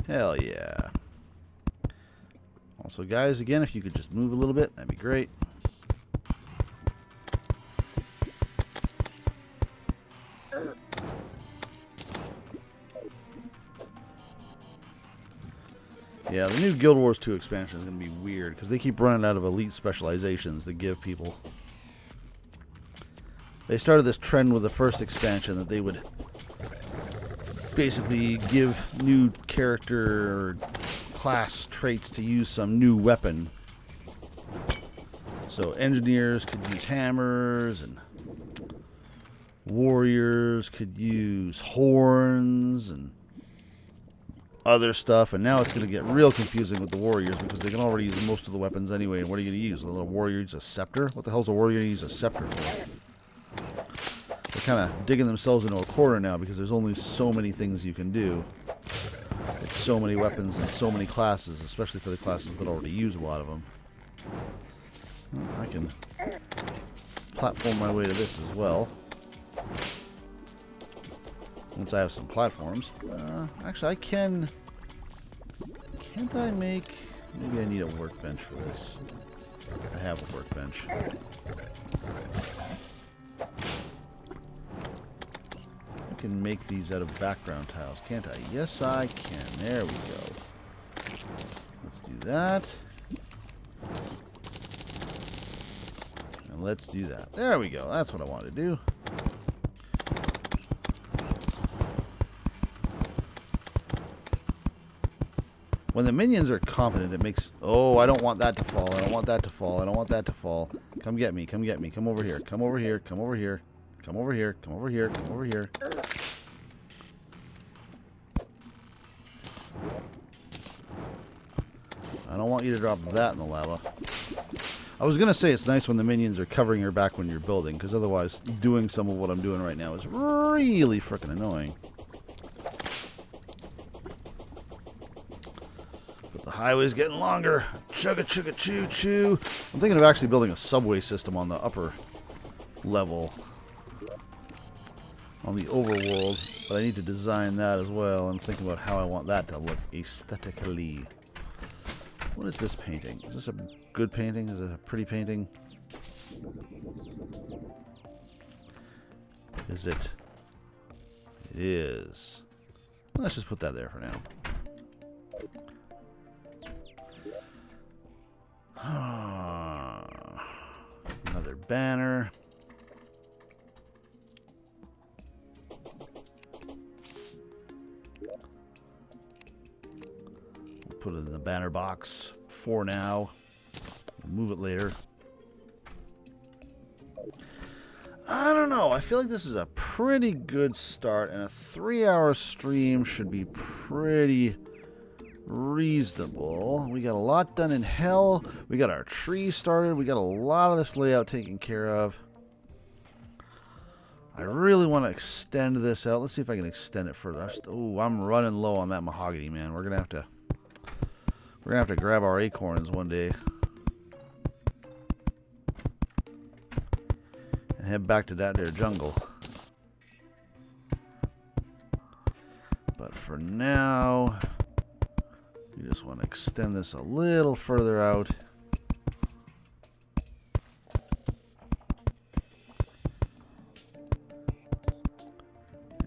Hell yeah. Also, guys, again, if you could just move a little bit, that'd be great. Yeah, the new Guild Wars 2 expansion is going to be weird, because they keep running out of elite specializations to give people. They started this trend with the first expansion that they would basically give new character or class traits to use some new weapon. So engineers could use hammers, and warriors could use horns, and other stuff. And now it's going to get real confusing with the warriors, because they can already use most of the weapons anyway. And what are you going to use? A little warrior use a scepter? What the hell's a warrior use a scepter for? They're kind of digging themselves into a corner now, because there's only so many things you can do. It's so many weapons and so many classes, especially for the classes that already use a lot of them. Well, I can platform my way to this as well. Once I have some platforms. Actually, I can... Can't I make... Maybe I need a workbench for this. I have a workbench. I can make these out of background tiles, can't I? Yes, I can. There we go. Let's do that. And let's do that. There we go. That's what I wanted to do. When the minions are competent, it makes... Oh, I don't want that to fall. I don't want that to fall. I don't want that to fall. Come get me. Come get me. Come over here. Come over here. Come over here. Come over here. Come over here. Come over here. I don't want you to drop that in the lava. I was going to say it's nice when the minions are covering your back when you're building, because otherwise doing some of what I'm doing right now is really freaking annoying. highway's getting longer. Chugga chugga choo choo. I'm thinking of actually building a subway system on the upper level. On the overworld. But I need to design that as well and think about how I want that to look aesthetically. What is this painting? Is this a good painting? Is it a pretty painting? Is it? It is. Let's just put that there for now. Another banner. We'll put it in the banner box for now. Move it later. I don't know. I feel like this is a pretty good start, and a 3-hour stream should be pretty reasonable. We got a lot done in hell. We got our tree started. We got a lot of this layout taken care of. I really want to extend this out. Let's see if I can extend it further. Oh, I'm running low on that mahogany, man. We're gonna have to grab our acorns one day. Head back to that there jungle. But for now, we just want to extend this a little further out.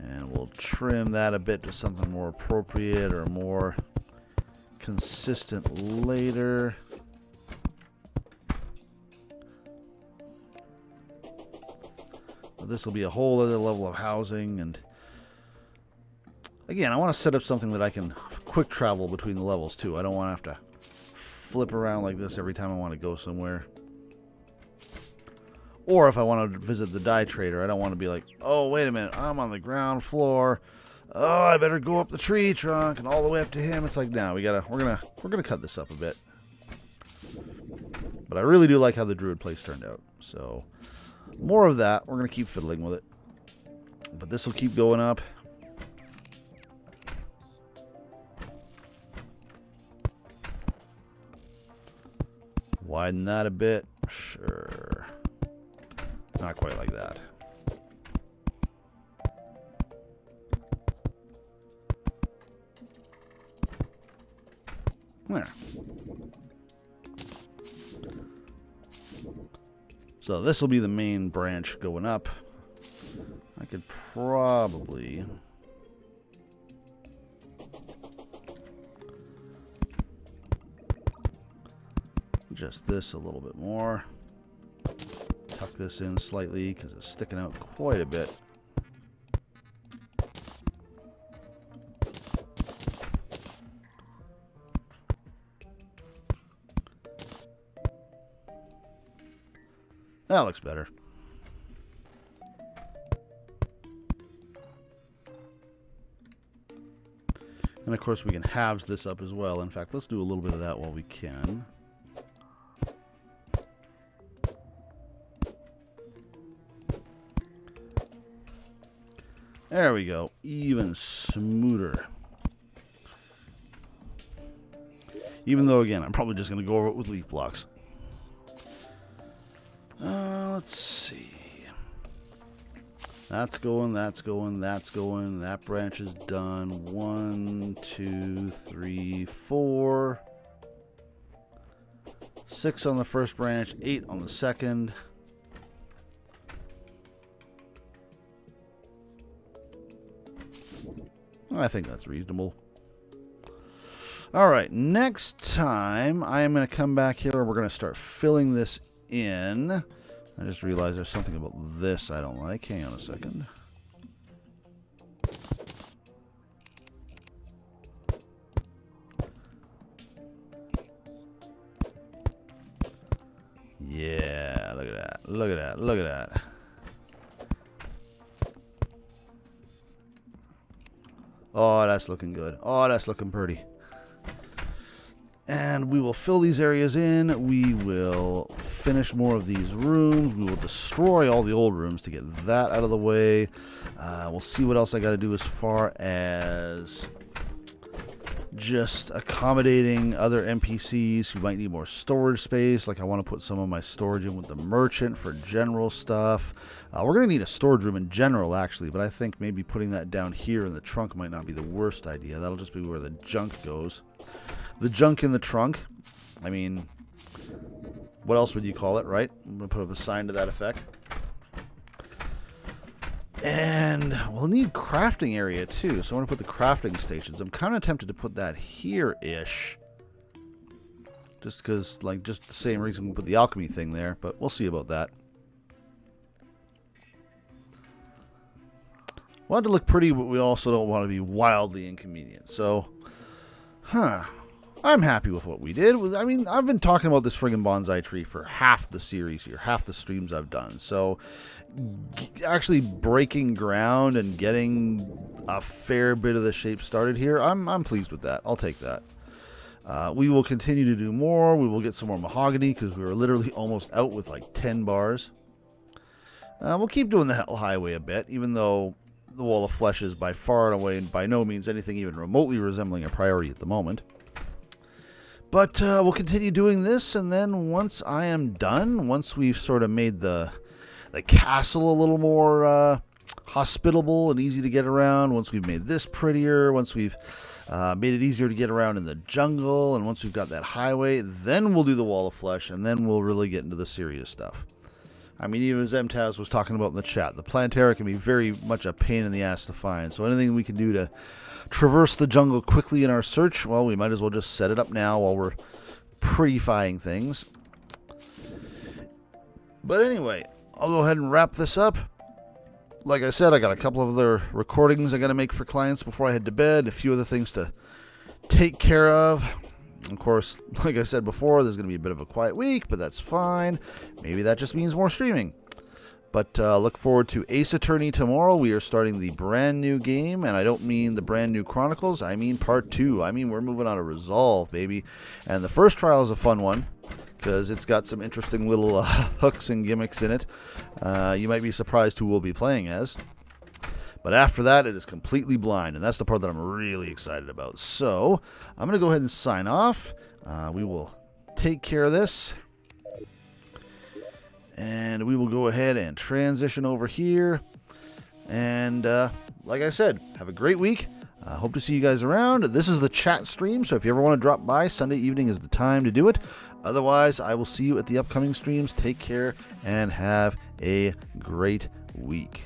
And we'll trim that a bit to something more appropriate or more consistent later. This will be a whole other level of housing, and again, I want to set up something that I can quick travel between the levels too. I don't want to have to flip around like this every time I want to go somewhere. Or if I want to visit the dye trader, I don't want to be like, oh, wait a minute, I'm on the ground floor. Oh, I better go up the tree trunk and all the way up to him. It's like, no, we're gonna cut this up a bit. But I really do like how the druid place turned out. So more of that. We're going to keep fiddling with it. But this will keep going up. Widen that a bit. Sure. Not quite like that. There. So this will be the main branch going up. I could probably adjust this a little bit more. Tuck this in slightly because it's sticking out quite a bit. That looks better. And of course we can halves this up as well. In fact, let's do a little bit of that while we can. There we go. Even smoother. Even though, again, I'm probably just going to go over it with leaf blocks. Let's see. That's going, that's going, that's going. That branch is done. 1, 2, 3, 4. 6 on the first branch, 8 on the second. I think that's reasonable. All right, next time I am going to come back here and we're going to start filling this in. I just realized there's something about this I don't like. Hang on a second. Yeah, look at that. Look at that. Look at that. Oh, that's looking good. Oh, that's looking pretty. And we will fill these areas in. We will finish more of these rooms. We will destroy all the old rooms to get that out of the way. We'll see what else I got to do as far as just accommodating other NPCs who might need more storage space. Like I want to put some of my storage in with the merchant for general stuff. We're going to need a storage room in general, actually, but I think maybe putting that down here in the trunk might not be the worst idea. That'll just be where the junk goes. The junk in the trunk. I mean, what else would you call it, right? I'm going to put up a sign to that effect. And we'll need crafting area too, so I want to put the crafting stations. I'm kind of tempted to put that here-ish. Just because, like, just the same reason we put the alchemy thing there, but we'll see about that. We want it to look pretty, but we also don't want to be wildly inconvenient. So, I'm happy with what we did. I mean, I've been talking about this friggin' bonsai tree for half the series here, half the streams I've done. So, actually breaking ground and getting a fair bit of the shape started here, I'm pleased with that. I'll take that. We will continue to do more. We will get some more mahogany because we were literally almost out with like 10 bars. We'll keep doing the Hell Highway a bit, even though the Wall of Flesh is by far and away and by no means anything even remotely resembling a priority at the moment. But we'll continue doing this, and then once I am done, once we've sort of made the castle a little more hospitable and easy to get around, once we've made this prettier, once we've made it easier to get around in the jungle, and once we've got that highway, then we'll do the Wall of Flesh, and then we'll really get into the serious stuff. I mean, even as MTaz was talking about in the chat, the Planetara can be very much a pain in the ass to find, so anything we can do to traverse the jungle quickly in our search, well, we might as well just set it up now while we're prettifying things. But anyway, I'll go ahead and wrap this up. Like I said, I got a couple of other recordings I got to make for clients before I head to bed, a few other things to take care of. Of course, like I said before, there's going to be a bit of a quiet week, but that's fine. Maybe that just means more streaming. But look forward to Ace Attorney tomorrow. We are starting the brand new game, and I don't mean the brand new Chronicles. I mean Part 2. I mean we're moving on to Resolve, baby. And the first trial is a fun one, because it's got some interesting little hooks and gimmicks in it. You might be surprised who we'll be playing as. But after that, it is completely blind, and that's the part that I'm really excited about. So, I'm going to go ahead and sign off. We will take care of this. And we will go ahead and transition over here. And, like I said, have a great week. Hope to see you guys around. This is the chat stream, so if you ever want to drop by, Sunday evening is the time to do it. Otherwise, I will see you at the upcoming streams. Take care, and have a great week.